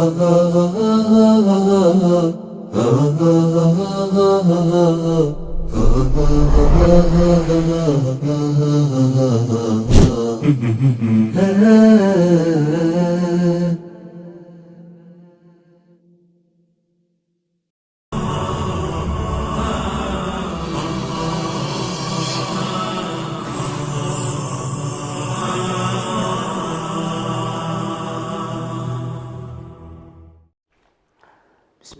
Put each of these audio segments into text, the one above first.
بسم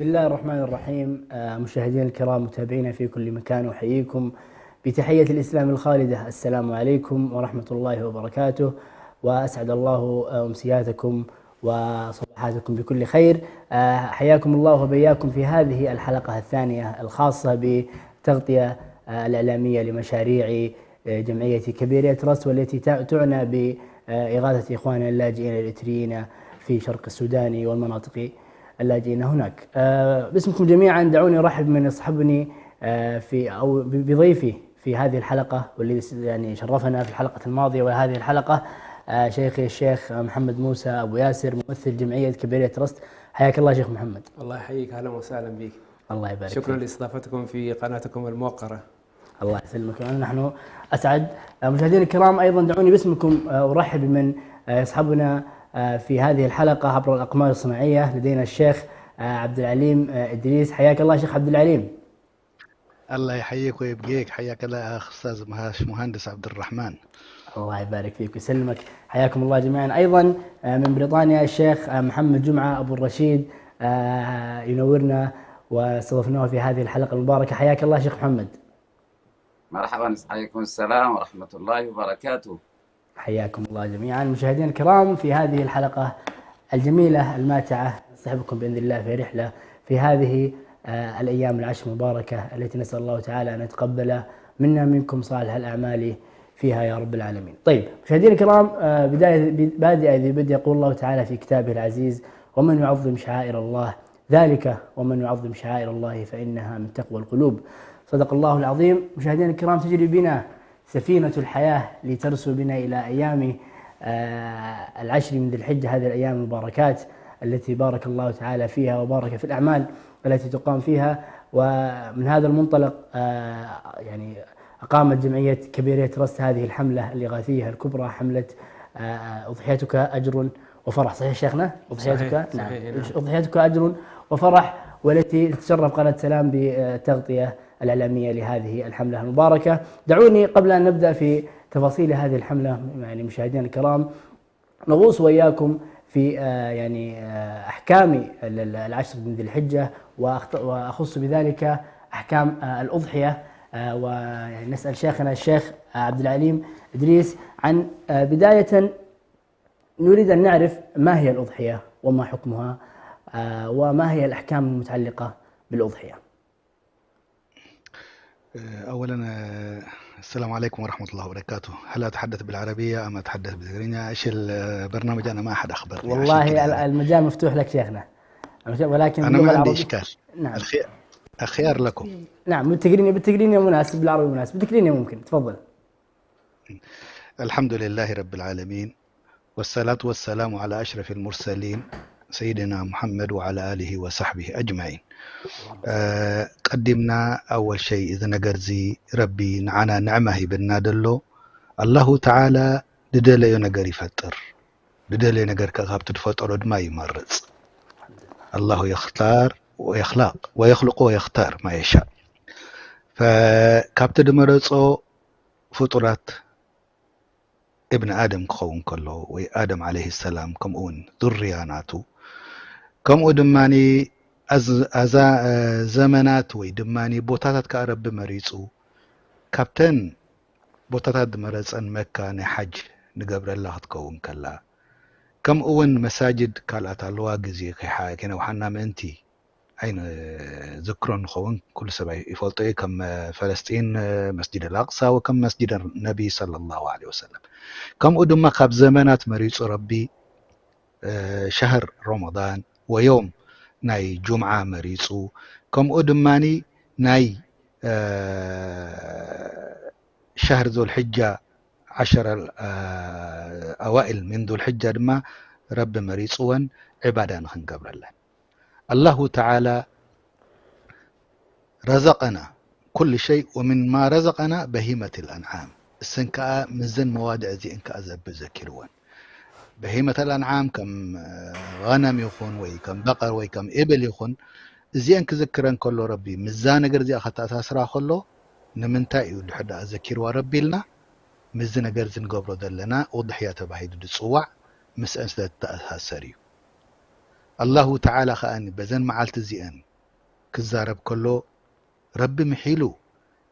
الله الرحمن الرحيم. مشاهدينا الكرام متابعينا في كل مكان، أحييكم بتحية الإسلام الخالدة. السلام عليكم ورحمة الله وبركاته، وأسعد الله أمسياتكم وصباحاتكم بكل خير. حياكم الله وبياكم في هذه الحلقة الثانية الخاصة بتغطية الإعلامية لمشاريع جمعية كبيرية تراست، والتي تعنى بإغاثة إخواننا اللاجئين الإريتريين في شرق السودان والمناطق اللاجئين هناك. باسمكم جميعا دعوني ارحب من يصحبني في او بضيفي في هذه الحلقه، والذي يعني شرفنا في الحلقه الماضيه وهذه الحلقه، شيخي الشيخ محمد موسى ابو ياسر، ممثل جمعيه كبيرية تراست. حياك الله شيخ محمد. الله يحييك، اهلا وسهلا بك. الله يبارك شكرا فيك. لاستضافتكم في قناتكم الموقره. الله يسلمك، نحن اسعد. مشاهدينا الكرام ايضا دعوني باسمكم ارحب بمن يصحبنا في هذه الحلقة عبر الأقمار الصناعية. لدينا الشيخ عبد العليم إدريس. حياك الله شيخ عبد العليم. الله يحييك ويبقيك. حياك الله أخ أستاذ مهندس عبد الرحمن. الله يبارك فيك ويسلمك. حياكم الله جميعا. أيضا من بريطانيا الشيخ محمد جمعة أبو الرشيد، ينورنا واستضفناه في هذه الحلقة المباركة. حياك الله شيخ محمد. مرحبا، عليكم السلام ورحمة الله وبركاته. حياكم الله جميعا. مشاهدينا الكرام في هذه الحلقة الجميلة الماتعة نصحبكم بإذن الله في رحلة في هذه الأيام العشر المباركة، التي نسأل الله تعالى أن يتقبل منا منكم صالح الأعمال فيها يا رب العالمين. طيب مشاهدينا الكرام، بادئ ذي بدء، يقول الله تعالى في كتابه العزيز: ومن يعظم شعائر الله ذلك ومن يعظم شعائر الله فإنها من تقوى القلوب. صدق الله العظيم. مشاهدينا الكرام، تجري بنا سفينة الحياة لترسو بنا إلى أيام العشر من ذي الحجة، هذه الأيام المباركات التي بارك الله تعالى فيها وبارك في الأعمال التي تقام فيها. ومن هذا المنطلق يعني أقامت جمعية كبيرية تراست هذه الحملة الإغاثية الكبرى، حملة أضحيتك أجر وفرح. صحيح شيخنا؟ أضحيتك صحيح. نعم. أضحيتك أجر وفرح، والتي تتشرف قناة سلام بتغطية الإعلامية لهذه الحملة المباركة. دعوني قبل أن نبدأ في تفاصيل هذه الحملة يعني مشاهدينا الكرام نغوص وإياكم في أحكام العشر من ذي الحجة، وأخص بذلك أحكام الأضحية. ونسأل شيخنا الشيخ عبد العليم إدريس عن بداية، نريد أن نعرف ما هي الأضحية وما حكمها وما هي الأحكام المتعلقة بالأضحية. أولا السلام عليكم ورحمة الله وبركاته. هل أتحدث بالعربية أم أتحدث بالإنجليزية؟ إيش البرنامج؟ أنا ما أحد أخبرني. والله المجال مفتوح لك شيخنا، ولكن أنا ما عندي إشكال. نعم. الخيار لكم. نعم، بالتقريني مناسب، بالعربي مناسب، بالتقريني ممكن. تفضل. الحمد لله رب العالمين، والصلاة والسلام على أشرف المرسلين سيدنا محمد وعلى آله وصحبه أجمعين. قدمنا أول شيء إذا نقرزي ربي نعنا نعمه يبنا دلو الله تعالى ددليو نقر يفتر، ددليو نقر كغاب تدفتر ما يمرز. الله يختار ويخلق ويختار ما يشاء. فكابت دمرزو فطرات ابن آدم كون كله، وآدم عليه السلام كمون ذرياناته كم دماني أزا زمانات ويدماني بوتاتات كأرب مريضو كابتن بوتاتات مريض أن مكة نحج نقبر الله تكون كلا كم أون مساجد كالات الواجزي كحا كنا وحنا منتي أين ذكرون خون كل سبع يفضل كم فلسطين مسجد الأقصى وكم مسجد النبي صلى الله عليه وسلم. كم أدم قبل زمانات مريض ربي شهر رمضان ويوم ناي جمعة مريضو كم أدماني ناي شهر ذو الحجة 10 أوائل من ذو الحجة ما رب مريصون عبادة نخنقبرلن الله تعالى رزقنا كل شيء ومن ما رزقنا بهيمة الأنعام السنكاء مزن مواد زي انك أزب ذكرون بهيمة الأنعام كم غنم يخون وي كم بقر وي كم إبل يخون زي انك ذكرن كله ربي مزان قر زي أخطأ تاسرا خلو نمنتا يود حدا أذكر وربي لنا مزن قر زن قبرو دلنا وضحيات بحيد دسوع مس أنسدت تأثاسريو الله تعالى خاني بزن معالت زيان كزارب كله رب محيلو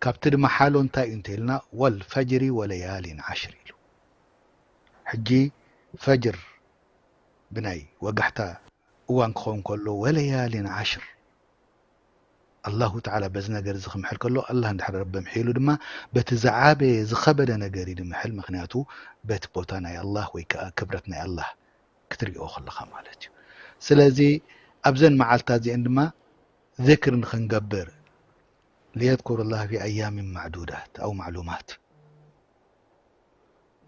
كابتر محالو انتا انتلنا والفجر وليال عشر حجي فجر بناي وقحتا وان خون كله وليال عشر الله تعالى بزنا قرز خمحل كله الله ندحر رب محيلو دما بتزعابي زخبدا نقري دم محل مخنياتو بيت بوتانا يا الله ويكا كبرتنا يا الله كتري اوخل خمالتي سلازي ابزن معالتا زي عندما ذكر نخنقبر ليذكر الله في أيام معدودات أو معلومات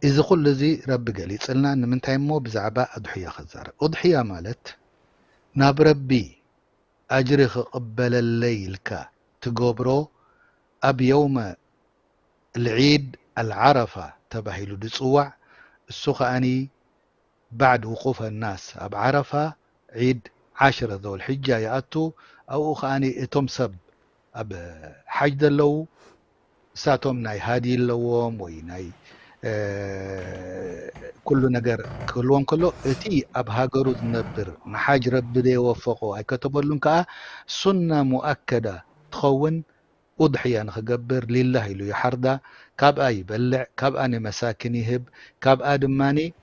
إذا قل الذي رب قال يسألنا أن من تيمو بزعباء أضحية خزارة أضحية مالت ناب ربي أجرخ قبل الليل كا تقبرو أب يوم العيد العرفة تبهي لدسوع السخاني بعد وقوف الناس أب عرفة عيد 10 ذو الحجة يأتوا أو خاني تمسب أب حج لو ساتهم ناي هادي اللوم وي ناي كل نجر كلهم كله اتي أب هاجرود نبر نحاج رب دي وفقه هاي كتبلون كا سنة مؤكدة تخون أضحية نخجبر لله لو يحردا كاب أي بلع كاب أنا مساكن يهب كاب آدم ماني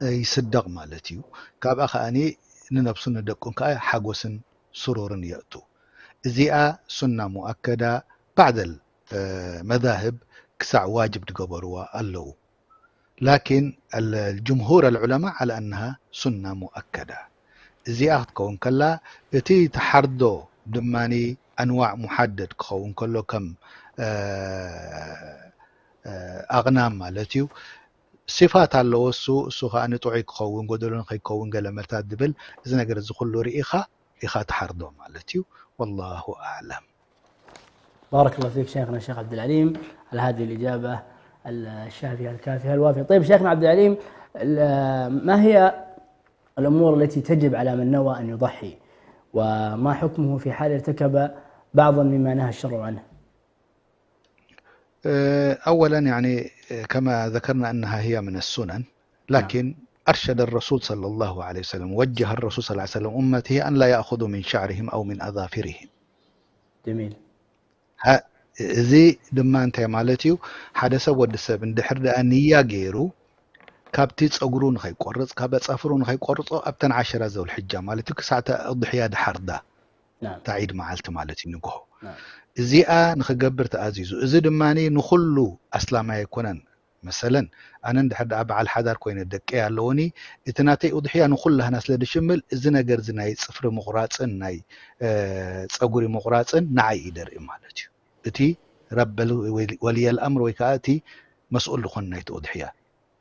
يصدق مالتيو كاب أخاني ننبسون دكون كا حجوسن سرور يأتوا زيئة سنة مؤكدة بعد المذاهب كسع واجب تقبروا اللو لكن الجمهور العلماء على أنها سنة مؤكدة زيئة تكون كلا اتي تحردو دماني أنواع محدد كون كله كم أغنام مالتيو صفات الله سوخا أن تعيق كون قدرون خي كون قال مرتاد دبل إذا نقدر زخلو رئيخة إخا تحردو مالتيو والله أعلم. بارك الله فيك شيخنا الشيخ عبد العليم على هذه الإجابة الشافية الكافية الوافية. طيب شيخنا عبد العليم، ما هي الأمور التي تجب على من نوى أن يضحي، وما حكمه في حال ارتكب بعضا مما نهى الشرع عنه؟ أولا يعني كما ذكرنا أنها هي من السنن، لكن أرشد الرسول صلى الله عليه وسلم، وجه الرسول صلى الله عليه وسلم أمته أن لا يأخذوا من شعرهم أو من أظافرهم. جميل. زي دما انت مالتيو حدا سب ود سب اندحر دانيا غيرو كابتي صغرون خي قرص كاب صفرون خي قرصو ابتن 10 ذو الحجه مالتي كساعه الضحيه دحردا نعم تعيد معلت مالتي نغو نعم زيئا نخغبر تعزيزو اذا دماني نخلو اسلامي يكونن مثلا انا اندحر ابعل حدار كوين دقي يالوني اتناتي اضحيه نخلها ناس لدشمل اذا نغر زناي صفر مقراصن ناي صغوري مقراصن نعي يدر مالتي اتي رب ولي الامر وكاتي مسؤول لخون نايت اضحيه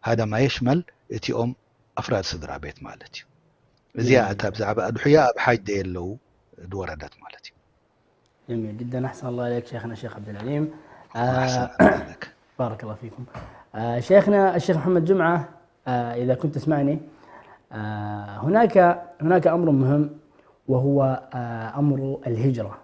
هذا ما يشمل اتي افراد صدرا بيت مالتي زياده بزعبه اضحيه بحاج ديلو دوردات مالتي. جميل جدا، احسن الله اليك شيخنا الشيخ عبد العليم. بارك الله فيكم. شيخنا الشيخ محمد جمعه، اذا كنت تسمعني، هناك امر مهم وهو امر الهجره،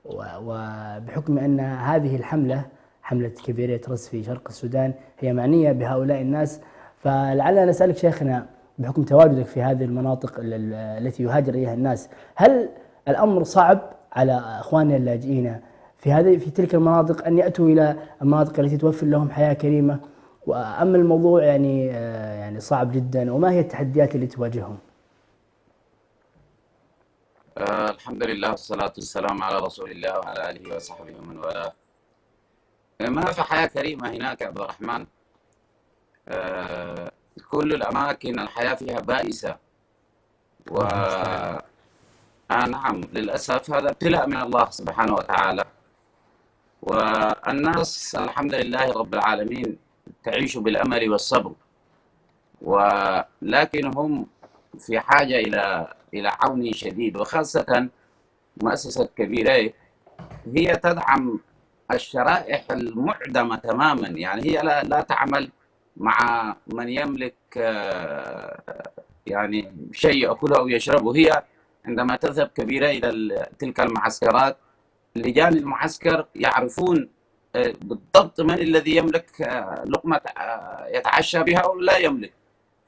وبحكم أن هذه الحملة حملة كبيرة رس في شرق السودان هي معنية بهؤلاء الناس، فلعلنا نسألك شيخنا بحكم تواجدك في هذه المناطق التي يهاجر إليها الناس، هل الأمر صعب على أخواننا اللاجئين في تلك المناطق أن يأتوا إلى المناطق التي توفر لهم حياة كريمة، وأما الموضوع يعني صعب جدا، وما هي التحديات التي تواجههم؟ الحمد لله والصلاة والسلام على رسول الله وعلى آله وصحبه ومن والاه. ما في حياة كريمة هناك يا عبد الرحمن. كل الأماكن الحياة فيها بائسة، نعم للأسف هذا ابتلاء من الله سبحانه وتعالى، والناس الحمد لله رب العالمين تعيش بالأمل والصبر، ولكن هم في حاجة إلى عون شديد، وخاصة مؤسسة كبيرة هي تدعم الشرائح المعدمة تماما. يعني هي لا تعمل مع من يملك يعني شيء يأكله أو يشربه. هي عندما تذهب كبيرة إلى تلك المعسكرات، لجان المعسكر يعرفون بالضبط من الذي يملك لقمة يتعشى بها أو لا يملك.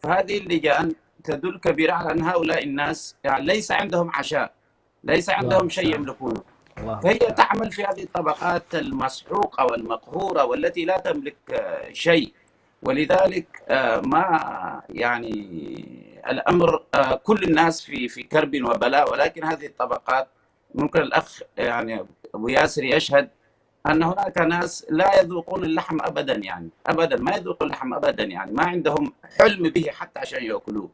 فهذه اللجان تدل كبيرة على أن هؤلاء الناس يعني ليس عندهم عشاء، ليس عندهم شيء يملكونه. فهي تعمل في هذه الطبقات المسحوقة والمقهورة والتي لا تملك شيء. ولذلك ما يعني الأمر كل الناس في كرب وبلاء، ولكن هذه الطبقات ممكن الأخ يعني أبو ياسر يشهد أن هناك ناس لا يذوقون اللحم أبدا، يعني أبدا ما يذوقون اللحم أبدا، يعني ما عندهم حلم به حتى عشان يأكلوه.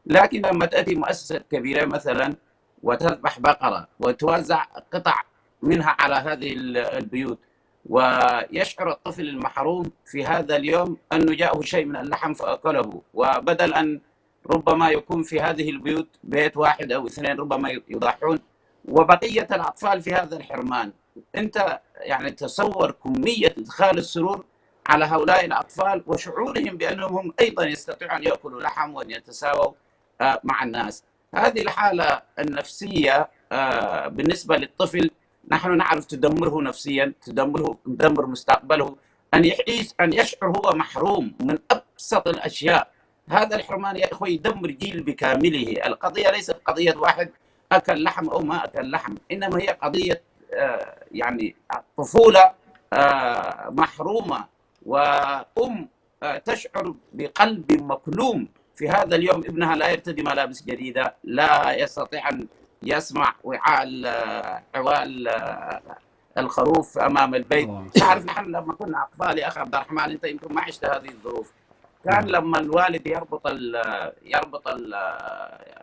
لكن لما تأتي مؤسسة كبيرة مثلا وتذبح بقرة وتوزع قطع منها على هذه البيوت، ويشعر الطفل المحروم في هذا اليوم أنه جاءه شيء من اللحم فأكله، وبدل أن ربما يكون في هذه البيوت بيت واحد أو اثنين ربما يضحون وبقية الأطفال في هذا الحرمان. أنت يعني تصور كمية إدخال السرور على هؤلاء الأطفال وشعورهم بأنهم هم أيضا يستطيعون أن يأكلوا لحم وأن يتساووا مع الناس. هذه الحالة النفسية بالنسبة للطفل نحن نعرف تدمره نفسيا، تدمر مستقبله، أن يشعر هو محروم من أبسط الأشياء. هذا الحرمان يا إخوة يدمر جيل بكامله. القضية ليست قضية واحد أكل لحم أو ما أكل لحم، إنما هي قضية يعني طفولة محرومة، وأم تشعر بقلب مكلوم في هذا اليوم. ابنها لا يرتدي ملابس جديدة، لا يستطيع أن يسمع عوال الخروف أمام البيت. تعرف نحن لما كنا أطفال يا أخي عبد الرحمن، أنت يمكن ما عشت هذه الظروف، كان لما الوالد يربط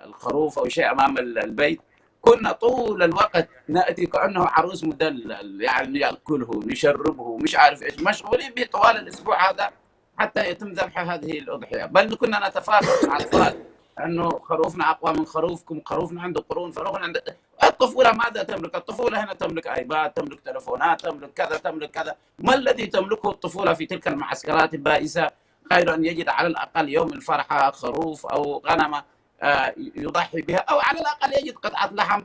الخروف أو شيء أمام البيت كنا طول الوقت نأتي كأنه عروس مدلل، يعني يأكله نشربه مش عارف إيش، مشغولين به طوال الأسبوع هذا حتى يتم ذبح هذه الأضحية. بل كنا نتفاخر مع الأطفال أنه خروفنا أقوى من خروفكم، خروفنا عنده قرون، فروخنا عنده. الطفولة ماذا تملك؟ الطفولة هنا تملك آيباد، تملك تلفونات، تملك كذا تملك كذا. ما الذي تملكه الطفولة في تلك المعسكرات البائسة غير أن يجد على الأقل يوم الفرحة خروف أو غنمة يضحي بها، أو على الأقل يجد قطعة لحم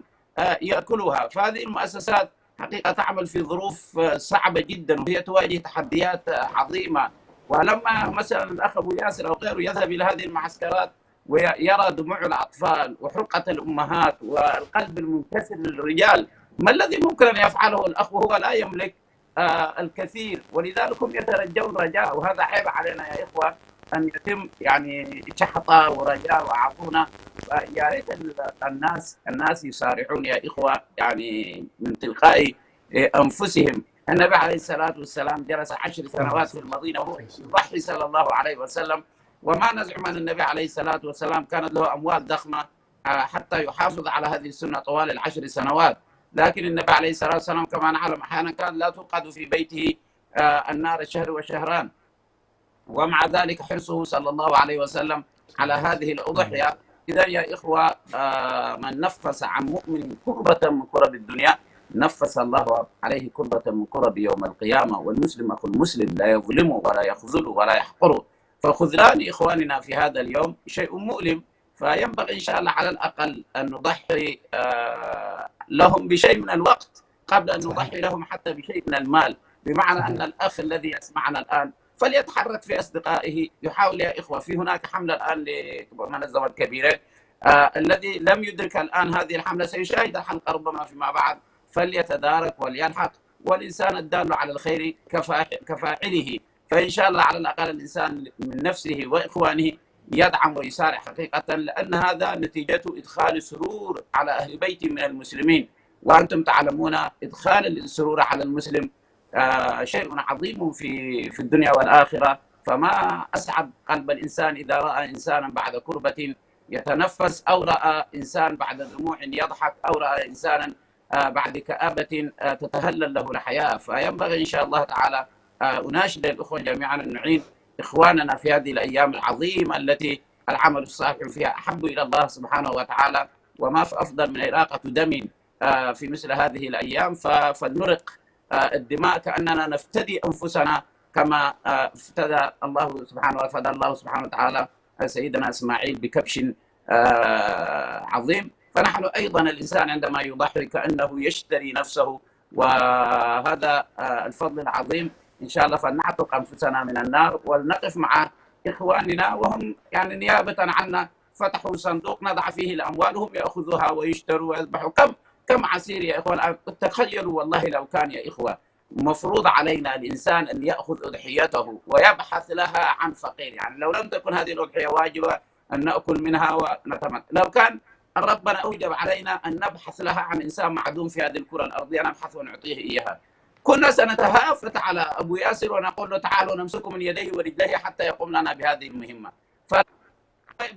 يأكلها. فهذه المؤسسات حقيقة تعمل في ظروف صعبة جدا، وهي تواجه تحديات عظيمة. ولما مثلا الأخ أبو ياسر أو غيره يذهب إلى هذه المعسكرات ويرى دموع الأطفال وحرقة الأمهات والقلب المنكسر للرجال، ما الذي ممكن أن يفعله الأخ وهو لا يملك الكثير؟ ولذلك هم يترجون رجاء، وهذا عيب علينا يا إخوة أن يتم يعني شحطة ورجاء وعطونا. يا ريت الناس يسارعون يا إخوة يعني من تلقاء أنفسهم. النبي عليه الصلاة والسلام جلس 10 سنوات في المدينة وهو يضحي صلى الله عليه وسلم، وما نزعم أن النبي عليه الصلاة والسلام كانت له أموال ضخمة حتى يحافظ على هذه السنة طوال ال10 سنوات. لكن النبي عليه الصلاة والسلام كما نعلم أحيانا كان لا توقد في بيته النار الشهر والشهران، ومع ذلك حرصه صلى الله عليه وسلم على هذه الأضحية. إذا يا إخوة من نفس عن مؤمن كربة من كرب الدنيا نفس الله عليه كربة من كرب يوم القيامة. والمسلم أخو المسلم لا يظلمه ولا يخذله ولا يحقره. فخذلان إخواننا في هذا اليوم شيء مؤلم، فينبغي إن شاء الله على الأقل أن نضحي لهم بشيء من الوقت قبل أن نضحي لهم حتى بشيء من المال. بمعنى أن الأخ الذي يسمعنا الآن فليتحرك في أصدقائه، يحاول يا إخوة. في هناك حملة الآن لمنظمة كبيرة الذي لم يدرك الآن هذه الحملة سيشاهد الحلقة ربما فيما بعد، فليتدارك وليلحق. والإنسان الدال على الخير كفاعله. فإن شاء الله على الأقل الإنسان من نفسه وإخوانه يدعم ويسارع حقيقة، لأن هذا نتيجته إدخال سرور على أهل بيت من المسلمين. وأنتم تعلمون إدخال السرور على المسلم شيء عظيم في الدنيا والآخرة. فما أسعد قلب الإنسان إذا رأى إنسانا بعد كربة يتنفس، أو رأى إنسان بعد دموع يضحك، أو رأى إنسانا بعد كآبة تتهلل له الحياة. فينبغي إن شاء الله تعالى أناشد الأخوة جميعا أن نعين إخواننا في هذه الأيام العظيمة التي العمل الصالح فيها أحب إلى الله سبحانه وتعالى، وما في أفضل من إراقة دم في مثل هذه الأيام. فلنرق الدماء كأننا نفتدي أنفسنا كما افتدى الله سبحانه وتعالى سيدنا إسماعيل بكبش عظيم. فنحن أيضا الإنسان عندما يضحي كأنه يشتري نفسه، وهذا الفضل العظيم. إن شاء الله فلنعتق أنفسنا من النار ولنقف مع إخواننا وهم يعني نيابة عنا فتحوا صندوق نضع فيه الأموال، هم يأخذوها ويشتروا ويذبحوا. كم عسير يا إخوان. تخيلوا والله لو كان يا إخوة مفروض علينا الإنسان أن يأخذ أضحيته ويبحث لها عن فقير، يعني لو لم تكن هذه الأضحية واجبة أن نأكل منها ونتمتع، لو كان ربنا أوجب علينا أن نبحث لها عن إنسان معدوم في هذه الكرة الأرضية نبحث ونعطيه إياها، كنا سنتهافت على أبو ياسر ونقول له تعالوا نمسكه من يديه ورجليه حتى يقوم لنا بهذه المهمة.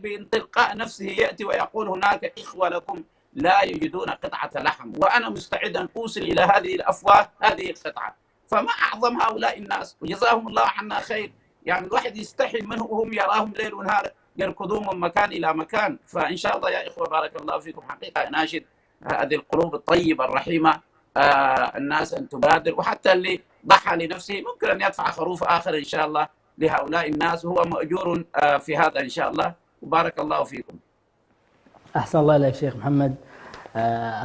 من تلقاء نفسه يأتي ويقول هناك إخوة لكم لا يجدون قطعة لحم، وأنا مستعد أن أوصل إلى هذه الأفواه هذه القطعة. فما أعظم هؤلاء الناس وجزاهم الله عنا خير. يعني الواحد يستحي منه وهم يراهم ليل ونهار يركضون من مكان إلى مكان. فإن شاء الله يا إخوة بارك الله فيكم، حقيقة أناشد هذه القلوب الطيبة الرحيمة الناس أن تبادر، وحتى اللي ضحى لنفسه ممكن أن يدفع خروف آخر إن شاء الله لهؤلاء الناس، وهو مأجور في هذا إن شاء الله. وبارك الله فيكم. أحسن الله إليك شيخ محمد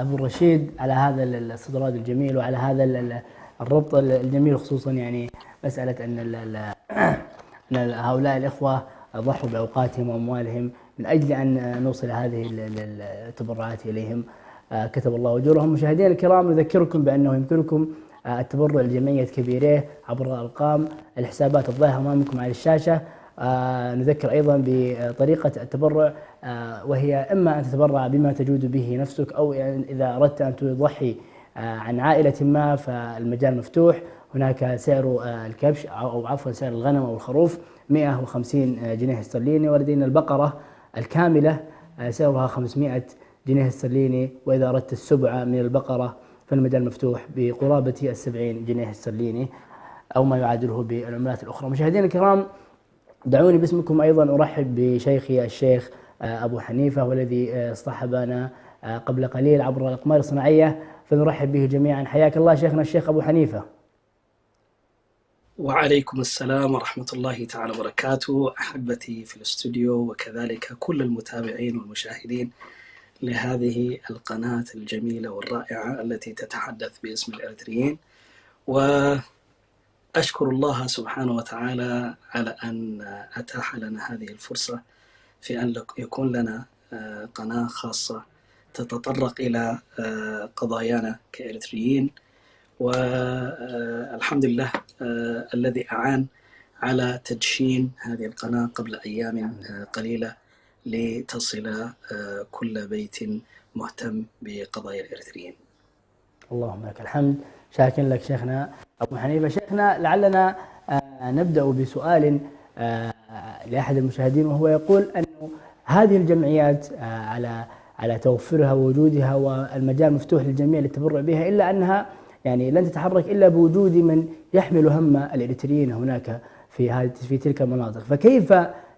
أبو الرشيد على هذا الاستطراد الجميل وعلى هذا الربط الجميل، خصوصا يعني مسألة أن هؤلاء الإخوة ضحوا بأوقاتهم وأموالهم من أجل أن نوصل هذه التبرعات إليهم. كتب الله أجورهم. مشاهدينا الكرام، نذكركم بأنه يمكنكم التبرع لجمعية كبيرة عبر أرقام الحسابات الظاهرة أمامكم على الشاشة. نذكر أيضا بطريقة التبرع، وهي إما أن تتبرع بما تجود به نفسك، أو إذا أردت أن تضحي عن عائلة ما فالمجال مفتوح. هناك سعر الكبش أو عفوا سعر الغنم أو الخروف 150 جنيه استرليني، ولدينا البقرة الكاملة سعرها 500 جنيه استرليني، وإذا أردت السبعة من البقرة فالمجال مفتوح بقرابة 70 جنيه استرليني أو ما يعادله بالعملات الأخرى. مشاهدينا الكرام، دعوني باسمكم أيضا أرحب بشيخي الشيخ أبو حنيفة، والذي اصطحبنا قبل قليل عبر الأقمار الصناعية، فنرحب به جميعا. حياك الله شيخنا الشيخ أبو حنيفة. وعليكم السلام ورحمة الله تعالى وبركاته. أحبتي في الاستوديو، وكذلك كل المتابعين والمشاهدين لهذه القناة الجميلة والرائعة التي تتحدث باسم الإريتريين، وأشكر الله سبحانه وتعالى على أن أتاح لنا هذه الفرصة في أن يكون لنا قناة خاصة تتطرق إلى قضايانا كإريتريين. والحمد لله الذي أعان على تدشين هذه القناة قبل أيام قليلة لتصل كل بيت مهتم بقضايا الإريتريين. اللهم لك الحمد. شاكر لك شيخنا أبو حنيفة. شيخنا، لعلنا نبدأ بسؤال لأحد المشاهدين، وهو يقول أن هذه الجمعيات على توفرها ووجودها والمجال مفتوح للجميع للتبرع بها، إلا أنها يعني لن تتحرك إلا بوجود من يحمل هم الإريتريين هناك في تلك المناطق. فكيف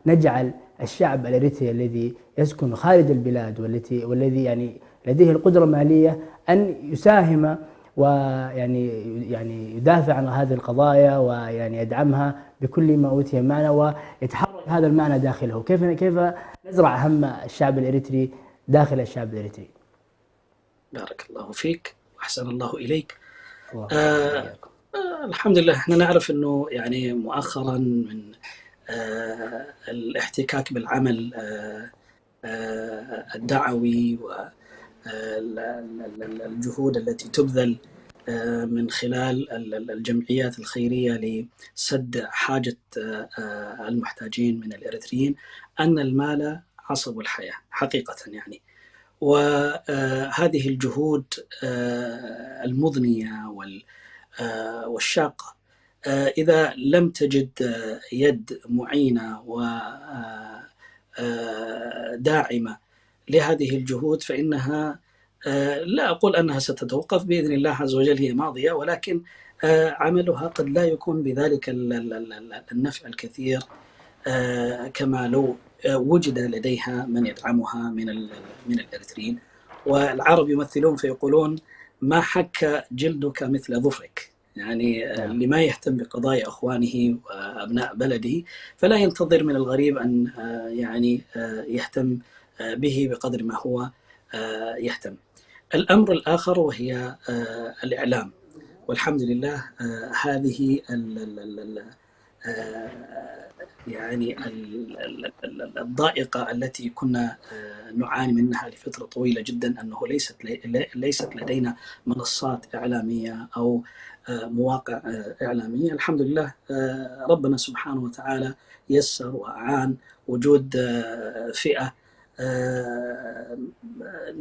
نجعل الشعب الإريتري الذي يسكن خارج البلاد والذي يعني لديه القدرة المالية أن يساهم ويعني يدافع عن هذه القضايا ويعني يدعمها بكل ما أوتي معنا ويتحرك هذا المعنى داخله؟ كيف نزرع هم الشعب الإريتري داخل الشعب الإريتري؟ بارك الله فيك وأحسن الله إليك. الحمد لله، احنا نعرف أنه يعني مؤخرا من الاحتكاك بالعمل الدعوي والجهود التي تبذل من خلال الجمعيات الخيرية لسد حاجة المحتاجين من الإريتريين، أن المال عصب الحياة حقيقة يعني. وهذه الجهود المضنية والشاقة إذا لم تجد يد معينة وداعمة لهذه الجهود فإنها لا أقول أنها ستتوقف بإذن الله عز وجل، هي ماضية، ولكن عملها قد لا يكون بذلك النفع الكثير كما لو وجد لديها من يدعمها من الإريتريين. والعرب يمثلون فيقولون: ما حك جلدك مثل ظفرك، يعني لما يهتم بقضايا أخوانه وأبناء بلده فلا ينتظر من الغريب أن يعني يهتم به بقدر ما هو يهتم. الأمر الآخر وهي الإعلام، والحمد لله هذه يعني الضائقة التي كنا نعاني منها لفترة طويلة جدا، أنه ليست لدينا منصات إعلامية أو مواقع إعلامية. الحمد لله ربنا سبحانه وتعالى يسر وأعان وجود فئة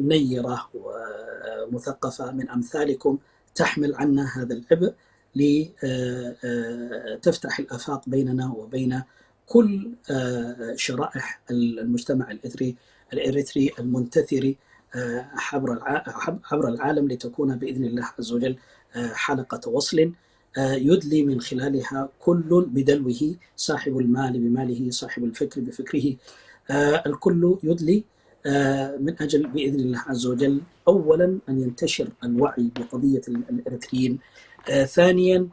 نيرة ومثقفة من أمثالكم تحمل عنا هذا العبء لتفتح الآفاق بيننا وبين كل شرائح المجتمع الإريتري المنتثر عبر العالم، لتكون بإذن الله عز وجل حلقة وصل يدلي من خلالها كل بدلوه، صاحب المال بماله، صاحب الفكر بفكره، الكل يدلي من أجل بإذن الله عز وجل أولا أن ينتشر الوعي بقضية الإريتريين، ثانيا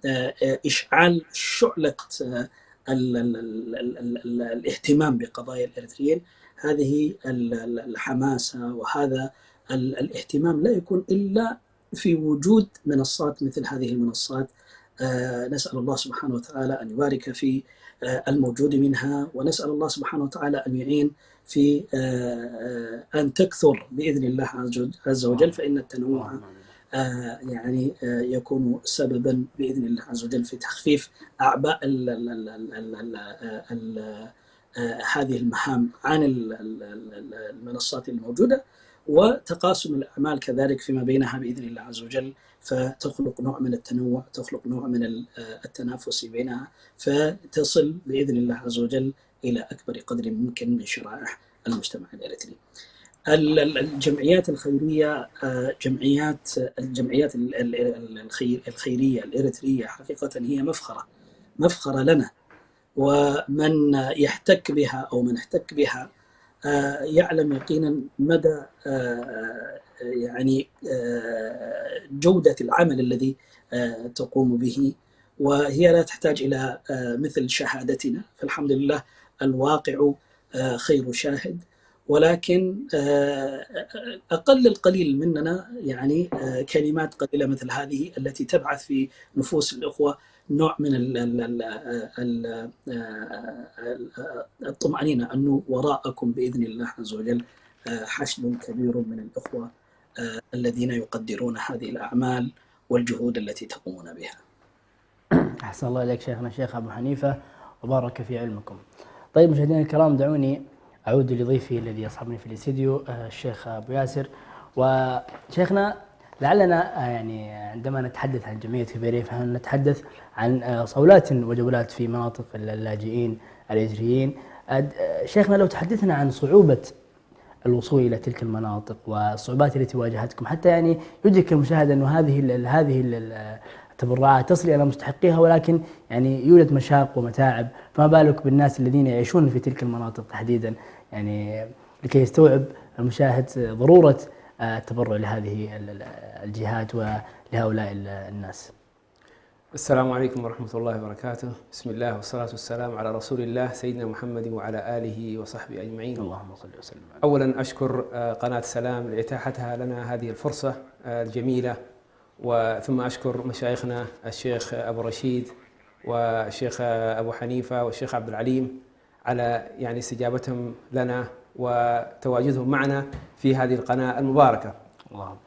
لإشعال شعلة الاهتمام بقضايا الإريتريين. هذه الحماسة وهذا الاهتمام لا يكون إلا في وجود منصات مثل هذه المنصات. نسأل الله سبحانه وتعالى أن يبارك في الموجود منها، ونسأل الله سبحانه وتعالى أن يعين في أن تكثر بإذن الله عز وجل، فإن التنوع يعني يكون سببا بإذن الله عز وجل في تخفيف أعباء هذه المهام عن المنصات الموجودة، وتقاسم الأعمال كذلك فيما بينها بإذن الله عز وجل، فتخلق نوع من التنوع، تخلق نوع من التنافس بينها، فتصل بإذن الله عز وجل إلى أكبر قدر ممكن من شرائح المجتمع الإريتري. الجمعيات الخيرية، الجمعيات الخيرية الإريترية حقيقة هي مفخرة لنا، ومن يحتك بها أو من احتك بها يعلم يقينا مدى يعني جودة العمل الذي تقوم به، وهي لا تحتاج إلى مثل شهادتنا، فالحمد لله الواقع خير شاهد. ولكن أقل القليل مننا يعني كلمات قليلة مثل هذه التي تبعث في نفوس الأخوة نوع من الطمأنينة أنه وراءكم بإذن الله عز وجل حشد كبير من الأخوة الذين يقدرون هذه الأعمال والجهود التي تقومون بها. أحسن الله إليك شيخنا الشيخ أبو حنيفة، وبارك في علمكم. طيب مشاهدينا الكرام، دعوني أعود لضيفي الذي يصحبني في الاستديو الشيخ أبو ياسر. وشيخنا لعلنا يعني عندما نتحدث عن جمعية كبيرة فنتحدث عن صولات وجولات في مناطق اللاجئين الإريتريين. شيخنا لو تحدثنا عن صعوبة الوصول إلى تلك المناطق والصعوبات التي واجهتكم، حتى يعني يدرك المشاهد أنه هذه التبرعات تصل إلى مستحقيها، ولكن يعني يوجد مشاق ومتاعب، فما بالك بالناس الذين يعيشون في تلك المناطق تحديدا، يعني لكي يستوعب المشاهد ضرورة التبرع لهذه الجهات ولهؤلاء الناس. السلام عليكم ورحمة الله وبركاته. بسم الله والصلاة والسلام على رسول الله سيدنا محمد وعلى آله وصحبه أجمعين. اللهم صل وسلم. أولا أشكر قناة سلام لإتاحتها لنا هذه الفرصة الجميلة، وثم أشكر مشايخنا الشيخ أبو رشيد والشيخ أبو حنيفة والشيخ عبد العليم على يعني استجابتهم لنا وتواجدهم معنا في هذه القناة المباركة. الله.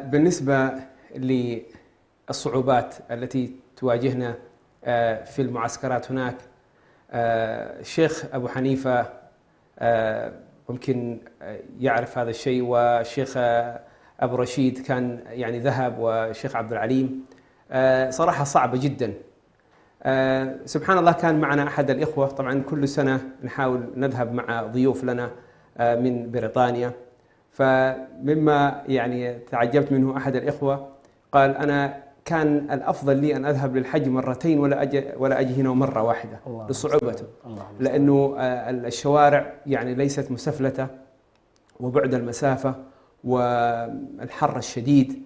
بالنسبة للصعوبات التي تواجهنا في المعسكرات هناك، الشيخ أبو حنيفة ممكن يعرف هذا الشيء، والشيخ أبو رشيد كان يعني ذهب، والشيخ عبد العليم صراحة صعبة جدا. سبحان الله كان معنا أحد الإخوة، طبعا كل سنة نحاول نذهب مع ضيوف لنا من بريطانيا. فمما يعني تعجبت منه أحد الإخوة قال: أنا كان الأفضل لي أن أذهب للحج مرتين ولا أجي هنا مرة واحدة لصعوبته، لأنه الشوارع يعني ليست مسفلتة، وبعد المسافة والحر الشديد.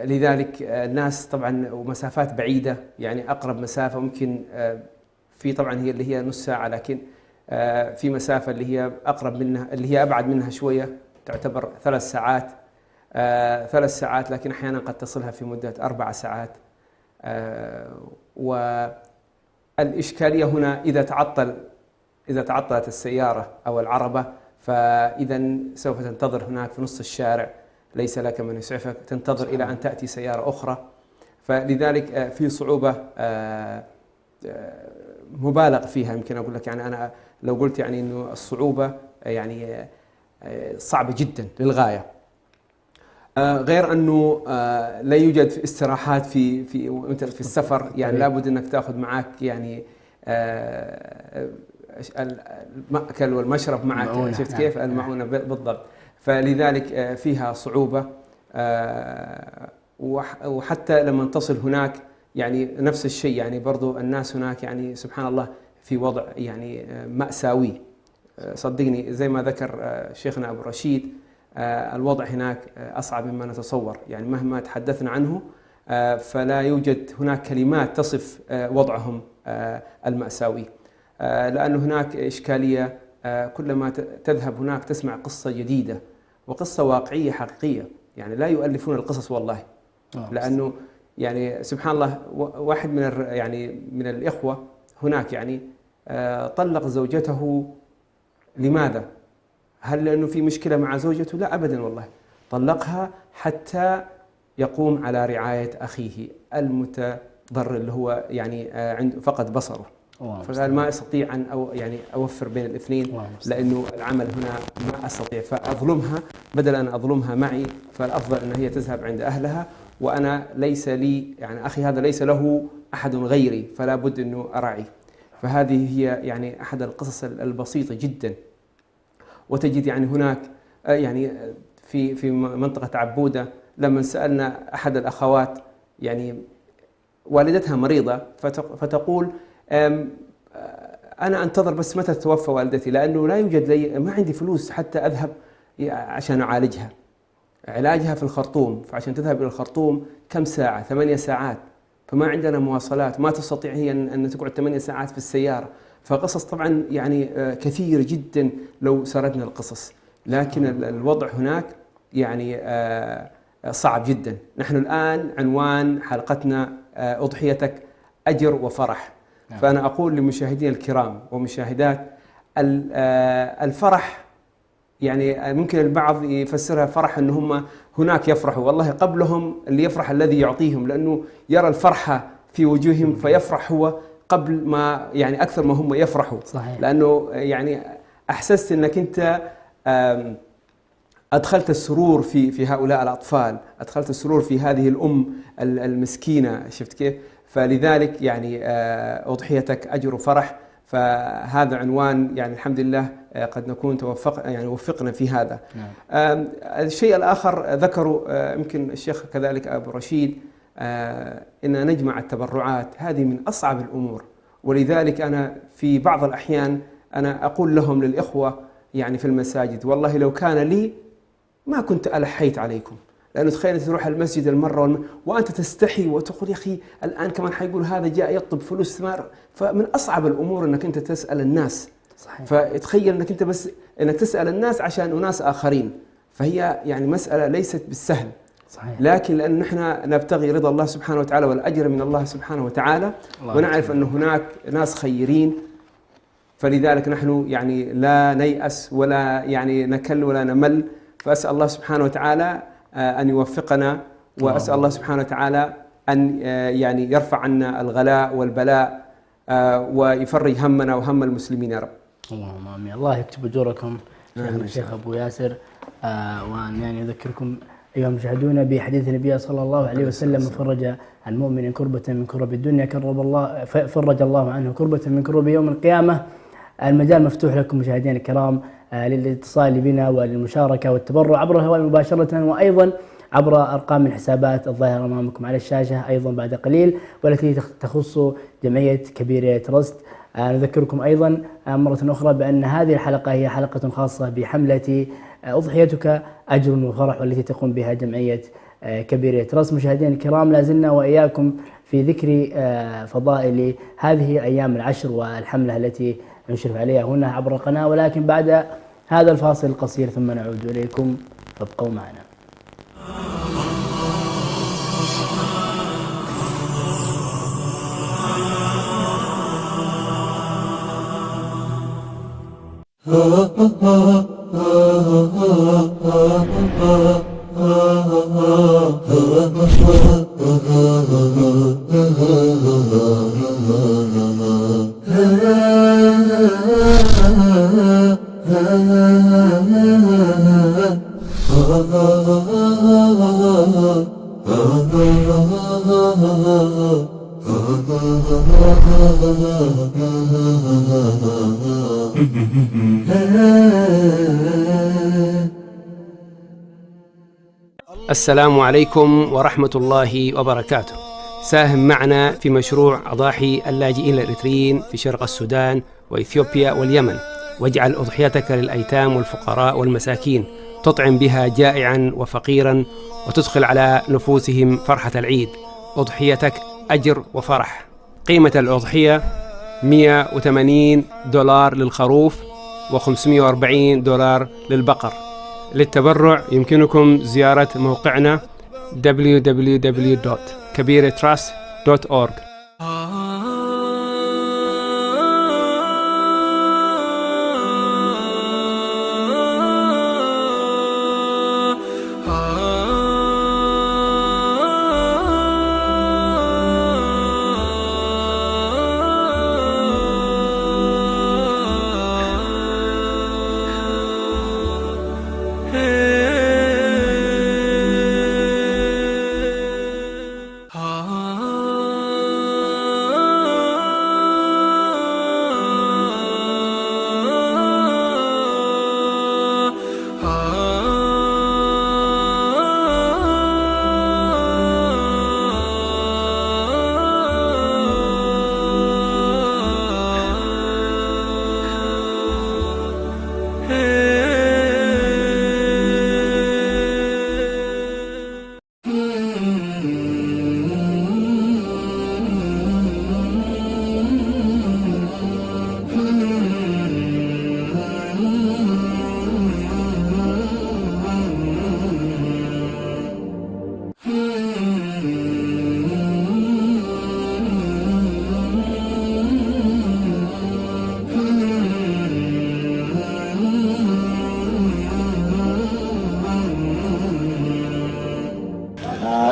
لذلك الناس طبعا ومسافات بعيدة، يعني أقرب مسافة ممكن في طبعا هي اللي هي نص ساعة، لكن في مسافة اللي هي أقرب منها اللي هي أبعد منها شوية تعتبر 3 ساعات. 3 ساعات، لكن أحيانا قد تصلها في مدة 4 ساعات. والإشكالية هنا إذا تعطلت السيارة أو العربة، فإذا سوف تنتظر هناك في نص الشارع، ليس لك من يسعفك، تنتظر إلى أن تأتي سيارة أخرى. فلذلك في صعوبة مبالغ فيها. يمكن أقول لك يعني أنا لو قلت يعني إنه الصعوبة يعني صعبة جدا للغاية. غير أنه لا يوجد استراحات في السفر، يعني لابد أنك تأخذ معك يعني المأكل والمشرب معك. شفت كيف المعونة بالضبط. فلذلك فيها صعوبة. وحتى لما تصل هناك يعني نفس الشيء، يعني برضو الناس هناك يعني سبحان الله في وضع يعني مأساوي. صدقني زي ما ذكر شيخنا أبو رشيد، الوضع هناك أصعب مما نتصور. يعني مهما تحدثنا عنه فلا يوجد هناك كلمات تصف وضعهم المأساوي، لأن هناك إشكالية. كلما تذهب هناك تسمع قصة جديدة وقصة واقعية حقيقية، يعني لا يؤلفون القصص والله. لأنه يعني سبحان الله واحد من الإخوة هناك يعني طلق زوجته. لماذا؟ هل لأنه في مشكلة مع زوجته؟ لا أبدا والله، طلقها حتى يقوم على رعاية أخيه المتضرر اللي هو يعني عنده فقد بصره. فقال ما أستطيع أن يعني أوفر بين الاثنين، لأنه العمل هنا ما أستطيع، فأظلمها بدل أن أظلمها معي، فالأفضل أن هي تذهب عند أهلها، وأنا ليس لي يعني أخي هذا ليس له أحد غيري، فلا بد أنه أراعي. فهذه هي يعني أحد القصص البسيطة جدا. وتجد يعني هناك يعني في منطقة عبودة لما سألنا أحد الأخوات يعني والدتها مريضة، فتقول أنا أنتظر بس متى تتوفى والدتي، لأنه لا يوجد لي، ما عندي فلوس حتى أذهب عشان أعالجها. علاجها في الخرطوم، فعشان تذهب إلى الخرطوم كم ساعة؟ 8 ساعات، فما عندنا مواصلات، ما تستطيع هي أن تقعد 8 ساعات في السيارة. فقصص طبعا يعني كثير جدا لو سردنا القصص، لكن الوضع هناك يعني صعب جدا. نحن الآن عنوان حلقتنا أضحيتك أجر وفرح. فأنا أقول لمشاهدين الكرام ومشاهدات الفرح، يعني ممكن البعض يفسرها فرح أن هم هناك يفرحوا، والله قبلهم اللي يفرح الذي يعطيهم، لأنه يرى الفرحة في وجوههم فيفرح هو قبل ما يعني أكثر ما هم يفرحوا. صحيح. لأنه يعني أحسست أنك أنت أدخلت السرور في هؤلاء الأطفال، أدخلت السرور في هذه الأم المسكينة. شفت كيف؟ فلذلك يعني أضحيتك أجر وفرح. فهذا عنوان يعني الحمد لله قد نكون وفقنا في هذا. الشيء الآخر ذكروا يمكن الشيخ كذلك أبو رشيد، إن نجمع التبرعات هذه من أصعب الأمور. ولذلك أنا في بعض الأحيان أنا أقول لهم للإخوة يعني في المساجد، والله لو كان لي ما كنت ألحيت عليكم، لأنه تخيل تروح المسجد المرة وأنت تستحي وتقول يا أخي الآن كمان حيقول هذا جاء يطلب فلوس ثمار. فمن أصعب الأمور أنك أنت تسأل الناس. صحيح. فتخيل أنك أنت بس أنك تسأل الناس عشان أناس آخرين، فهي يعني مسألة ليست بالسهل. صحيح. لكن لأن نحن نبتغي رضا الله سبحانه وتعالى والأجر من الله سبحانه وتعالى، ونعرف أن هناك ناس خيرين، فلذلك نحن يعني لا نيأس ولا يعني نكل ولا نمل. فأسأل الله سبحانه وتعالى أن يوفقنا، وأسأل الله سبحانه وتعالى أن يعني يرفع عنا الغلاء والبلاء ويفرج همنا وهم المسلمين يا رب. اللهم آمين. الله يكتب أجوركم شيخنا الشيخ أبو ياسر. وأن يعني أذكركم أيها المشاهدون بحديث النبي صلى الله عليه وسلم: فرج عن مؤمن كربة من كرب الدنيا فرج الله عنه كربة من كرب يوم القيامة. المجال مفتوح لكم مشاهدينا الكرام للاتصال بنا وللمشاركة والتبرع عبر الهواء مباشرة، وأيضا عبر أرقام الحسابات الظاهرة أمامكم على الشاشة أيضا بعد قليل، والتي تخص جمعية كبيرة تراست. نذكركم أيضا مرة أخرى بأن هذه الحلقة هي حلقة خاصة بحملة أضحيتك أجر وفرح، والتي تقوم بها جمعية كبيرة تراست. مشاهدينا الكرام، لازلنا وإياكم في ذكر فضائل هذه الأيام العشر والحملة التي نشرف عليها هنا عبر القناة، ولكن بعد هذا الفاصل القصير ثم نعود إليكم، فابقوا معنا. السلام عليكم ورحمة الله وبركاته. ساهم معنا في مشروع أضاحي اللاجئين الإريتريين في شرق السودان وإثيوبيا واليمن، واجعل أضحيتك للأيتام والفقراء والمساكين تطعم بها جائعا وفقيرا، وتدخل على نفوسهم فرحة العيد. أضحيتك أجر وفرح. قيمة الأضحية $180 للخروف و$540 للبقر. للتبرع يمكنكم زيارة موقعنا www.kabiratrust.org.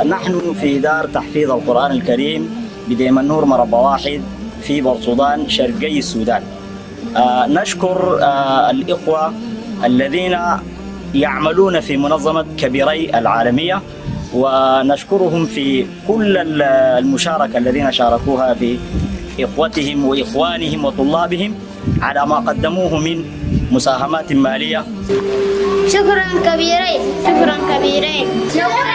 نحن في دار تحفيظ القرآن الكريم بديم النور مربى واحد في بورسودان شرقي السودان. نشكر الإخوة الذين يعملون في منظمة كبيري العالمية، ونشكرهم في كل المشاركة الذين شاركوها في إخوتهم وإخوانهم وطلابهم على ما قدموه من مساهمات مالية. شكرا كبيرين، شكرا كبيرين، شكرا كبيرين.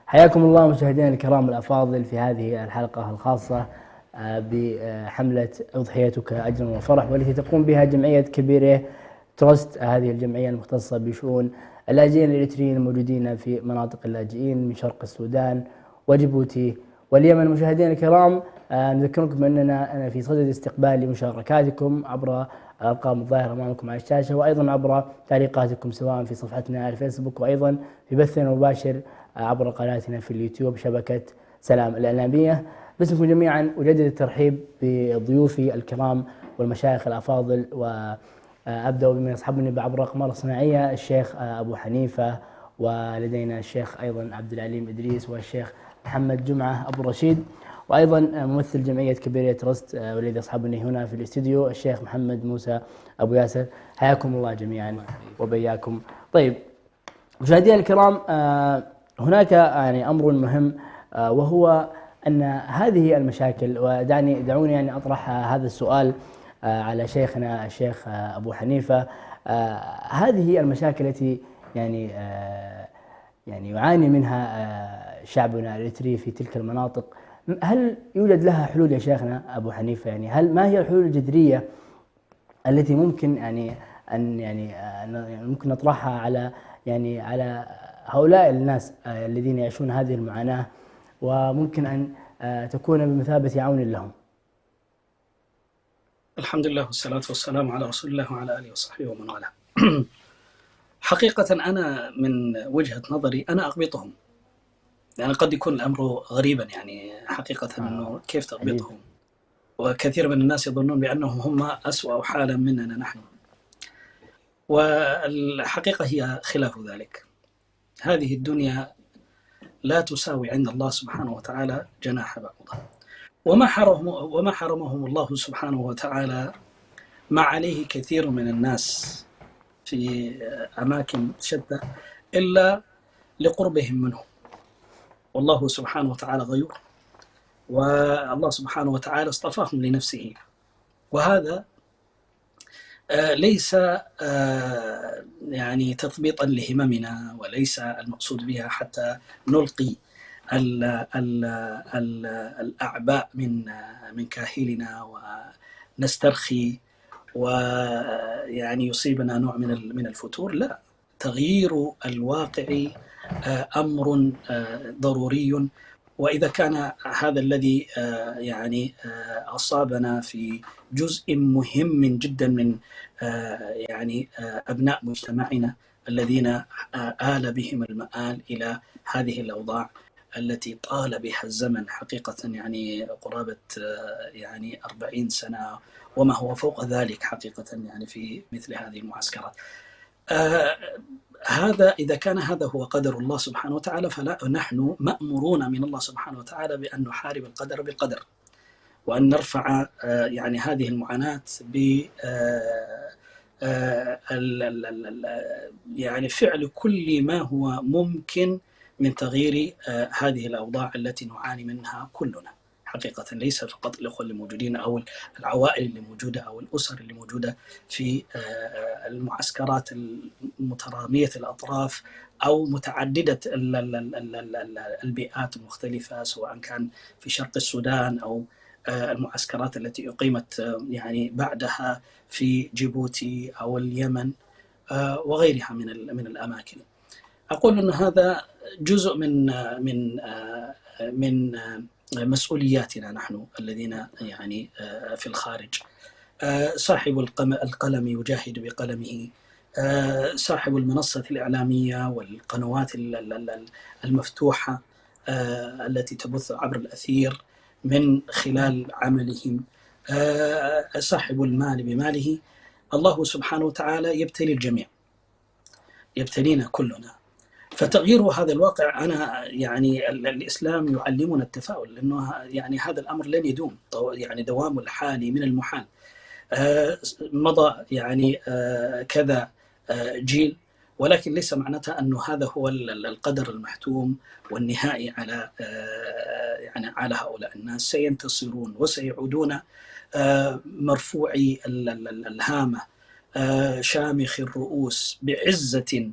حياكم الله مشاهدينا الكرام الأفاضل في هذه الحلقة الخاصة بحملة أضحيتك أجر وفرح، والتي تقوم بها جمعية كبيرة تراست، هذه الجمعية المختصة بشؤون اللاجئين الإريتريين الموجودين في مناطق اللاجئين من شرق السودان وجيبوتي واليمن. مشاهدينا الكرام، نذكركم أننا في صدد استقبال لمشاركاتكم عبر الأرقام الظاهرة أمامكم على الشاشة، وأيضا عبر تعليقاتكم سواء في صفحتنا على الفيسبوك، وأيضا في بثنا المباشر عبر قناتنا في اليوتيوب شبكة سلام الإعلامية. باسمكم جميعا أجدد الترحيب بضيوفي الكرام والمشايخ الأفاضل، وأبدأ بمن يصحبني عبر الأقمار الصناعية الشيخ أبو حنيفة، ولدينا الشيخ أيضا عبد العليم إدريس، والشيخ محمد جمعة أبو رشيد، وأيضا ممثل جمعية كبيرية ترست والذي يصحبني هنا في الاستديو الشيخ محمد موسى أبو ياسر. حياكم الله جميعا وبياكم. طيب مشاهدينا الكرام، هناك يعني أمر مهم، وهو أن هذه المشاكل، ودعوني يعني أطرح هذا السؤال على شيخنا الشيخ أبو حنيفة. هذه المشاكل التي يعني يعاني منها شعبنا الإريتري في تلك المناطق، هل يوجد لها حلول يا شيخنا أبو حنيفة؟ يعني ما هي الحلول الجذرية التي ممكن ممكن نطرحها على هؤلاء الناس الذين يعيشون هذه المعاناة، وممكن أن تكون بمثابة عون لهم؟ الحمد لله والصلاة والسلام على رسول الله وعلى آله وصحبه ومن والاه. حقيقة أنا من وجهة نظري أنا أغبطهم. يعني قد يكون الأمر غريبا، يعني حقيقة أنه كيف تغبطهم، وكثير من الناس يظنون بأنهم هم أسوأ حالا مننا نحن، والحقيقة هي خلاف ذلك. هذه الدنيا لا تساوي عند الله سبحانه وتعالى جناح بعوضة، وما حرمهم الله سبحانه وتعالى ما عليه كثير من الناس في أماكن شتى إلا لقربهم منه، والله سبحانه وتعالى غيور، والله سبحانه وتعالى اصطفاهم لنفسه. وهذا ليس يعني تثبيطا لهممنا، وليس المقصود بها حتى نلقي الأعباء من كاهلنا ونسترخي ويعني يصيبنا نوع من الفتور. لا، تغيير الواقع أمر ضروري. وإذا كان هذا الذي يعني أصابنا في جزء مهم جدا من يعني أبناء مجتمعنا الذين آل بهم المآل إلى هذه الأوضاع التي طال بها الزمن، حقيقة يعني قرابة يعني 40 سنة وما هو فوق ذلك حقيقة، يعني في مثل هذه المعسكرات. هذا إذا كان هذا هو قدر الله سبحانه وتعالى، فنحن مأمورون من الله سبحانه وتعالى بأن نحارب القدر بالقدر، وأن نرفع يعني هذه المعاناة ب يعني فعل كل ما هو ممكن من تغيير هذه الأوضاع التي نعاني منها كلنا حقيقة، ليس فقط الأخوة اللي موجودين أو العوائل اللي موجودة أو الأسر اللي موجودة في المعسكرات المترامية الأطراف أو متعددة البيئات المختلفة، سواء كان في شرق السودان أو المعسكرات التي أقيمت يعني بعدها في جيبوتي أو اليمن وغيرها من الأماكن. أقول أن هذا جزء من مسؤولياتنا نحن الذين يعني في الخارج. صاحب القلم يجاهد بقلمه، صاحب المنصة الإعلامية والقنوات المفتوحة التي تبث عبر الأثير من خلال عملهم، صاحب المال بماله. الله سبحانه وتعالى يبتلي الجميع، يبتلينا كلنا. فتغيير هذا الواقع، أنا يعني الإسلام يعلمنا التفاؤل، لأنه يعني هذا الأمر لن يدوم، يعني دوام الحال من المحال. مضى يعني كذا جيل، ولكن ليس معناتها أنه هذا هو القدر المحتوم والنهائي على يعني على هؤلاء الناس. سينتصرون وسيعودون مرفوعي الهامة، شامخ الرؤوس، بعزة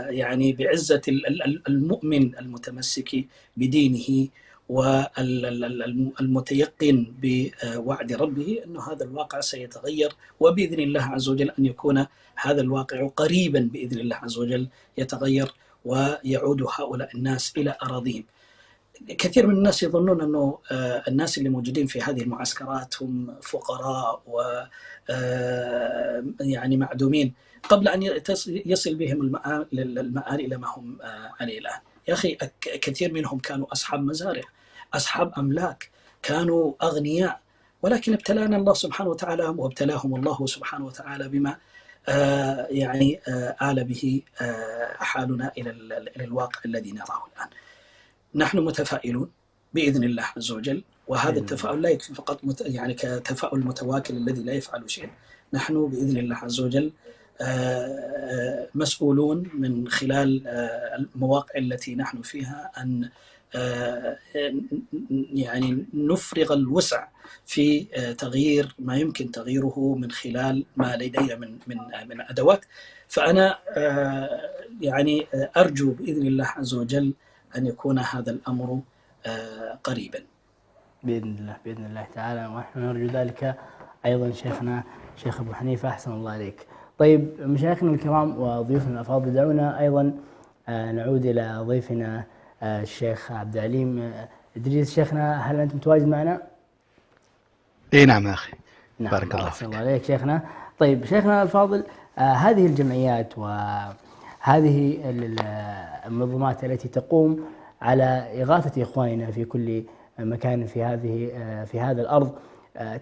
يعني بعزة المؤمن المتمسك بدينه والمتيقن بوعد ربه أن هذا الواقع سيتغير، وبإذن الله عز وجل أن يكون هذا الواقع قريبا بإذن الله عز وجل يتغير ويعود هؤلاء الناس إلى أراضيهم. كثير من الناس يظنون أنه الناس اللي موجودين في هذه المعسكرات هم فقراء و يعني معدومين قبل أن يصل بهم المآل إلى ما هم عليه الآن. يا أخي كثير منهم كانوا أصحاب مزارع، أصحاب أملاك، كانوا أغنياء، ولكن ابتلانا الله سبحانه وتعالى وابتلاهم الله سبحانه وتعالى بما يعني آل به حالنا إلى الواقع الذي نراه الآن. نحن متفائلون بإذن الله عز وجل، وهذا التفاؤل لا يكفي فقط يعني كتفاؤل المتواكل الذي لا يفعل شيء. نحن بإذن الله عز وجل مسؤولون من خلال المواقع التي نحن فيها أن يعني نفرغ الوسع في تغيير ما يمكن تغييره من خلال ما لدي من أدوات. فأنا يعني أرجو بإذن الله عز وجل أن يكون هذا الأمر قريبا بإذن الله تعالى، ونحن نرجو ذلك أيضا. شيخنا شيخ أبو حنيفة أحسن الله عليك. طيب مشايخنا الكرام وضيوفنا الأفاضل، دعونا أيضا نعود إلى ضيفنا الشيخ عبد العليم إدريس. شيخنا هل أنت متواجد معنا؟ اي نعم يا اخي. نعم. بارك الله فيك. فيك. الله عليك شيخنا. طيب شيخنا الفاضل، هذه الجمعيات وهذه المنظمات التي تقوم على إغاثة إخواننا في كل مكان في هذا الأرض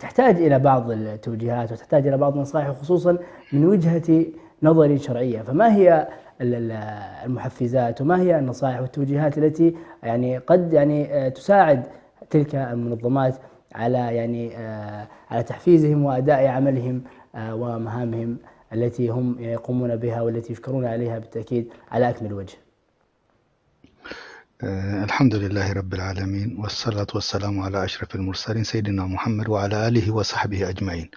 تحتاج إلى بعض التوجيهات وتحتاج إلى بعض النصائح، خصوصا من وجهة نظر شرعية. فما هي المحفزات وما هي النصائح والتوجيهات التي يعني قد يعني تساعد تلك المنظمات على تحفيزهم وأداء عملهم ومهامهم التي هم يقومون بها والتي يشكرون عليها بالتأكيد على أكمل وجه؟ الحمد لله رب العالمين، والصلاة والسلام على أشرف المرسلين سيدنا محمد وعلى آله وصحبه أجمعين.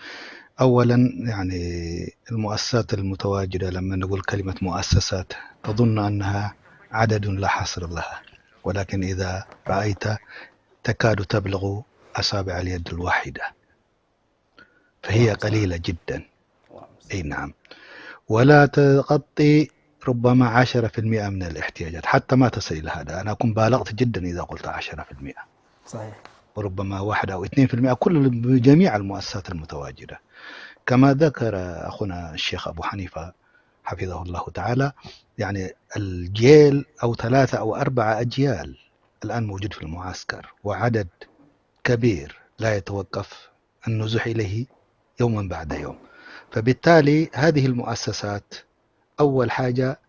أولا يعني المؤسسات المتواجدة، لما نقول كلمة مؤسسات تظن أنها عدد لا حصر لها، ولكن إذا رأيت تكاد تبلغ أصابع اليد الواحدة، فهي قليلة جدا. أي نعم. ولا تغطي ربما 10% من الاحتياجات، حتى ما تصل إلى هذا. أنا أكون بالغت جدا إذا قلت 10%. صحيح. وربما 1 أو 2%، كل جميع المؤسسات المتواجدة. كما ذكر أخونا الشيخ أبو حنيفة حفظه الله تعالى، يعني الجيل أو 3 أو 4 أجيال الآن موجود في المعسكر، وعدد كبير لا يتوقف النزوح إليه يوما بعد يوم. فبالتالي هذه المؤسسات أول حاجة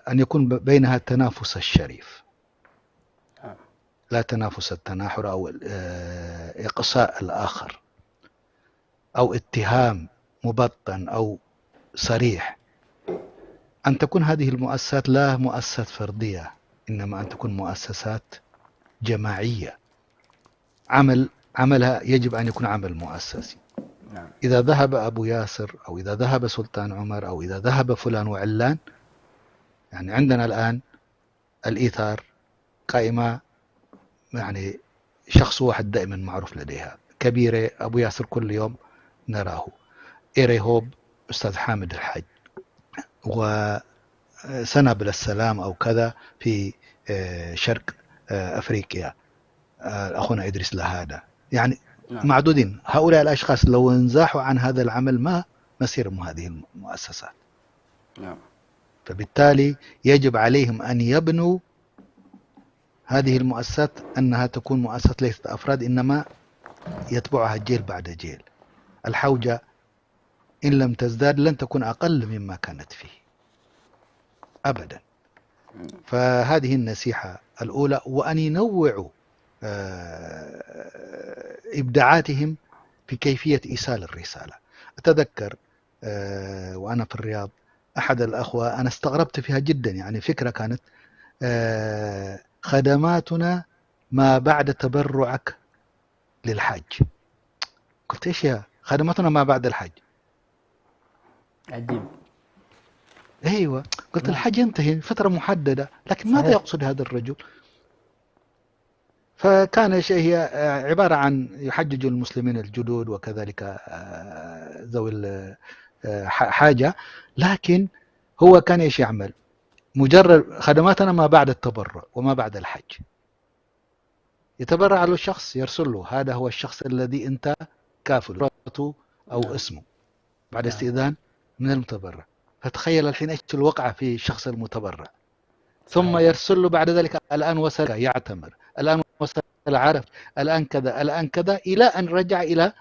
أن يكون بينها التنافس الشريف، لا تنافس التناحر أو إقصاء الآخر أو اتهام مبطن أو صريح. أن تكون هذه المؤسسات لا مؤسسات فردية، إنما أن تكون مؤسسات جماعية. عملها يجب أن يكون عمل مؤسسي. إذا ذهب أبو ياسر أو إذا ذهب سلطان عمر أو إذا ذهب فلان وعلان، يعني عندنا الآن الإيثار قائمة، يعني شخص واحد دائما معروف لديها، كبيرة أبو ياسر كل يوم نراه، إيريهوب أستاذ حامد الحج، وسنابل السلام أو كذا في شرق أفريقيا أخونا إدريس لهذا، يعني معدودين. هؤلاء الأشخاص لو انزاحوا عن هذا العمل ما مسيرهم هذه المؤسسات. فبالتالي يجب عليهم أن يبنوا هذه المؤسسات أنها تكون مؤسسة ليست أفراد، إنما يتبعها جيل بعد جيل. الحوجة إن لم تزداد لن تكون أقل مما كانت فيه أبدا. فهذه النصيحة الأولى، وأن ينوعوا إبداعاتهم في كيفية إيصال الرسالة. أتذكر وأنا في الرياض أحد الأخوة أنا استغربت فيها جدا، يعني فكرة كانت خدماتنا ما بعد تبرعك للحج. قلت إيش يا خدماتنا ما بعد الحج؟ عجيب. أيوة، قلت الحج ينتهي فترة محددة، لكن ماذا يقصد هذا الرجل؟ فكان شيء هي عبارة عن يحجج المسلمين الجدود وكذلك ذوي حاجة، لكن هو كان إيش يعمل؟ مجرد خدماتنا ما بعد التبرع وما بعد الحج. يتبرع له شخص يرسل له هذا هو الشخص الذي أنت كافله أو اسمه بعد استئذان من المتبرع. فتخيل الحين ايش الوقعة في الشخص المتبرع. ثم يرسل له بعد ذلك الآن وصل يعتمر، الآن وصل عرف، الآن كذا، الآن كذا، إلى أن رجع إلى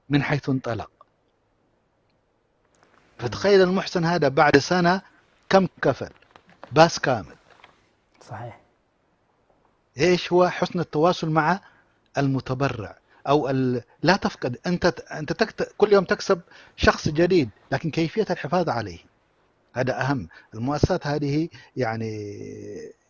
من حيث انطلق. فتخيل المحسن هذا بعد سنة كم كفل؟ باس كامل. صحيح. ايش هو حسن التواصل مع المتبرع أو لا تفقد. أنت كل يوم تكسب شخص جديد، لكن كيفية الحفاظ عليه هذا أهم. المؤسسات هذه يعني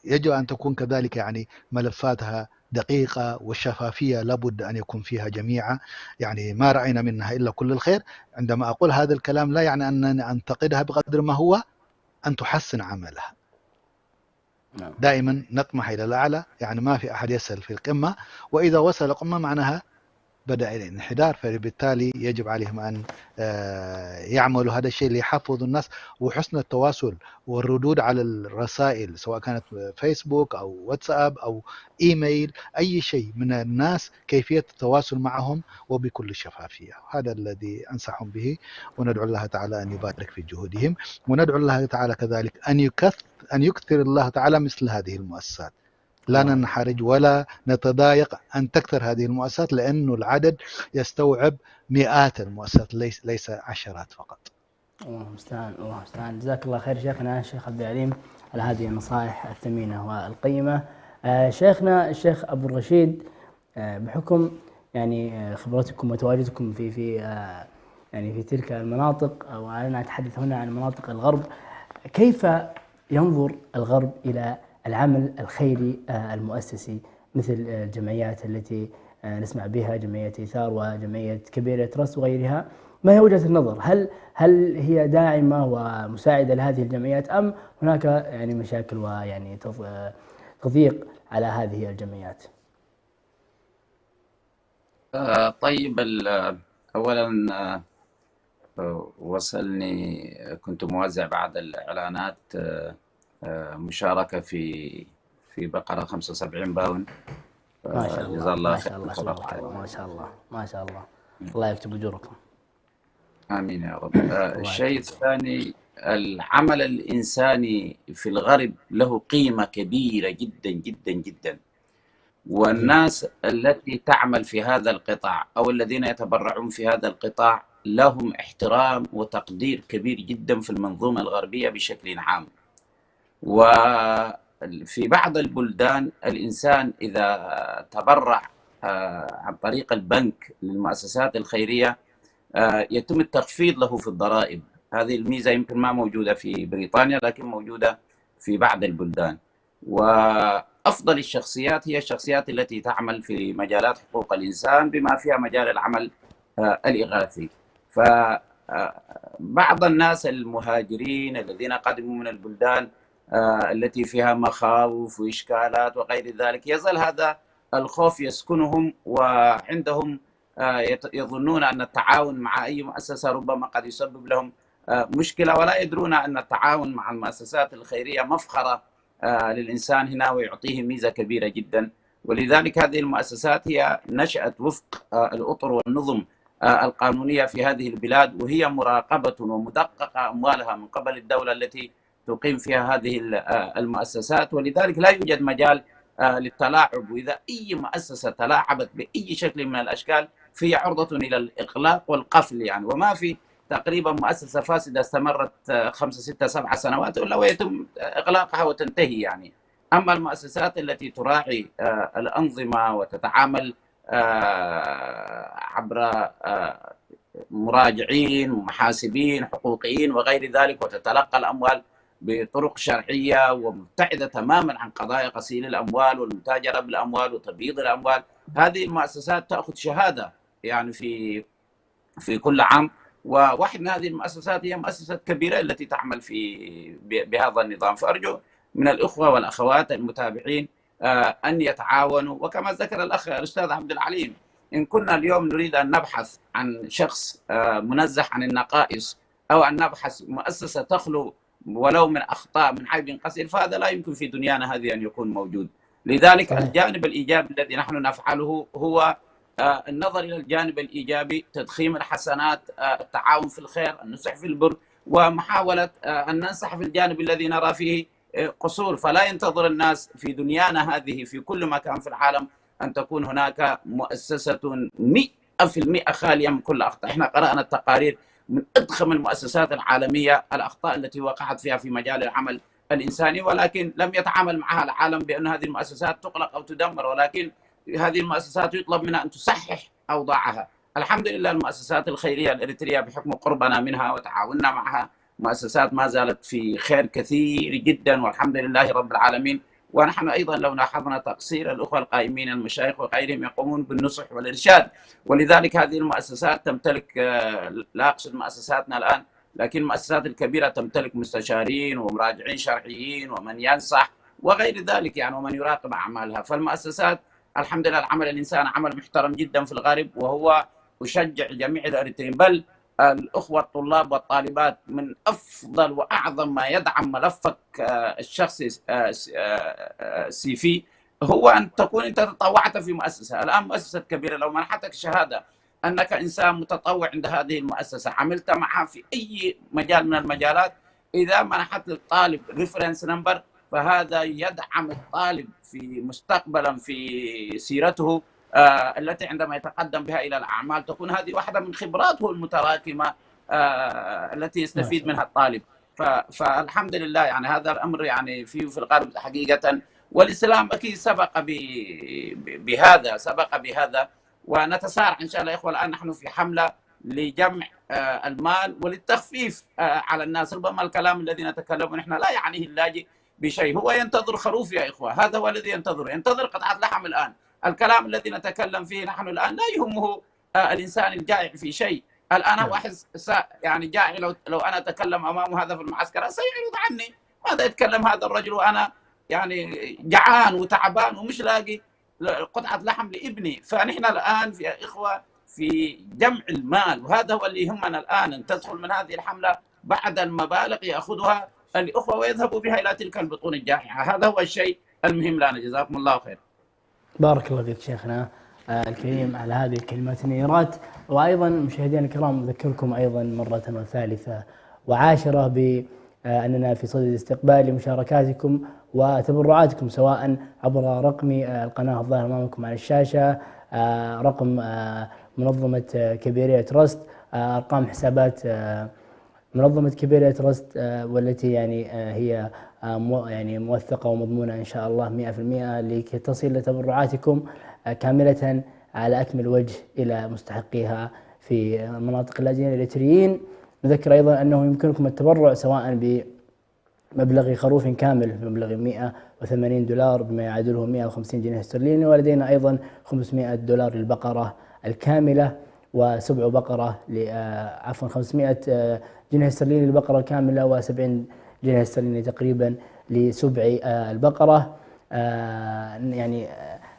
يجب أن تكون كذلك، يعني ملفاتها دقيقة والشفافية لابد أن يكون فيها جميعا. يعني ما رأينا منها إلا كل الخير. عندما أقول هذا الكلام لا يعني أنني أنتقدها بقدر ما هو أن تحسن عملها. دائما نطمح إلى الأعلى، يعني ما في أحد يسأل في القمة، وإذا وصل القمة معناها بدأ الانحدار. فبالتالي يجب عليهم أن يعملوا هذا الشيء ليحفظوا الناس. وحسن التواصل والردود على الرسائل سواء كانت فيسبوك أو واتساب أو إيميل، أي شيء من الناس، كيفية التواصل معهم وبكل شفافية. هذا الذي أنصحهم به، وندعو الله تعالى أن يبارك في جهودهم، وندعو الله تعالى كذلك أن يكثر الله تعالى مثل هذه المؤسسات. لا ننحرج ولا نتضايق أن تكثر هذه المؤسسات، لأنه العدد يستوعب مئات المؤسسات ليس عشرات فقط. الله المستعان، الله المستعان. جزاك الله خير شيخنا الشيخ عبد العليم على هذه النصائح الثمينة والقيمة. شيخنا الشيخ أبو الرشيد، بحكم يعني خبرتكم وتواجدكم في يعني في تلك المناطق، وأنا أتحدث هنا عن مناطق الغرب، كيف ينظر الغرب إلى العمل الخيري المؤسسي مثل الجمعيات التي نسمع بها، جمعية إيثار وجمعية كبيرة ترست وغيرها؟ ما هي وجهة النظر؟ هل هي داعمة ومساعدة لهذه الجمعيات، أم هناك يعني مشاكل ويعني تضييق على هذه الجمعيات؟ طيب، أولا وصلني، كنت موزع بعد الإعلانات مشاركة في بقرة 75 باون. ما شاء الله، ما شاء الله، ما شاء الله، ما شاء الله. الله يكتب أجوركم. آمين يا رب. الشيء الثاني، العمل الإنساني في الغرب له قيمة كبيرة جدا جدا جدا، والناس التي تعمل في هذا القطاع أو الذين يتبرعون في هذا القطاع لهم احترام وتقدير كبير جدا في المنظومة الغربية بشكل عام. وفي بعض البلدان الإنسان إذا تبرع عن طريق البنك للمؤسسات الخيرية يتم التخفيض له في الضرائب. هذه الميزة يمكن ما موجودة في بريطانيا، لكن موجودة في بعض البلدان. وأفضل الشخصيات هي الشخصيات التي تعمل في مجالات حقوق الإنسان، بما فيها مجال العمل الإغاثي. فبعض الناس المهاجرين الذين قدموا من البلدان التي فيها مخاوف وإشكالات وغير ذلك، يظل هذا الخوف يسكنهم، وعندهم يظنون أن التعاون مع أي مؤسسة ربما قد يسبب لهم مشكلة، ولا يدرون أن التعاون مع المؤسسات الخيرية مفخرة للإنسان هنا ويعطيه ميزة كبيرة جدا. ولذلك هذه المؤسسات هي نشأت وفق الأطر والنظم القانونية في هذه البلاد، وهي مراقبة ومدققة أموالها من قبل الدولة التي تقيم فيها هذه المؤسسات. ولذلك لا يوجد مجال للتلاعب، وإذا أي مؤسسة تلاعبت بأي شكل من الأشكال فهي عرضة إلى الإغلاق والقفل يعني. وما في تقريبا مؤسسة فاسدة استمرت 5 6 7 سنوات إلا ويتم إغلاقها وتنتهي يعني. أما المؤسسات التي تراعي الأنظمة وتتعامل عبر مراجعين ومحاسبين حقوقيين وغير ذلك، وتتلقى الأموال بطرق شرعية ومبتعدة تماما عن قضايا غسيل الأموال والمتاجرة بالأموال وتبييض الأموال، هذه المؤسسات تأخذ شهادة يعني في كل عام. وواحد من هذه المؤسسات هي مؤسسة كبيرة التي تعمل بهذا النظام. فأرجو من الإخوة والأخوات المتابعين أن يتعاونوا. وكما ذكر الأخ الأستاذ عبد العليم، إن كنا اليوم نريد أن نبحث عن شخص منزه عن النقائص، أو أن نبحث مؤسسة تخلو ولو من أخطاء من عيب قصير، فهذا لا يمكن في دنيانا هذه أن يكون موجود. لذلك صحيح. الجانب الإيجابي الذي نحن نفعله هو النظر إلى الجانب الإيجابي، تضخيم الحسنات، التعاون في الخير، النصح في البر، ومحاولة أن ننصح في الجانب الذي نرى فيه قصور. فلا ينتظر الناس في دنيانا هذه في كل مكان في العالم أن تكون هناك مؤسسة 100% خالية من كل أخطاء. إحنا قرأنا التقارير من أضخم المؤسسات العالمية الأخطاء التي وقعت فيها في مجال العمل الإنساني، ولكن لم يتعامل معها العالم بأن هذه المؤسسات تغلق أو تدمر، ولكن هذه المؤسسات يطلب منها أن تصحح أوضاعها. الحمد لله المؤسسات الخيرية الإريترية بحكم قربنا منها وتعاوننا معها مؤسسات ما زالت في خير كثير جدا والحمد لله رب العالمين. ونحن أيضا لو لاحظنا تقصير الأخوة القائمين المشايخ وغيرهم يقومون بالنصح والإرشاد، ولذلك هذه المؤسسات تمتلك، لا أقصد مؤسساتنا الآن، لكن المؤسسات الكبيرة تمتلك مستشارين ومراجعين شرعيين ومن ينصح وغير ذلك يعني، ومن يراقب أعمالها. فالمؤسسات الحمد لله العمل الإنساني عمل محترم جدا في الغرب، وهو أشجع جميع الأريتريين بل الأخوة الطلاب والطالبات من أفضل وأعظم ما يدعم ملفك الشخصي CV هو أن تكون أنت تطوعت في مؤسسة. الآن مؤسسة كبيرة لو منحتك شهادة أنك إنسان متطوع عند هذه المؤسسة، عملت معها في أي مجال من المجالات، إذا منحت للطالب ريفرنس نمبر فهذا يدعم الطالب في مستقبلا في سيرته التي عندما يتقدم بها إلى الأعمال تكون هذه واحدة من خبراته المتراكمة التي يستفيد منها الطالب. فالحمد لله يعني هذا الأمر يعني فيه في الغرب حقيقة، والإسلام أكيد سبق بهذا ونتسارع إن شاء الله يا إخوة. الآن نحن في حملة لجمع المال وللتخفيف على الناس. ربما الكلام الذي نتكلم نحن لا يعنيه اللاجئ بشيء، هو ينتظر خروف يا إخوة، هذا هو الذي ينتظر قطعة لحم. الآن الكلام الذي نتكلم فيه نحن الآن لا يهمه الإنسان الجائع في شيء. الآن واحد يعني جائع لو أنا أتكلم أمامه هذا في المعسكر سيعرض عني، ماذا يتكلم هذا الرجل وأنا يعني جعان وتعبان ومش لاقي قطعة لحم لابني. فنحن الآن يا إخوة في جمع المال، وهذا هو اللي يهمنا الآن، أن تدخل من هذه الحملة بعد المبالغ يأخذها الأخوة ويذهبوا بها إلى تلك البطون الجائعة. هذا هو الشيء المهم لنا. جزاكم الله خير. بارك الله فيك شيخنا الكريم على هذه الكلمات النيرات. وأيضا مشاهدينا الكرام أذكركم أيضا مرة وثالثة وعاشرة بأننا في صدد استقبال لمشاركاتكم وتبرعاتكم، سواء عبر رقم القناة الظاهر أمامكم على الشاشة، رقم منظمة كبيرية تراست، أرقام حسابات منظمة كبيرية تراست والتي يعني هي يعني موثقة ومضمونة إن شاء الله 100% لكي تصل لتبرعاتكم كاملة على أكمل وجه إلى مستحقيها في مناطق اللاجئين الإريتريين. نذكر أيضا أنه يمكنكم التبرع سواء بمبلغ خروف كامل بمبلغ $180 بما يعادله 150 جنيه استرليني، ولدينا أيضا $500 للبقرة الكاملة وسبع بقرة 500 جنيه استرليني للبقرة الكاملة و70 جنيه استرليني تقريبا لسبع البقرة. يعني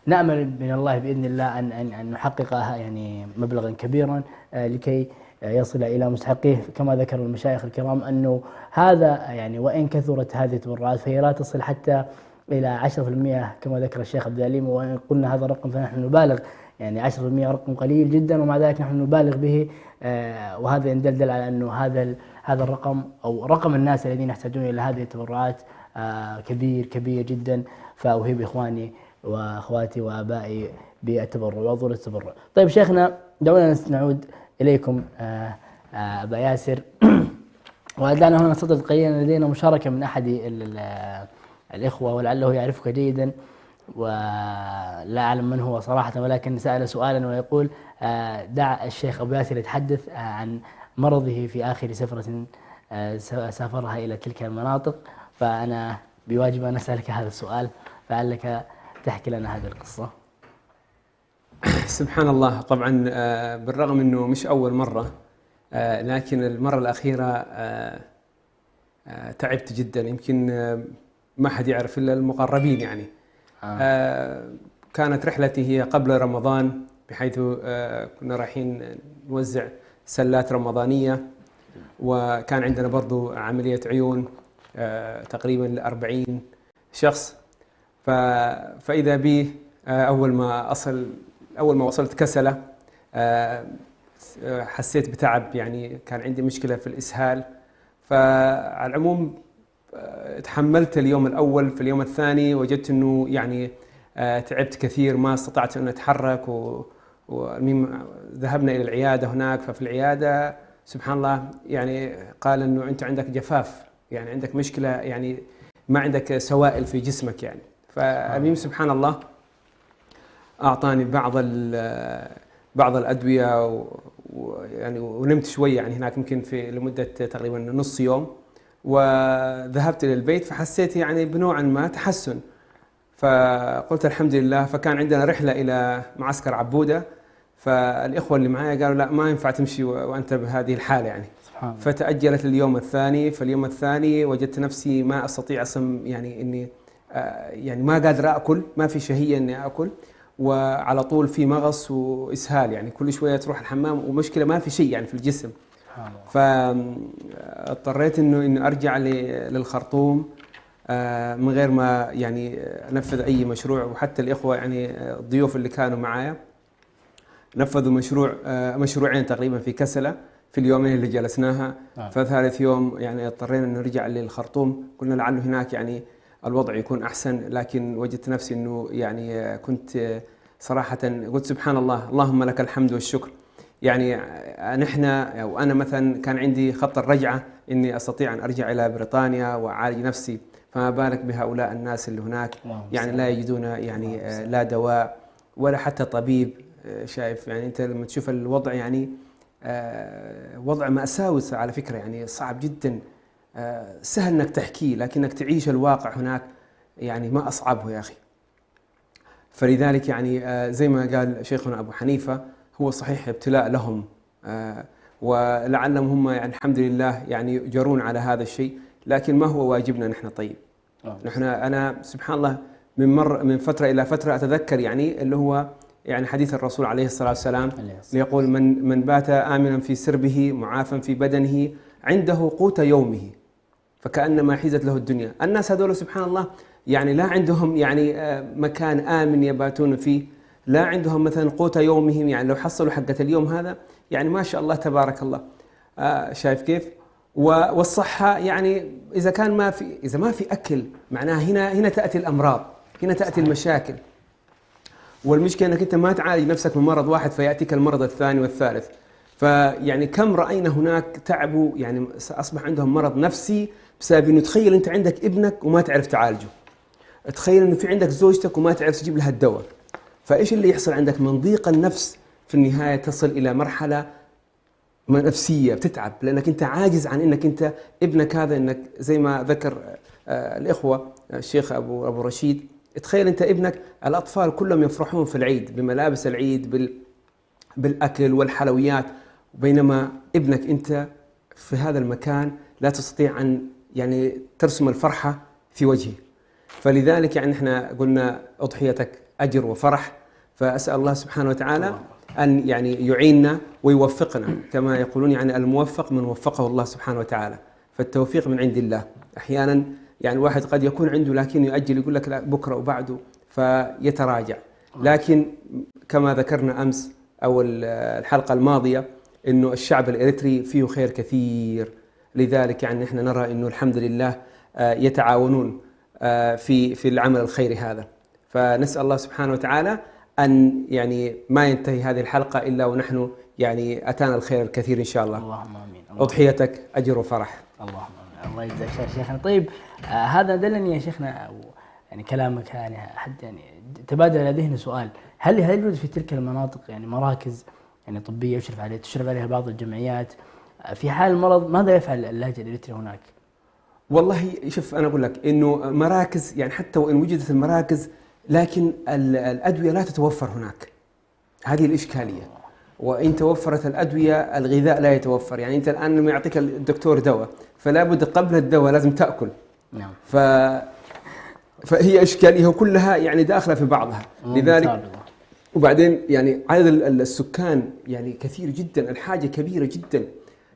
نأمل من الله بإذن الله أن نحققها يعني مبلغا كبيرا لكي يصل إلى مستحقيه. كما ذكر المشايخ الكرام أنه هذا يعني وإن كثرت هذه التبرعات فهي لا تصل حتى إلى 10% كما ذكر الشيخ عبد العليم، وإن قلنا هذا الرقم فنحن نبالغ، يعني 10% رقم قليل جدا ومع ذلك نحن نبالغ به، وهذا يدل على أنه هذا الرقم أو رقم الناس الذين يحتاجون إلى هذه التبرعات كبير جدا. فأوهب إخواني وأخواتي وآبائي بالتبرع وأضر التبرع. طيب شيخنا دعونا نعود إليكم أبا ياسر. ولدينا هنا صدد قليلا لدينا مشاركة من أحد الإخوة ولعله يعرفك جيدا ولا أعلم من هو صراحة، ولكن سأل سؤالا ويقول دع الشيخ أبو ياسر يتحدث عن مرضه في آخر سفرة سافرها إلى تلك المناطق، فأنا بواجب أن أسألك هذا السؤال، فعلك تحكي لنا هذه القصة. سبحان الله. طبعا بالرغم أنه مش أول مرة، لكن المرة الأخيرة تعبت جدا، يمكن ما حد يعرف إلا المقربين يعني. كانت رحلتي هي قبل رمضان، بحيث كنا رايحين نوزع سلات رمضانية، وكان عندنا برضو عملية عيون، تقريبا 40 شخص. فإذا بي أول ما وصلت كسلة حسيت بتعب، يعني كان عندي مشكلة في الإسهال. فعلى العموم تحملت اليوم الأول. في اليوم الثاني وجدت أنه يعني تعبت كثير، ما استطعت أن أتحرك، وذهبنا إلى العيادة هناك. ففي العيادة سبحان الله يعني قال أنه أنت عندك جفاف، يعني عندك مشكلة، يعني ما عندك سوائل في جسمك يعني. فالمهم سبحان الله أعطاني بعض الأدوية ويعني ونمت شوية يعني هناك يمكن لمدة تقريبا نص يوم، وذهبت إلى البيت فحسيت يعني بنوعا ما تحسن. فقلت الحمد لله. فكان عندنا رحلة إلى معسكر عبودة، فالإخوة اللي معايا قالوا لا ما ينفع تمشي وأنت بهذه الحالة يعني. فتأجلت لليوم الثاني. فاليوم الثاني وجدت نفسي ما أستطيع أصلا يعني إني يعني ما قادر أكل، ما في شهية إني أكل، وعلى طول في مغص وإسهال، يعني كل شوية تروح الحمام ومشكلة ما في شيء يعني في الجسم. فاضطريت إنه أرجع للخرطوم من غير ما يعني أنفذ أي مشروع. وحتى الإخوة يعني الضيوف اللي كانوا معايا نفذوا مشروعين تقريبا في كسلة في اليومين اللي جلسناها. فثالث يوم يعني اضطرينا أن نرجع للخرطوم. قلنا لعله هناك يعني الوضع يكون أحسن، لكن وجدت نفسي أنه يعني كنت صراحة قلت سبحان الله، اللهم لك الحمد والشكر. يعني نحن أو أنا مثلا كان عندي خط الرجعة إني أستطيع أن أرجع إلى بريطانيا وأعالج نفسي، فما بالك بهؤلاء الناس اللي هناك يعني لا يجدون يعني لا دواء ولا حتى طبيب. شايف يعني أنت لما تشوف الوضع يعني وضع مأساوي على فكرة، يعني صعب جدا. سهل انك تحكيه لكنك تعيش الواقع هناك يعني ما اصعبه يا اخي. فلذلك يعني زي ما قال شيخنا ابو حنيفه، هو صحيح ابتلاء لهم ولعلهم هم يعني الحمد لله يعني يجرون على هذا الشيء، لكن ما هو واجبنا نحن. طيب انا سبحان الله من فتره الى فتره اتذكر يعني اللي هو يعني حديث الرسول عليه الصلاه والسلام يقول من بات امنا في سربه معافا في بدنه عنده قوت يومه فكأنما حيزت له الدنيا. الناس هذول سبحان الله يعني لا عندهم يعني مكان آمن يباتون فيه، لا عندهم مثلا قوت يومهم، يعني لو حصلوا حقة اليوم هذا يعني ما شاء الله تبارك الله. شايف كيف؟ والصحة يعني إذا ما في أكل معناها هنا تأتي الأمراض، هنا تأتي المشاكل. والمشكلة أنك أنت ما تعالج نفسك من مرض واحد فيأتيك المرض الثاني والثالث. فيعني كم رأينا هناك تعبوا يعني أصبح عندهم مرض نفسي بسبب أنه تخيل أنت عندك ابنك وما تعرف تعالجه، تخيل أنه في عندك زوجتك وما تعرف تجيب لها الدواء. فإيش اللي يحصل عندك من ضيق النفس؟ في النهاية تصل إلى مرحلة نفسية بتتعب، لأنك أنت عاجز عن أنك أنت ابنك هذا، أنك زي ما ذكر الإخوة الشيخ أبو رشيد، تخيل أنت ابنك الأطفال كلهم يفرحون في العيد بملابس العيد بالأكل والحلويات، بينما ابنك أنت في هذا المكان لا تستطيع أن يعني ترسم الفرحة في وجهه. فلذلك يعني احنا قلنا أضحيتك أجر وفرح. فأسأل الله سبحانه وتعالى أن يعني يعيننا ويوفقنا، كما يقولون يعني الموفق من وفقه الله سبحانه وتعالى. فالتوفيق من عند الله. أحيانا يعني الواحد قد يكون عنده لكن يؤجل، يقول لك لا بكرة وبعده فيتراجع. لكن كما ذكرنا أمس أو الحلقة الماضية إنه الشعب الإريتري فيه خير كثير، لذلك يعني إحنا نرى إنه الحمد لله يتعاونون في العمل الخيري هذا. فنسأل الله سبحانه وتعالى أن يعني ما ينتهي هذه الحلقة إلا ونحن يعني أتانا الخير الكثير إن شاء الله. اللهم آمين. أضحيتك أجر وفرح. اللهم آمين. الله يجزاك خير شيخنا. طيب هذا دلني يا شيخنا يعني كلامك يعني حتى يعني تبادل إلى ذهني سؤال، هل يوجد في تلك المناطق يعني مراكز يعني طبية تشرف عليها بعض الجمعيات في حال المرض؟ ماذا يفعل اللاجئ الإريتري هناك؟ والله شوف أنا أقول لك إنه مراكز يعني حتى وإن وجدت المراكز لكن الأدوية لا تتوفر هناك، هذه الإشكالية. وإن توفرت الأدوية الغذاء لا يتوفر. يعني أنت الآن لما يعطيك الدكتور دواء فلا بد قبل الدواء لازم تأكل. نعم. فهي إشكالية كلها يعني داخلة في بعضها. لذلك وبعدين يعني عدد السكان يعني كثير جدا، الحاجة كبيرة جدا.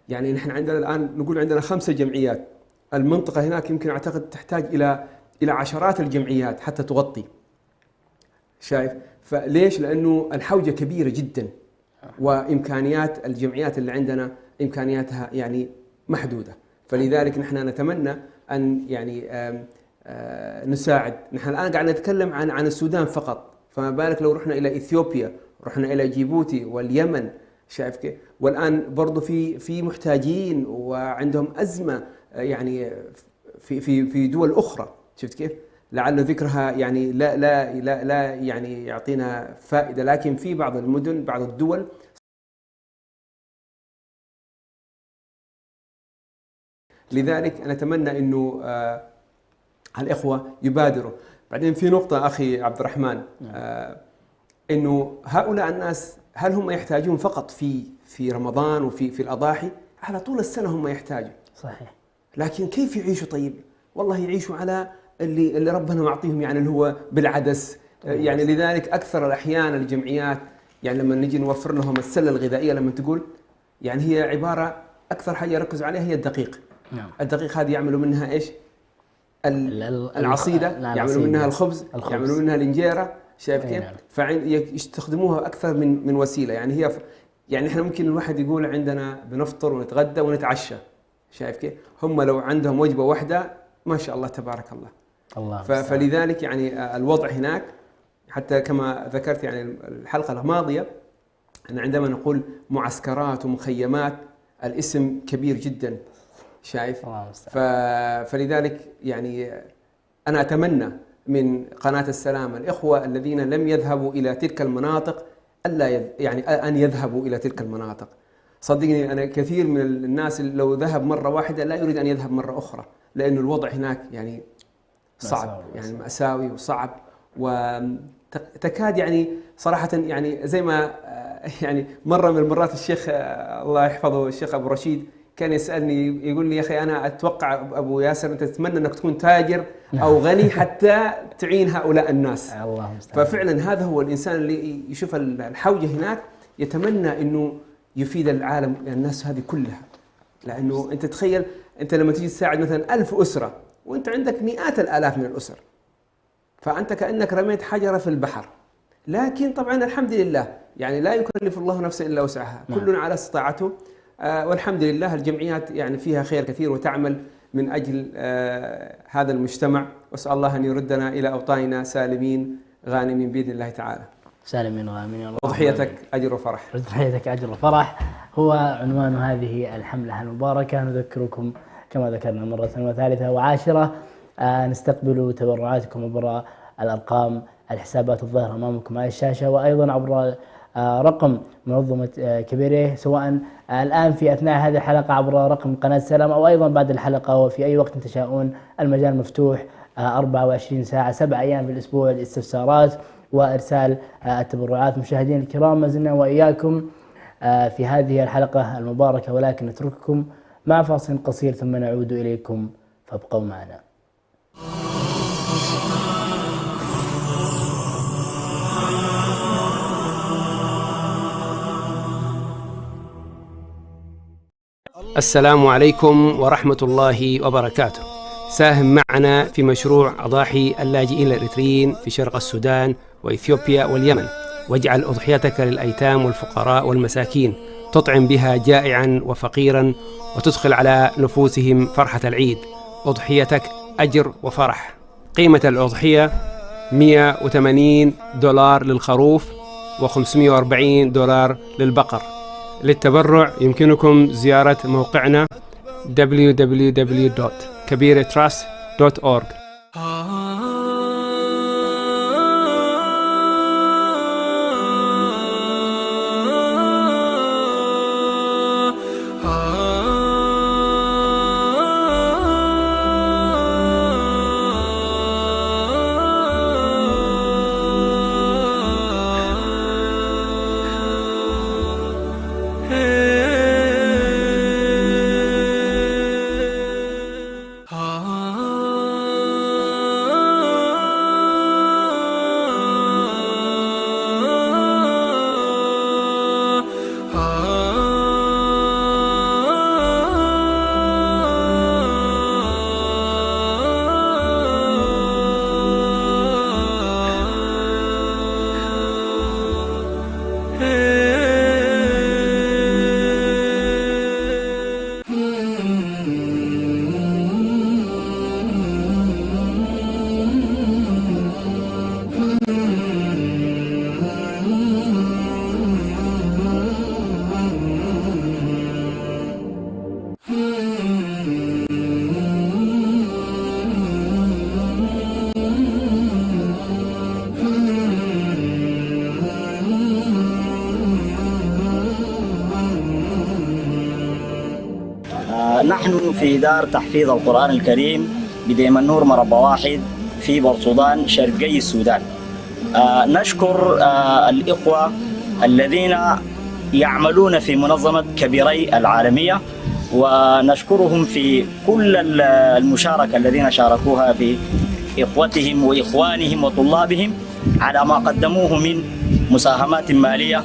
يعني نحن عندنا الآن نقول عندنا 5 جمعيات المنطقة هناك يمكن أعتقد تحتاج إلى عشرات الجمعيات حتى تغطي. شايف؟ فليش؟ لأنه الحوجة كبيرة جدا، وإمكانيات الجمعيات اللي عندنا إمكانياتها يعني محدودة. فلذلك نحن نتمنى أن يعني نساعد. نحن الآن قاعد نتكلم عن السودان فقط، فما بالك لو رحنا إلى إثيوبيا، رحنا إلى جيبوتي واليمن. شايف كيف؟ والآن برضو في محتاجين وعندهم أزمة يعني في دول أخرى. شفت كيف؟ لعل ذكرها يعني لا يعني يعطينا فائدة، لكن في بعض المدن بعض الدول لذلك نتمنى إنه الإخوة يبادروا. بعدين في نقطة أخي عبد الرحمن، إنه هؤلاء الناس هل هم يحتاجون فقط في رمضان وفي الأضاحي؟ على طول السنة هم يحتاجوا. صحيح. لكن كيف يعيشوا؟ طيب والله يعيشوا على اللي ربنا معطيهم، يعني اللي هو بالعدس. يعني لذلك أكثر الأحيان الجمعيات يعني لما نجي نوفر لهم السلة الغذائية، لما تقول يعني هي عبارة أكثر حاجة يركزوا عليها هي الدقيق. نعم. الدقيق هذه يعملوا منها إيش؟ العصيدة، يعملوا منها الخبز، يعملوا منها الإنجيرة. شايف كيف؟ فيستخدموها أكثر من وسيلة. يعني يعني إحنا ممكن الواحد يقول عندنا بنفطر ونتغدى ونتعشى. شايف كيف؟ هم لو عندهم وجبة واحدة ما شاء الله تبارك الله. فلذلك يعني الوضع هناك حتى كما ذكرت يعني الحلقة الماضية أن عندما نقول معسكرات ومخيمات الاسم كبير جدا. شايف؟ فلذلك يعني أنا أتمنى من قناة السلام الإخوة الذين لم يذهبوا إلى تلك المناطق يعني أن يذهبوا إلى تلك المناطق. صدقني أنا كثير من الناس لو ذهب مرة واحدة لا يريد أن يذهب مرة أخرى، لأن الوضع هناك يعني صعب، يعني مأساوي وصعب، وتكاد يعني صراحة يعني زي ما يعني مرة من المرات الشيخ الله يحفظه الشيخ أبو رشيد كان يسألني يقول لي يا أخي أنا أتوقع أبو ياسر أنت تتمنى أنك تكون تاجر أو غني حتى تعين هؤلاء الناس. ففعلا هذا هو الإنسان اللي يشوف الحوجة هناك يتمنى أنه يفيد العالم، الناس هذه كلها. لأنه أنت تخيل أنت لما تيجي تساعد مثلا 1000 أسرة وأنت عندك مئات الآلاف من الأسر، فأنت كأنك رميت حجرة في البحر. لكن طبعا الحمد لله يعني لا يكلف الله نفسا إلا وسعها، كل على استطاعته. والحمد لله الجمعيات يعني فيها خير كثير وتعمل من أجل هذا المجتمع. وأسأل الله أن يردنا إلى أوطاننا سالمين غانمين بإذن الله تعالى. سالمين غانمين يا الله. أضحيتك أجر وفرح. أضحيتك أجر وفرح هو عنوان هذه الحملة المباركة. نذكركم كما ذكرنا مرة وثالثة وعاشرة نستقبل تبرعاتكم عبر الأرقام الحسابات الظاهرة أمامكم على الشاشة، وأيضا عبر رقم منظمة كبيرة، سواء الآن في أثناء هذه الحلقة عبر رقم قناة السلام أو أيضا بعد الحلقة وفي أي وقت تشاءون. المجال مفتوح 24 ساعة 7 أيام في الأسبوع للاستفسارات وإرسال التبرعات. مشاهدين الكرام ما زلنا وإياكم في هذه الحلقة المباركة، ولكن نترككم مع فاصل قصير ثم نعود إليكم فابقوا معنا. السلام عليكم ورحمة الله وبركاته. ساهم معنا في مشروع أضاحي اللاجئين الإريتريين في شرق السودان وإثيوبيا واليمن، واجعل أضحيتك للأيتام والفقراء والمساكين تطعم بها جائعا وفقيرا وتدخل على نفوسهم فرحة العيد. أضحيتك أجر وفرح. قيمة الأضحية $180 للخروف و$540 للبقر. للتبرع يمكنكم زيارة موقعنا www.kabiratrust.org. نحن في دار تحفيظ القرآن الكريم بديم النور مربى واحد في بورسودان شرقي السودان. نشكر الإخوة الذين يعملون في منظمة كبيري العالمية، ونشكرهم في كل المشاركة الذين شاركوها في إخوتهم وإخوانهم وطلابهم على ما قدموه من مساهمات مالية.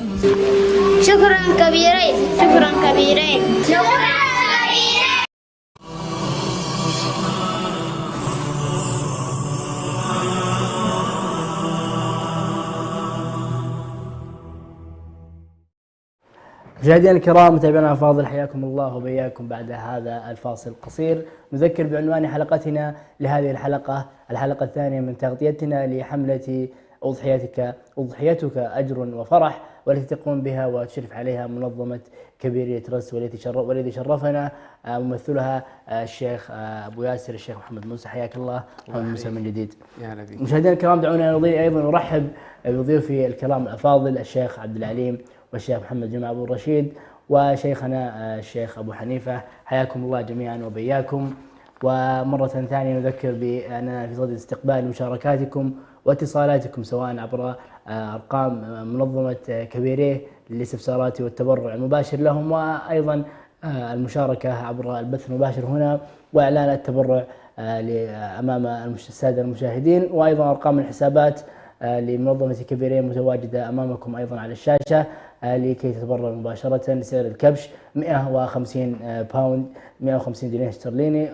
شكرا كبيرين، شكرا كبيرين، شكرا كبيرين. مشاهدينا الكرام، متابعينا الافاضل، حياكم الله وبياكم بعد هذا الفاصل القصير. نذكر بعنوان حلقتنا لهذه الحلقة الثانية من تغطيتنا لحملة أضحيتك أجر وفرح، والتي تقوم بها وتشرف عليها منظمة كبيرية ترست، والذي شرفنا ممثلها الشيخ أبو ياسر الشيخ محمد موسى. حياك الله محمد موسى من جديد. مشاهدينا الكرام، دعونا أيضا نرحب بضيوفي الكرام الأفاضل الشيخ عبد العليم والشيخ محمد جمعة أبو الرشيد وشيخنا الشيخ أبو حنيفة. حياكم الله جميعا وبياكم. ومرة ثانية نذكر بأننا في صدد استقبال مشاركاتكم واتصالاتكم سواء عبر أرقام منظمة كبيريه للاستفسارات والتبرع المباشر لهم، وأيضا المشاركة عبر البث المباشر هنا وإعلان التبرع أمام السادة المشاهدين، وأيضا أرقام الحسابات لمنظمة كبيريه متواجدة أمامكم أيضا على الشاشة لكي تتبرع مباشرة. لسعر الكبش 150 باوند 150 جنيه استرليني،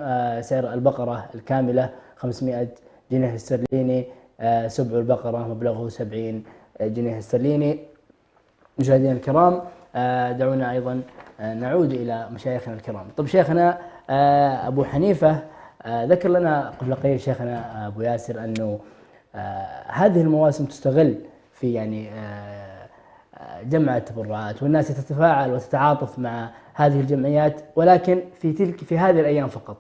سعر البقرة الكاملة 500 جنيه استرليني، سبع البقرة مبلغه 70 جنيه استرليني. مشاهدينا الكرام، دعونا أيضا نعود إلى مشايخنا الكرام. طب شيخنا أبو حنيفة ذكر لنا قبل قليل شيخنا أبو ياسر أنه هذه المواسم تستغل في جمع التبرعات، والناس تتفاعل وتتعاطف مع هذه الجمعيات، ولكن في هذه الأيام فقط،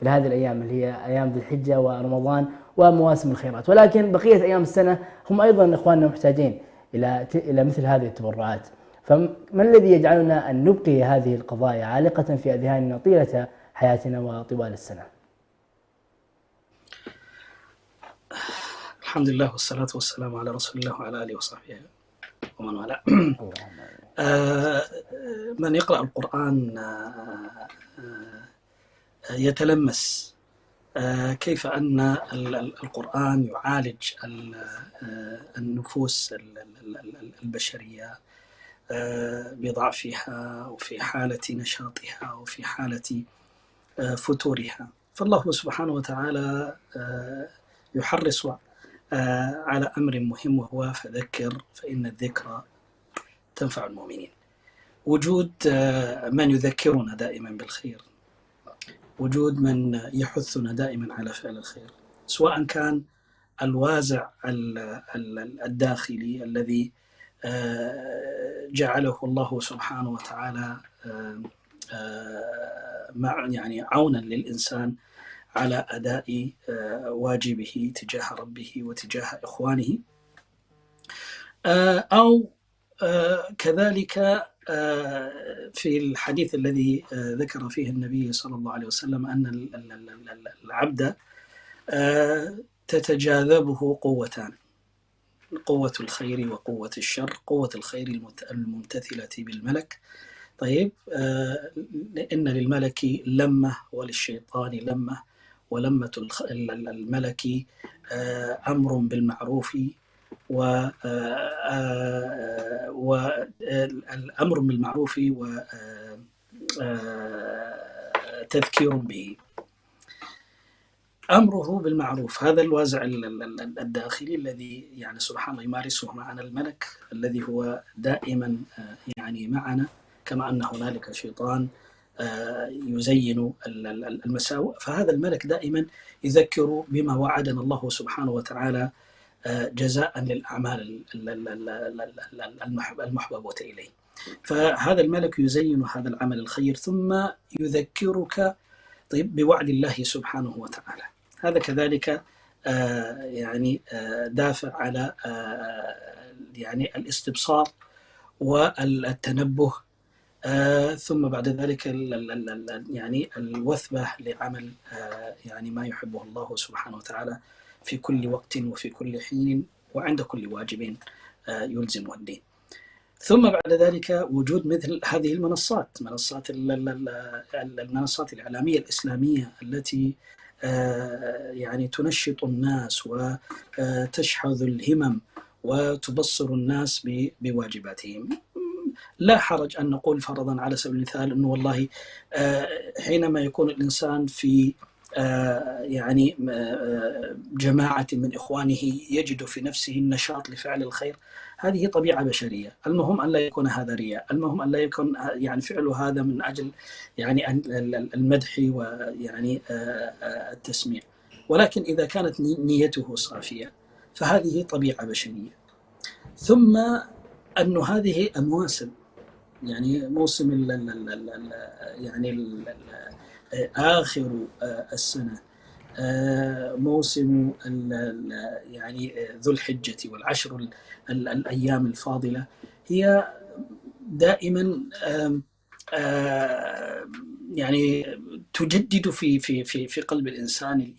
في هذه الأيام اللي هي أيام ذي الحجة ورمضان ومواسم الخيرات، ولكن بقية أيام السنة هم أيضا إخواننا محتاجين إلى مثل هذه التبرعات. فما الذي يجعلنا أن نبقي هذه القضايا عالقة في أذهاننا طيلة حياتنا وطوال السنة؟ الحمد لله والصلاة والسلام على رسول الله وعلى آله وصحبه ومن والاه. من يقرأ القرآن يتلمس كيف أن القرآن يعالج النفوس البشرية بضعفها وفي حالة نشاطها وفي حالة فتورها. فالله سبحانه وتعالى يحرص على أمر مهم، وهو فذكر فإن الذكرى تنفع المؤمنين. وجود من يذكرنا دائما بالخير، وجود من يحثنا دائما على فعل الخير، سواء كان الوازع الداخلي الذي جعله الله سبحانه وتعالى عونا للإنسان على أداء واجبه تجاه ربه وتجاه إخوانه، أو كذلك في الحديث الذي ذكر فيه النبي صلى الله عليه وسلم أن العبد تتجاذبه قوتان، قوة الخير وقوة الشر. قوة الخير الممتثلة بالملك. طيب، إن للملك لمة وللشيطان لمة، ولمة الملك أمر بالمعروف والأمر بالمعروف وتذكير به. أمره بالمعروف هذا الوازع الداخلي الذي سبحان الله يمارسه معنا الملك، الذي هو دائما معنا، كما أن هنالك شيطان يزين المساوئ، فهذا الملك دائما يذكر بما وعدنا الله سبحانه وتعالى جزاء للأعمال المحبوبة إليه. فهذا الملك يزين هذا العمل الخير ثم يذكرك بوعد الله سبحانه وتعالى. هذا كذلك دافع على الاستبصار والتنبه ثم بعد ذلك يعني الوثبة لعمل يعني ما يحبه الله سبحانه وتعالى في كل وقت وفي كل حين وعند كل واجب يلزمه الدين. ثم بعد ذلك وجود مثل هذه المنصات الإعلامية الإسلامية التي يعني تنشط الناس وتشحذ الهمم وتبصر الناس بواجباتهم. لا حرج أن نقول فرضا على سبيل المثال أنه والله حينما يكون الإنسان في يعني جماعة من إخوانه يجد في نفسه النشاط لفعل الخير، هذه طبيعة بشرية. المهم أن لا يكون هذا رياء، المهم أن لا يكون يعني فعل هذا من أجل يعني المدح ويعني التسميع، ولكن إذا كانت نيته صافية فهذه طبيعة بشرية. ثم أن هذه المواسم، يعني موسم يعني آخر السنة، موسم يعني ذو الحجة والعشر الأيام الفاضلة، هي دائما يعني تجدد في قلب الإنسان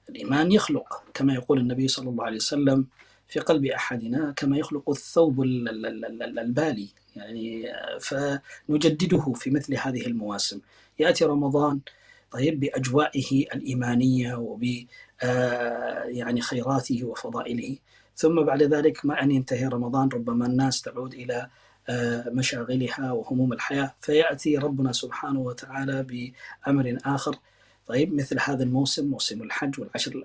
الإيمان يخلق كما يقول النبي صلى الله عليه وسلم في قلب أحدنا كما يخلق الثوب البالي، يعني فنجدده في مثل هذه المواسم. يأتي رمضان طيب بأجوائه الإيمانية وب يعني خيراته وفضائله، ثم بعد ذلك مع أن ينتهي رمضان ربما الناس تعود إلى مشاغلها وهموم الحياة، فيأتي ربنا سبحانه وتعالى بأمر آخر طيب مثل هذا الموسم، موسم الحج والعشر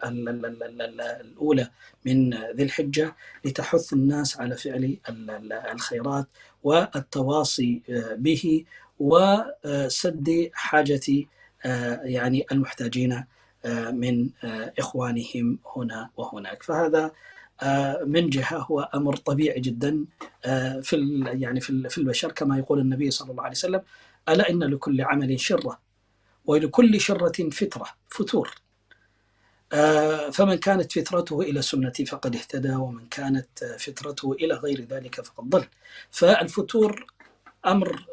الأولى من ذي الحجة، لتحث الناس على فعل الخيرات والتواصي به وسد حاجة يعني المحتاجين من إخوانهم هنا وهناك. فهذا من جهة هو أمر طبيعي جدا في البشر، كما يقول النبي صلى الله عليه وسلم: ألا إن لكل عمل شرة ولكل شرة فتور، فمن كانت فترته إلى سنتي فقد اهتدى ومن كانت فترته إلى غير ذلك فقد ضل. فالفتور أمر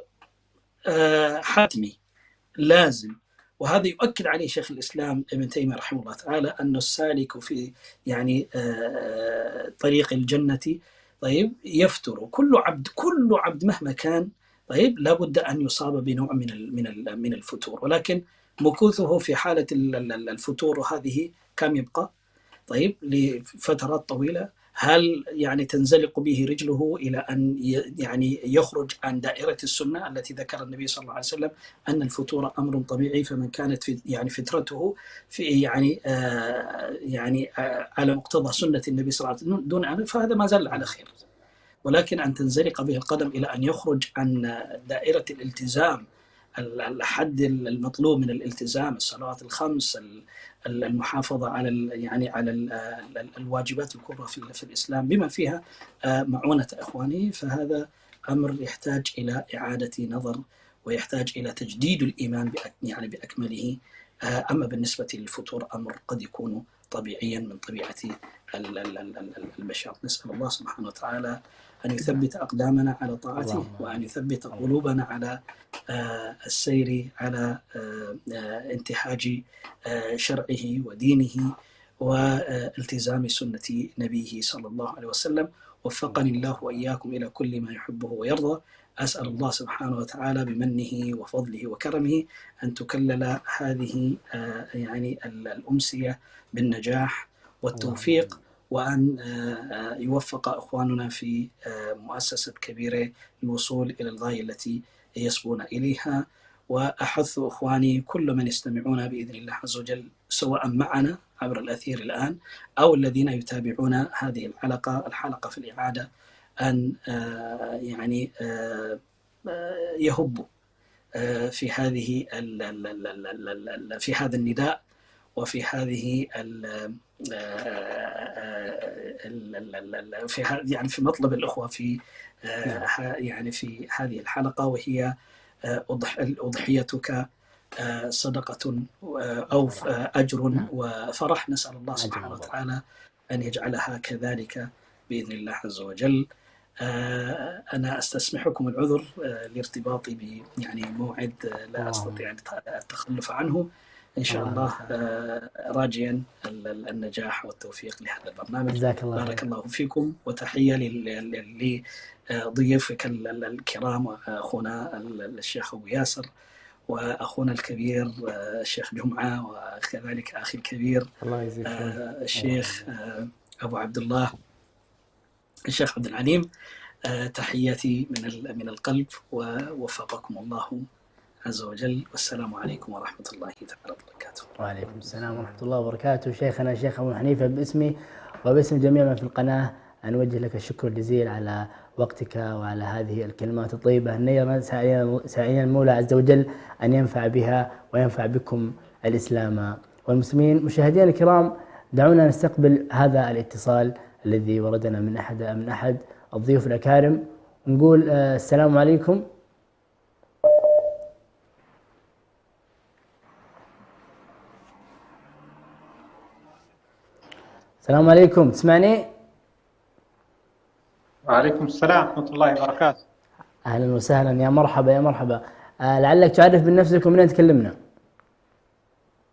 حتمي لازم، وهذا يؤكد عليه شيخ الإسلام ابن تيمية رحمه الله تعالى أنه السالك في يعني طريق الجنة طيب يفتر، كل عبد مهما كان طيب لابد أن يصاب بنوع من الفتور، ولكن مكوثه في حالة الفتور هذه كم يبقى طيب لفترات طويلة، هل يعني تنزلق به رجله إلى أن يعني يخرج عن دائرة السنة التي ذكر النبي صلى الله عليه وسلم أن الفتور أمر طبيعي، فمن كانت يعني فترته في يعني على مقتضى سنة النبي صلى الله عليه وسلم دون أن، فهذا ما زال على خير. ولكن أن تنزلق به القدم إلى أن يخرج عن دائرة الالتزام، الحد المطلوب من الالتزام، الصلوات الخمس، المحافظة على يعني على الواجبات الكبرى في الإسلام بما فيها معونة إخوانه، فهذا أمر يحتاج إلى إعادة نظر ويحتاج إلى تجديد الإيمان يعني بأكمله. أما بالنسبة للفتور أمر قد يكون طبيعيا من طبيعة البشر. نسأل الله سبحانه وتعالى أن يثبت أقدامنا على طاعته وأن يثبت قلوبنا على السير على انتهاج شرعه ودينه والتزام سنة نبيه صلى الله عليه وسلم. وفقني الله وإياكم إلى كل ما يحبه ويرضى. أسأل الله سبحانه وتعالى بمنه وفضله وكرمه أن تكلل هذه يعني الأمسية بالنجاح والتوفيق، وأن يوفق إخواننا في مؤسسة كبيرة للوصول إلى الغاية التي يصبون إليها. وأحث إخواني كل من يستمعون بإذن الله عز وجل سواء معنا عبر الأثير الآن أو الذين يتابعون هذه الحلقة في الإعادة أن يعني يهبوا في هذا النداء وفي هذه يعني في مطلب الأخوة في يعني في هذه الحلقة، وهي أضحيتك صدقة أو أجر وفرح. نسأل الله سبحانه وتعالى أن يجعلها كذلك بإذن الله عز وجل. أنا أستسمحكم العذر لارتباطي يعني موعد لا أستطيع التخلف عنه إن شاء الله، راجيا النجاح والتوفيق لهذا البرنامج. جزاك الله بارك الله فيكم، وتحية لضيوفك الكرام، أخونا الشيخ أبو ياسر، وأخونا الكبير الشيخ جمعة، وكذلك أخي الكبير الشيخ أبو عبد الله الشيخ عبد العليم. تحياتي من القلب، ووفقكم الله عز وجل، والسلام عليكم ورحمة الله تعالى وبركاته. وعليكم السلام ورحمة الله وبركاته. شيخنا الشيخ أبو حنيفة، باسمي وباسم جميع من في القناة نوجه لك الشكر الجزيل على وقتك وعلى هذه الكلمات الطيبة النيرة، سائلين المولى عز وجل أن ينفع بها وينفع بكم الإسلام والمسلمين. مشاهدينا الكرام، دعونا نستقبل هذا الاتصال الذي وردنا من أحد الضيوف الأكارم، نقول السلام عليكم. السلام عليكم، تسمعني؟ وعليكم السلام ورحمة الله وبركاته. أهلا وسهلا، يا مرحبا يا مرحبا. لعلك تعرف بنفسك ومن تكلمنا؟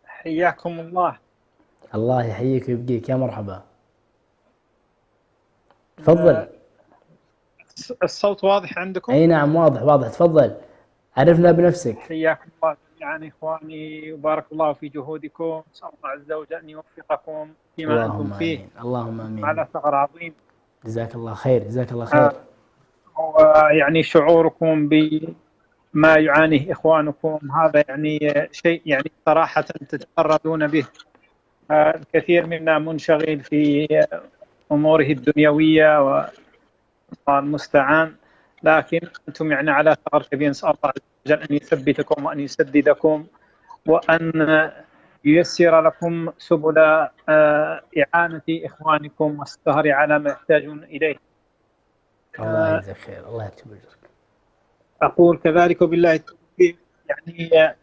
حياكم الله. الله يحييك ويبقيك، يا مرحبا. تفضل. الصوت واضح عندكم؟ أي نعم، واضح. تفضل، عرفنا بنفسك. حياكم الله جميعا إخواني، وبارك الله في جهودكم، نسأل الله عز وجل أن يوفقكم فيما أنتم فيه. اللهم آمين. على ثغر عظيم. جزاك الله خير، جزاك الله خير. ويعني شعوركم بما يعانيه إخوانكم هذا يعني شيء يعني صراحة تتفردون به. الكثير منا منشغل في أموره الدنيوية والمستعان، لكن أنتم يعني على ثغر كبير. نسأل الله عز وجل أن يثبتكم وأن يسددكم وأن ييسر لكم سبل إعانة إخوانكم والسهر على ما يحتاجون إليه. الله يجزاك خير، الله يكتب أجرك. أقول كذلك وبالله التوفيق. يعني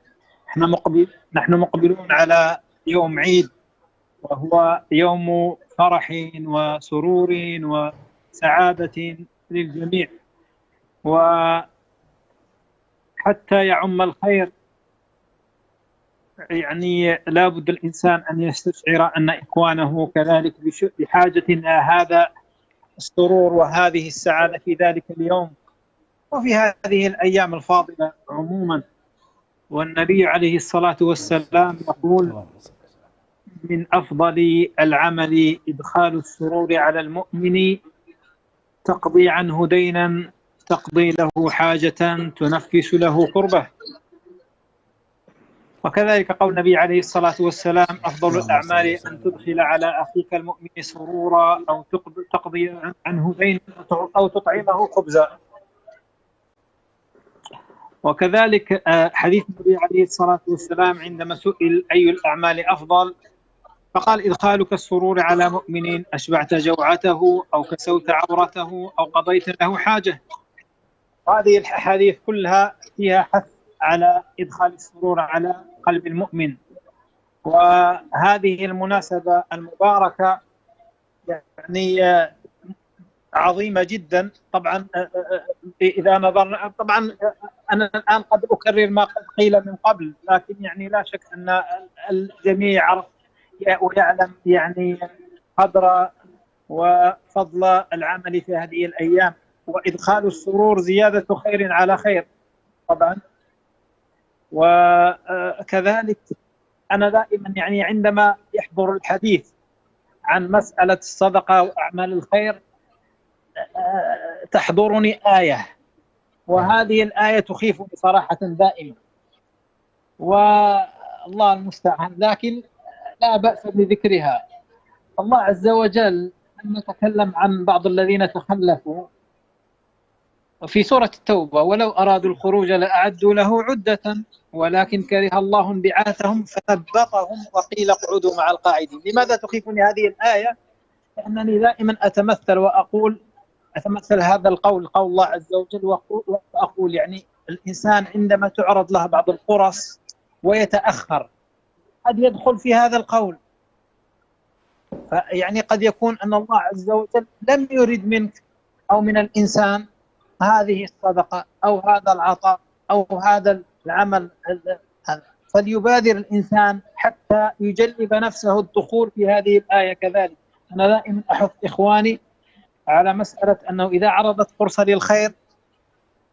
نحن مقبلون على يوم عيد، وهو يوم فرح وسرور وسعادة للجميع، وحتى يعم الخير يعني لا بد الإنسان أن يستشعر أن إخوانه كذلك بحاجة إلى هذا السرور وهذه السعادة في ذلك اليوم وفي هذه الأيام الفاضلة عموما. والنبي عليه الصلاة والسلام يقول: من أفضل العمل إدخال السرور على المؤمن، تقضي عنه دينا، تقضي له حاجة، تنفس له كربة. وكذلك قول النبي عليه الصلاة والسلام: أفضل الأعمال أن تدخل على أخيك المؤمن سرورا، أو تقضي عنه دينا، أو تطعمه خبزا. وكذلك حديث النبي عليه الصلاة والسلام عندما سئل أي الأعمال أفضل، فقال: إدخالك السرور على مؤمن أشبعت جوعته، أو كسوت عورته، أو قضيت له حاجة. وهذه الأحاديث كلها فيها حث على إدخال السرور على قلب المؤمن. وهذه المناسبة المباركة يعني عظيمة جدا. طبعا إذا نظرنا، طبعا أنا الآن قد أكرر ما قد قيل من قبل، لكن يعني لا شك أن الجميع يعرف ويعلم يعني قدر وفضل العمل في هذه الأيام، وإدخال السرور زيادة خير على خير طبعا. وكذلك أنا دائما يعني عندما يحضر الحديث عن مسألة الصدقة وأعمال الخير تحضرني آية، وهذه الآية تخيفني صراحة دائما، والله المستعان، لكن لا بأس بذكرها. الله عز وجل لما تكلم عن بعض الذين تخلفوا في سورة التوبة: ولو أرادوا الخروج لأعدوا له عدة ولكن كره الله انبعاثهم فثبطهم وقيل اقعدوا مع القاعدين. لماذا تخيفني هذه الآية؟ لأنني دائما أتمثل هذا القول، قول الله عز وجل، وأقول يعني الإنسان عندما تعرض له بعض الفرص ويتأخر قد يدخل في هذا القول. يعني قد يكون أن الله عز وجل لم يرد منك أو من الإنسان هذه الصدقة أو هذا العطاء أو هذا العمل، فليبادر الإنسان حتى يجلب نفسه الدخول في هذه الآية. كذلك أنا دائما أحث إخواني على مسألة أنه إذا عرضت فرصة للخير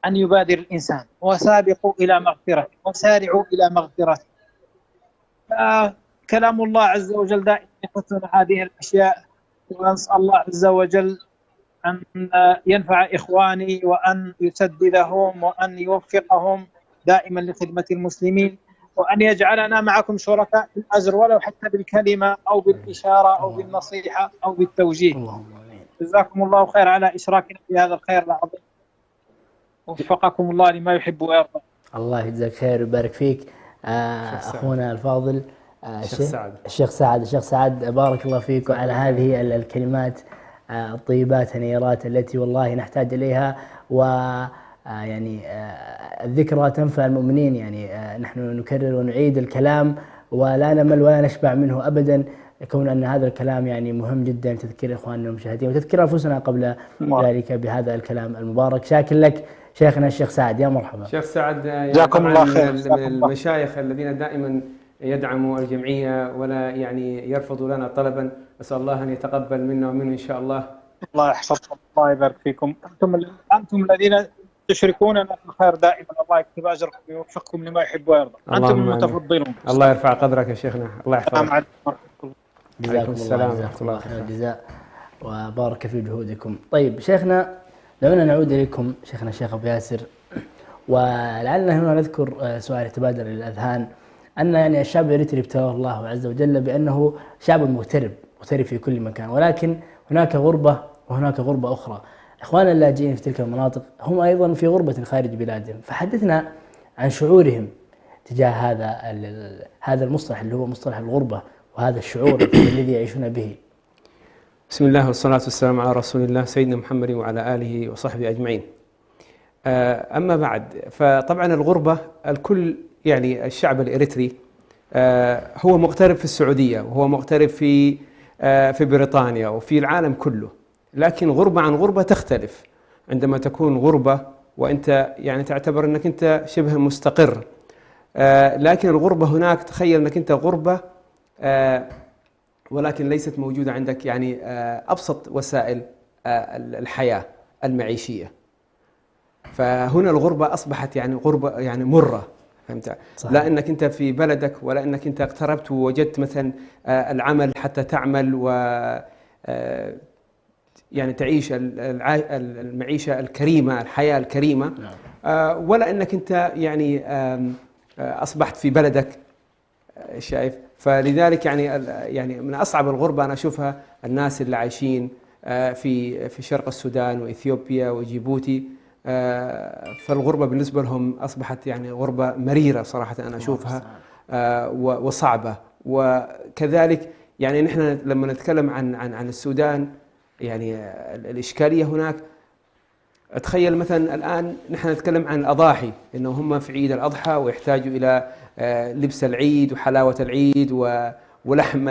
أن يبادر الإنسان، وسابقوا إلى مغفرة وسارعوا إلى مغفرة. كلام الله عز وجل دائما يحثنا هذه الأشياء، ونسأل الله عز وجل أن ينفع إخواني وأن يسددهم وأن يوفقهم دائما لخدمة المسلمين، وأن يجعلنا معكم شركاء في الأجر ولو حتى بالكلمة أو بالإشارة أو بالنصيحة أو بالتوجيه. جزاكم الله خير على إشراكنا في هذا الخير العظيم، وفقكم الله لما يحب ويرضى. الله يجزاك خير ويبارك فيك. أخونا الفاضل الشيخ سعد بارك الله فيك على هذه الكلمات الطيبات النيرات التي والله نحتاج إليها، ويعني الذكرى تنفع المؤمنين. يعني نحن نكرر ونعيد الكلام ولا نمل ولا نشبع منه أبدا، كون أن هذا الكلام يعني مهم جدا تذكير إخواننا المشاهدين وتذكير أنفسنا قبل ذلك بهذا الكلام المبارك. شاكر لك شيخنا الشيخ سعد، يا مرحبا. شيخ سعد جزاكم الله خير. من المشايخ الذين دائما يدعموا الجمعية ولا يعني يرفضوا لنا طلبا، أسأل الله أن يتقبل منا ومنه إن شاء الله. الله يحفظكم، الله يبارك فيكم، أنتم الذين تشركوننا في الخير دائما، الله يكتب أجركم ويوفقكم لما يحب ويرضى. أنتم المتفضلون. الله يرفع قدرك يا شيخنا، الله يحفظك. جزاكم الله خير الجزاء وبارك في جهودكم. طيب شيخنا، دعونا نعود إليكم شيخنا الشيخ أبو ياسر، ولعلنا هنا نذكر سؤال يتبادر للأذهان، أن يعني الشعب الإريتري ابتلاه الله عز وجل بأنه شعب مغترب في كل مكان، ولكن هناك غربة وهناك غربة أخرى. إخواننا اللاجئين في تلك المناطق هم أيضا في غربة خارج بلادهم، فحدثنا عن شعورهم تجاه هذا المصطلح اللي هو مصطلح الغربة، وهذا الشعور الذي يعيشون به. بسم الله والصلاة والسلام على رسول الله سيدنا محمد وعلى آله وصحبه أجمعين. أما بعد، فطبعا الغربة الكل يعني الشعب الإريتري هو مغترب في السعودية وهو مغترب في بريطانيا وفي العالم كله، لكن غربة عن غربة تختلف. عندما تكون غربة وأنت يعني تعتبر أنك أنت شبه مستقر، لكن الغربة هناك تخيل أنك أنت غربة ولكن ليست موجودة عندك يعني أبسط وسائل الحياة المعيشية. فهنا الغربة أصبحت يعني غربة يعني مرة، فهمت؟ لا أنك أنت في بلدك ولا أنك أنت اقتربت ووجدت مثلا العمل حتى تعمل و يعني تعيش المعيشة الكريمة، الحياة الكريمة، ولا أنك أنت يعني أصبحت في بلدك، شايف؟ فلذلك يعني من أصعب الغربة أنا أشوفها الناس اللي عايشين في شرق السودان وإثيوبيا وجيبوتي، فالغربة بالنسبة لهم أصبحت يعني غربة مريرة صراحة أنا أشوفها وصعبة. وكذلك يعني نحن لما نتكلم عن السودان يعني الإشكالية هناك، تخيل مثلا الآن نحن نتكلم عن الأضاحي، إنه هم في عيد الأضحى ويحتاجوا إلى لبس العيد وحلاوة العيد ولحم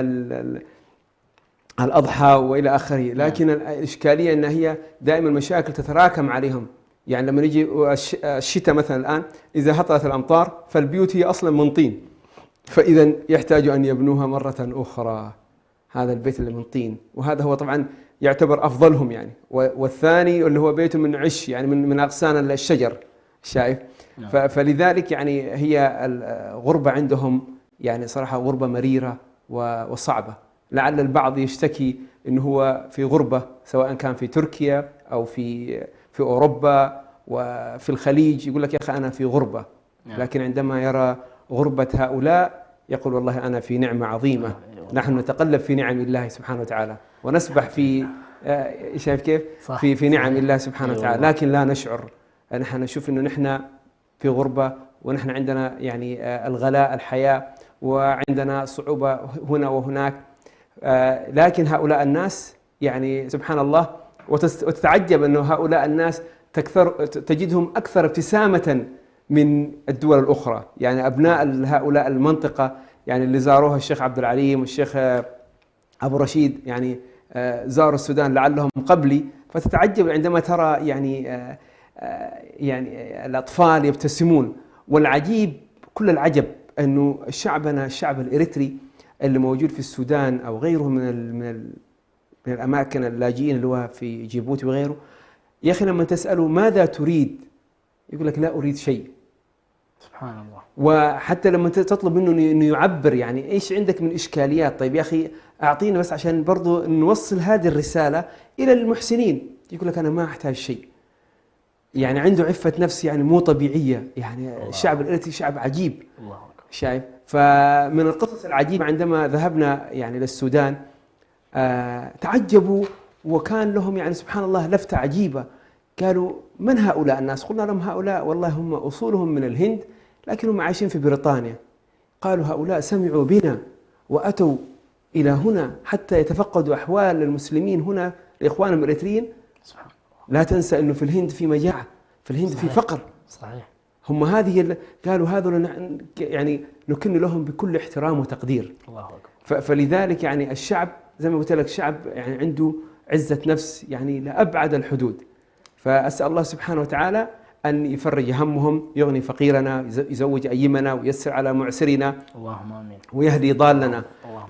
الأضحى وإلى آخره، لكن الإشكالية أن هي دائما مشاكل تتراكم عليهم. يعني لما نجي الشتاء مثلا الآن إذا هطلت الأمطار فالبيوت هي أصلا من طين، فإذا يحتاجوا أن يبنوها مرة أخرى، هذا البيت اللي من طين، وهذا هو طبعا يعتبر أفضلهم يعني. والثاني اللي هو بيت من عش، يعني من أغصان الشجر، شايف؟ فلذلك يعني هي الغربة عندهم يعني صراحة غربة مريرة وصعبة. لعل البعض يشتكي إنه هو في غربة سواء كان في تركيا أو في أوروبا وفي الخليج، يقول لك يا أخي أنا في غربة، لكن عندما يرى غربة هؤلاء يقول والله أنا في نعمة عظيمة. نحن نتقلب في نعم الله سبحانه وتعالى ونسبح في شايف كيف؟ في نعم الله سبحانه وتعالى، لكن لا نشعر. نحن نشوف إنه نحن في غربة ونحن عندنا يعني الغلاء الحياة وعندنا صعوبة هنا وهناك، لكن هؤلاء الناس يعني سبحان الله، وتتعجب أنه هؤلاء الناس تجدهم أكثر ابتسامة من الدول الأخرى. يعني أبناء هؤلاء المنطقة يعني اللي زاروها الشيخ عبد العليم والشيخ أبو رشيد، يعني زاروا السودان لعلهم قبلي، فتتعجب عندما ترى يعني الأطفال يبتسمون. والعجيب كل العجب أنه شعبنا الشعب الإريتري اللي موجود في السودان أو غيره من الأماكن اللاجئين اللي هو في جيبوتي وغيره، يا أخي لما تسأله ماذا تريد يقول لك لا أريد شيء. سبحان الله. وحتى لما تطلب منه إنه يعبر يعني إيش عندك من إشكاليات، طيب يا أخي أعطينا بس عشان برضو نوصل هذه الرسالة إلى المحسنين، يقول لك أنا ما أحتاج شيء. يعني عنده عفة نفس يعني مو طبيعية. يعني الشعب الإريتري شعب عجيب. الله شايف؟ فمن القصص العجيبة عندما ذهبنا يعني للسودان تعجبوا، وكان لهم يعني سبحان الله لفتة عجيبة. قالوا من هؤلاء الناس؟ قلنا لهم هؤلاء والله هم أصولهم من الهند لكنهم عايشين في بريطانيا. قالوا هؤلاء سمعوا بنا وأتوا إلى هنا حتى يتفقدوا أحوال المسلمين هنا لإخوانهم الإريتريين. لا تنسى أنه في الهند في مجاعة، في الهند صحيح. في فقر. صحيح. هم هذه قالوا هذول يعني نكن لهم بكل احترام وتقدير. الله أكبر. فلذلك يعني الشعب زي ما قلت لك شعب يعني عنده عزة نفس يعني لأبعد الحدود. فأسأل الله سبحانه وتعالى أن يفرج همهم، يغني فقيرنا، يزوج أيمنا، ويسر على معسرنا، اللهم آمين، ويهدي ضالنا. اللهم.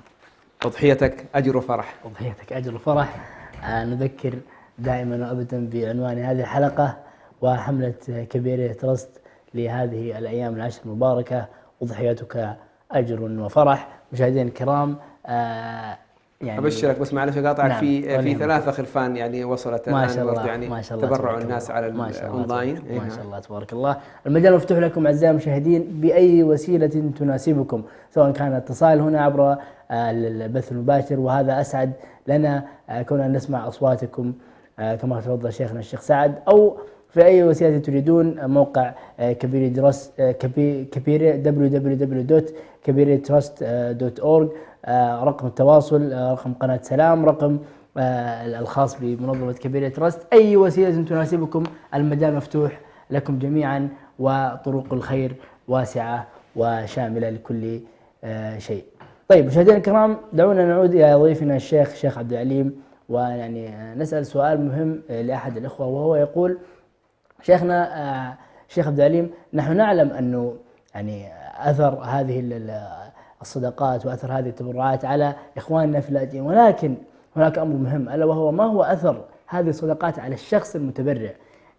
أضحيتك أجر وفرح. أضحيتك أجر وفرح. نذكر دائما وأبدا بعنوان هذه الحلقة وحملة كبيرة ترست لهذه الأيام العشر المباركة، أضحيتك أجر وفرح. مشاهدينا الكرام يعني أبشرك بس معلش أقاطعك. نعم. في 3 خرفان يعني وصلت ما الآن شاء الله. يعني ما شاء الله تبرع الناس على الأونلاين. ما شاء الله تبارك الله. المجال مفتوح لكم أعزائي المشاهدين بأي وسيلة تناسبكم، سواء كان اتصال هنا عبر البث المباشر، وهذا أسعد لنا كنا نسمع أصواتكم كما تفضل شيخنا الشيخ سعد، أو في أي وسيلة تريدون. موقع كبيرة درس كبيرة www.كبيرترست.org، رقم التواصل، رقم قناة سلام، رقم الخاص بمنظمة كبيرة ترست. أي وسيلة تناسبكم المجال مفتوح لكم جميعا، وطرق الخير واسعة وشاملة لكل شيء. طيب مشاهدينا الكرام، دعونا نعود إلى ضيفنا الشيخ عبد العليم، ويعني نسأل سؤال مهم لأحد الأخوة، وهو يقول: شيخنا شيخ عبد العليم، نحن نعلم أنه يعني أثر هذه الصدقات وأثر هذه التبرعات على إخواننا في اللاجئين، ولكن هناك أمر مهم، ألا وهو ما هو أثر هذه الصدقات على الشخص المتبرع،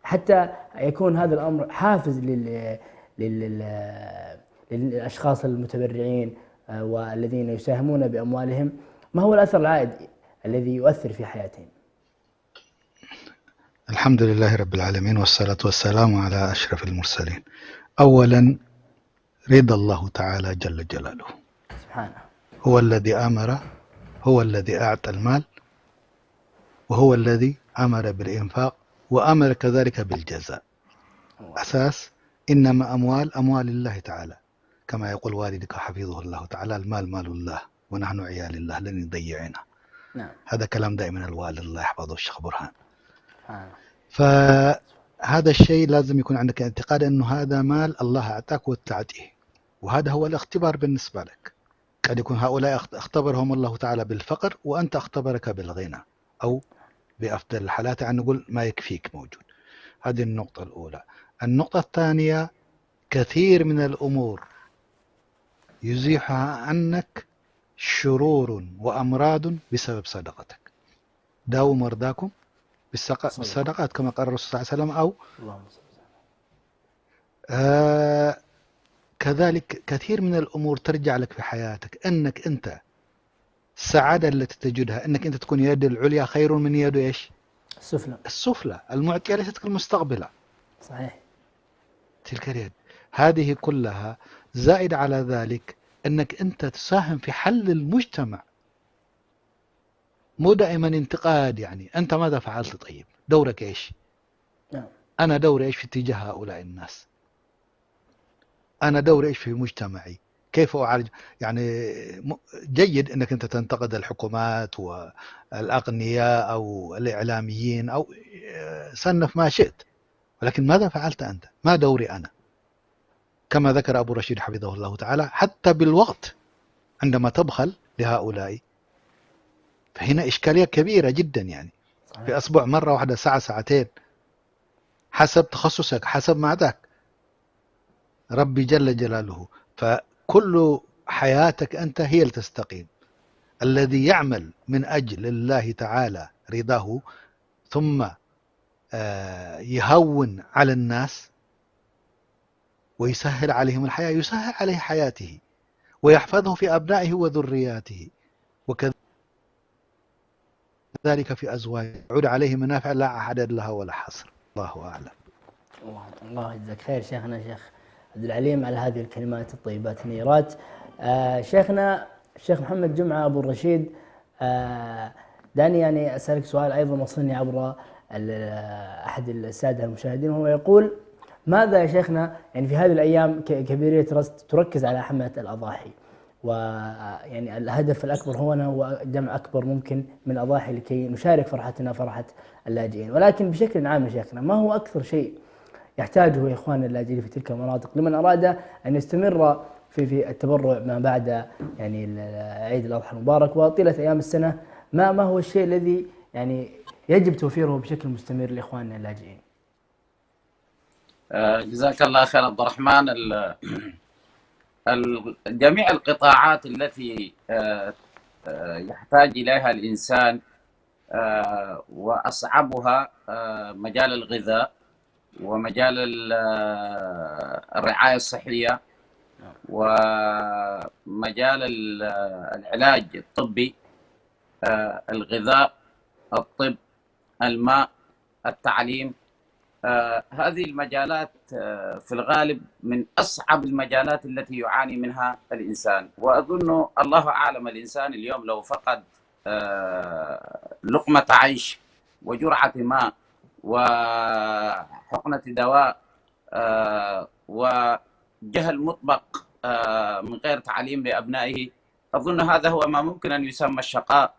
حتى يكون هذا الأمر حافز للأشخاص المتبرعين والذين يساهمون بأموالهم. ما هو الأثر العائد الذي يؤثر في حياتهم؟ الحمد لله رب العالمين، والصلاة والسلام على أشرف المرسلين. أولا رضا الله تعالى جل جلاله سبحانه، هو الذي أمر، هو الذي أعطى المال، وهو الذي أمر بالإنفاق، وأمر كذلك بالجزاء. أساس إنما أموال الله تعالى، كما يقول والدك حفظه الله تعالى: المال مال الله ونحن عيال الله لن يضيعنا. نعم. هذا كلام دائما الوالد الله يحفظه الشيخ برهان. سبحانه. فهذا الشيء لازم يكون عندك اعتقاد أنه هذا مال الله أعطاك وتعطيه، وهذا هو الاختبار بالنسبة لك. قد يكون هؤلاء اختبرهم الله تعالى بالفقر، وأنت اختبرك بالغنى، أو بأفضل الحالات أن نقول ما يكفيك موجود. هذه النقطة الأولى. النقطة الثانية: كثير من الأمور يزيحها عنك شرور وأمراض بسبب صدقتك. داووا مرضاكم بالصدقات كما قال الرسول صلى الله عليه وسلم، أو كذلك كثير من الأمور ترجع لك في حياتك، أنك أنت السعادة التي تجدها أنك أنت تكون يد العليا خير من يد إيش؟ السفلى المعطية ليست المستقبلة. صحيح. تلك اليد هذه كلها زائد على ذلك أنك أنت تساهم في حل المجتمع، مو دائما انتقاد. يعني أنت ماذا فعلت؟ طيب دورك إيش؟ أنا دوري إيش في اتجاه هؤلاء الناس؟ أنا دوري إيش في مجتمعي؟ كيف أعالج؟ يعني جيد أنك أنت تنتقد الحكومات والأغنياء أو الإعلاميين أو صنف ما شئت، ولكن ماذا فعلت أنت؟ ما دوري أنا؟ كما ذكر أبو رشيد حفظه الله تعالى: حتى بالوقت عندما تبخل لهؤلاء، فهنا إشكالية كبيرة جدا. يعني في أسبوع مرة واحدة، ساعة ساعتين، حسب تخصصك، حسب معدك ربي جل جلاله. فكل حياتك أنت هي اللي تستقيم. الذي يعمل من أجل الله تعالى رضاه ثم يهون على الناس ويسهل عليهم الحياة، يسهل عليه حياته ويحفظه في أبنائه وذرياته، وكذلك في أزواجه، يعود عليه منافع لا عدد لها ولا حصر. الله أعلم. الله يجزاك خير شيخنا الشيخ عبد العليم على هذه الكلمات الطيبات النيرات. شيخنا الشيخ محمد جمعة أبو الرشيد، دعني يعني أسألك سؤال أيضا وصلني عبر أحد السادة المشاهدين، وهو يقول: ماذا يا شيخنا يعني في هذه الأيام كبيرية ترست تركز على حملة الأضاحي، ويعني الهدف الأكبر هو جمع أكبر ممكن من الأضاحي لكي نشارك فرحتنا فرحة اللاجئين، ولكن بشكل عام يا شيخنا ما هو أكثر شيء يحتاجه إخواننا اللاجئين في تلك المناطق لمن أراد أن يستمر في التبرع ما بعد يعني عيد الأضحى المبارك وطيلة أيام السنة؟ ما هو الشيء الذي يعني يجب توفيره بشكل مستمر لإخواننا اللاجئين؟ جزاك الله خير عبد الرحمن. جميع القطاعات التي يحتاج إليها الإنسان وأصعبها مجال الغذاء ومجال الرعاية الصحية ومجال العلاج الطبي، الغذاء، الطب، الماء، التعليم. هذه المجالات في الغالب من أصعب المجالات التي يعاني منها الإنسان، وأظن الله أعلم الإنسان اليوم لو فقد لقمة عيش وجرعة ماء وحقنة دواء وجهل مطبق من غير تعليم لأبنائه، أظن هذا هو ما ممكن أن يسمى الشقاء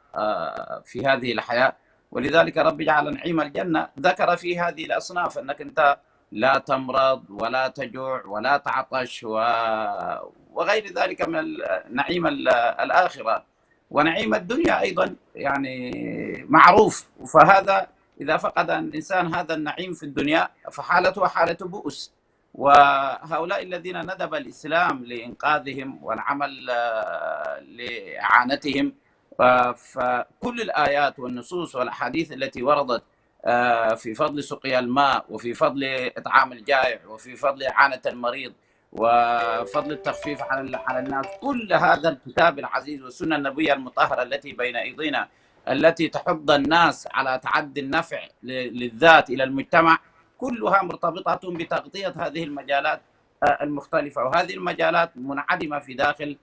في هذه الحياة. ولذلك رب جعل نعيم الجنة ذكر في هذه الأصناف أنك أنت لا تمرض ولا تجوع ولا تعطش وغير ذلك من نعيم الآخرة. ونعيم الدنيا أيضا يعني معروف، فهذا إذا فقد الإنسان هذا النعيم في الدنيا فحالته حالة بؤس. وهؤلاء الذين ندب الإسلام لإنقاذهم والعمل لإعانتهم، فكل الآيات والنصوص والأحاديث التي وردت في فضل سقيا الماء وفي فضل إطعام الجائع وفي فضل إعانة المريض وفضل التخفيف على الناس، كل هذا الكتاب العزيز والسنة النبوية المطهرة التي بين أيدينا التي تحض الناس على تعدي النفع للذات إلى المجتمع، كلها مرتبطة بتغطية هذه المجالات المختلفة. وهذه المجالات منعدمة في داخل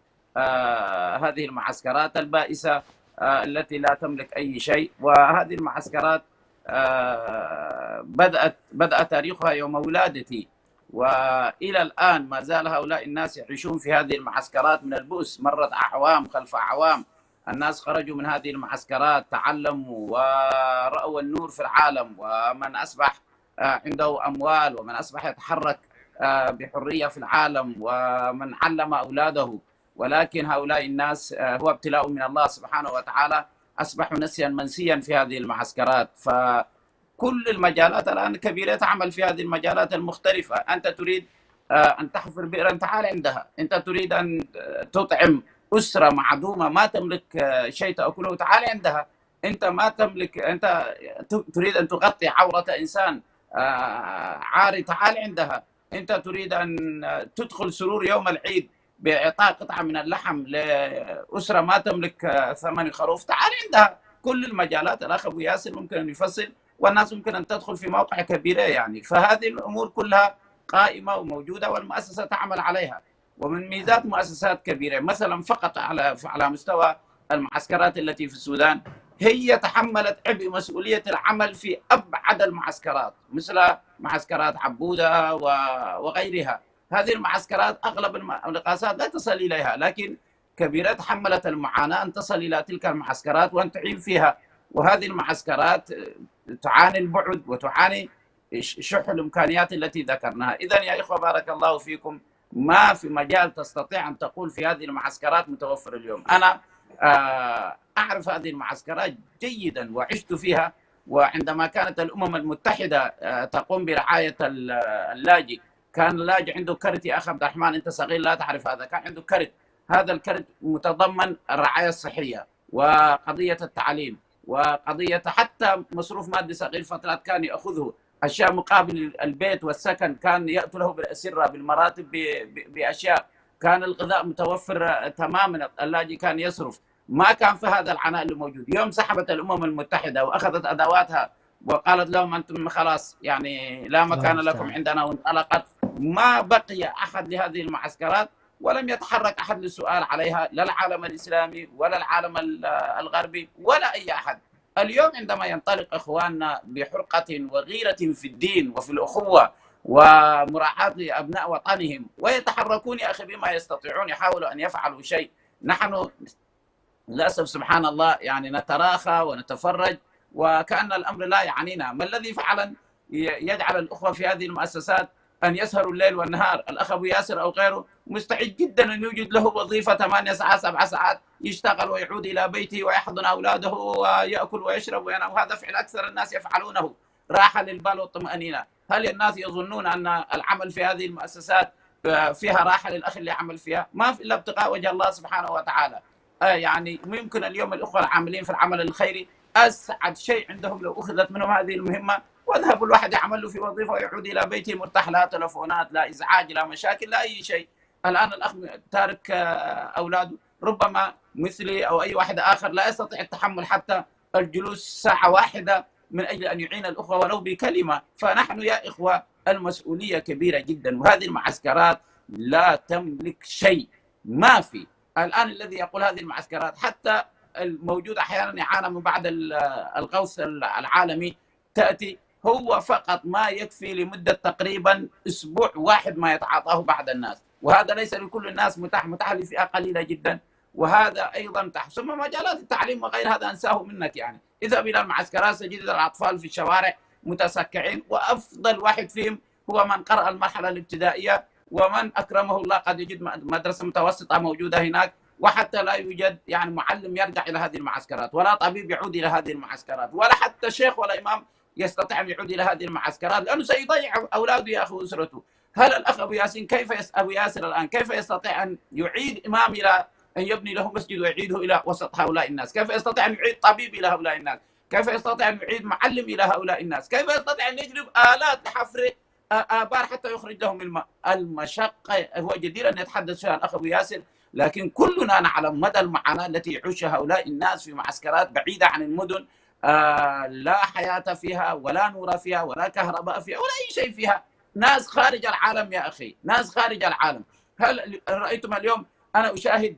هذه المعسكرات البائسة التي لا تملك أي شيء. وهذه المعسكرات بدأ تاريخها يوم ولادتي، وإلى الآن ما زال هؤلاء الناس يعيشون في هذه المعسكرات من البؤس. مرت أعوام خلف أعوام، الناس خرجوا من هذه المعسكرات تعلموا ورأوا النور في العالم، ومن أصبح عنده أموال ومن أصبح يتحرك بحرية في العالم ومن علم أولاده. ولكن هؤلاء الناس هو ابتلاء من الله سبحانه وتعالى، أصبحوا نسيا منسيا في هذه المعسكرات. فكل المجالات الآن كبيرة تعمل في هذه المجالات المختلفة. أنت تريد أن تحفر بئرا، تعال عندها. أنت تريد أن تطعم أسرة معدومة ما تملك شيء تأكله، تعال عندها. أنت ما تملك، أنت تريد أن تغطي عورة إنسان عاري، تعال عندها. أنت تريد أن تدخل سرور يوم العيد بإعطاء قطعة من اللحم لأسرة ما تملك ثمن خروف، تعال عندها. كل المجالات الأخ أبو ياسر ممكن أن يفصل، والناس ممكن أن تدخل في موقع كبيرة يعني. فهذه الأمور كلها قائمة وموجودة والمؤسسة تعمل عليها. ومن ميزات مؤسسات كبيرة مثلا فقط على مستوى المعسكرات التي في السودان، هي تحملت عبء مسؤولية العمل في أبعد المعسكرات مثل معسكرات عبودة وغيرها. هذه المعسكرات أغلب القاسات لا تصل إليها، لكن كبيرة تحملت المعاناة أن تصل إلى تلك المعسكرات وأن تعين فيها. وهذه المعسكرات تعاني البعد وتعاني شح الإمكانيات التي ذكرناها. إذن يا إخوة بارك الله فيكم، ما في مجال تستطيع أن تقول في هذه المعسكرات متوفر اليوم. أنا أعرف هذه المعسكرات جيدا وعشت فيها، وعندما كانت الأمم المتحدة تقوم برعاية اللاجئ، كان اللاجئ عنده كرت. يا أخي عبد الرحمن أنت صغير لا تعرف هذا، كان عنده كرت، هذا الكرت متضمن الرعاية الصحية وقضية التعليم وقضية حتى مصروف مادي صغير فترات كان يأخذه، أشياء مقابل البيت والسكن كان يأتي له بالأسرة بالمراتب بأشياء، كان الغذاء متوفر تماما، اللاجئ كان يصرف، ما كان في هذا العناء اللي موجود. يوم سحبت الأمم المتحدة وأخذت أدواتها وقالت لهم أنتم خلاص يعني لا مكان لكم عندنا وانطلقت، ما بقي أحد لهذه المعسكرات ولم يتحرك أحد للسؤال عليها، لا العالم الإسلامي ولا العالم الغربي ولا أي أحد. اليوم عندما ينطلق إخواننا بحرقة وغيرة في الدين وفي الأخوة ومراعاة لأبناء وطنهم ويتحركون يا أخي بما يستطيعون، يحاولوا أن يفعلوا شيء، نحن للأسف سبحان الله يعني نتراخى ونتفرج وكأن الأمر لا يعنينا. ما الذي فعلا يجعل الأخوة في هذه المؤسسات أن يسهروا الليل والنهار؟ الأخ أبو ياسر أو غيره مستعد جدا أن يوجد له وظيفة 8 ساعات 7 ساعات، يشتغل ويعود إلى بيته ويحضن أولاده ويأكل ويشرب وينام، وهذا فعل أكثر الناس يفعلونه، راحة للبال والطمأنينة. هل الناس يظنون أن العمل في هذه المؤسسات فيها راحة للأخ اللي يعمل فيها؟ ما في إلا ابتغاء وجه الله سبحانه وتعالى. يعني ممكن اليوم الأخوة العاملين في العمل الخيري أسعد شيء عندهم لو أخذت منهم هذه المهمة وذهب الواحد يعمل له في وظيفة ويعود إلى بيته مرتاح، لا تلفونات لا إزعاج لا مشاكل لا أي شيء. الآن الأخ تارك أولاده، ربما مثلي أو أي واحد آخر لا يستطيع التحمل حتى الجلوس ساعة واحدة من أجل أن يعين الأخوة ولو بكلمة. فنحن يا إخوة المسؤولية كبيرة جدا، وهذه المعسكرات لا تملك شيء، ما في. الآن الذي يقول هذه المعسكرات حتى الموجود أحيانا إعانة من بعد الغوث العالمي تأتي، هو فقط ما يكفي لمدة تقريبا أسبوع واحد ما يتعاطاه بعض الناس، وهذا ليس لكل الناس متاح لفئة قليلة جدا، وهذا أيضا ثم مجالات التعليم وغير هذا أنساه منك. يعني اذهب إلى المعسكرات سجد الأطفال في الشوارع متسكعين، وأفضل واحد فيهم هو من قرأ المرحلة الابتدائية ومن أكرمه الله قد يجد مدرسة متوسطة موجودة هناك، وحتى لا يوجد يعني معلم يرجع إلى هذه المعسكرات ولا طبيب يعود إلى هذه المعسكرات ولا حتى شيخ ولا إمام يستطيع أن يعود إلى هذه المعسكرات، لأنه سيضيع أولاده يا أخي وأسرته. هل الأخ أبو ياسين أبو ياسر الآن كيف يستطيع أن يعيد إمام إلى أن يبني له مسجد ويعيده إلى وسط هؤلاء الناس؟ كيف يستطيع أن يعيد طبيب إلى هؤلاء الناس؟ كيف يستطيع أن يعيد معلم إلى هؤلاء الناس؟ كيف يستطيع أن يجلب آلات لحفر آبار حتى يخرج لهم الماء؟ المشقة هو جدير أن يتحدث فيها الأخ أبو ياسر، لكن كلنا نعلم مدى المعاناة التي يعيشها هؤلاء الناس في معسكرات بعيدة عن المدن، لا حياة فيها ولا نور فيها ولا كهرباء فيها ولا أي شيء فيها، ناس خارج العالم يا أخي، ناس خارج العالم. هل رأيتم اليوم أنا أشاهد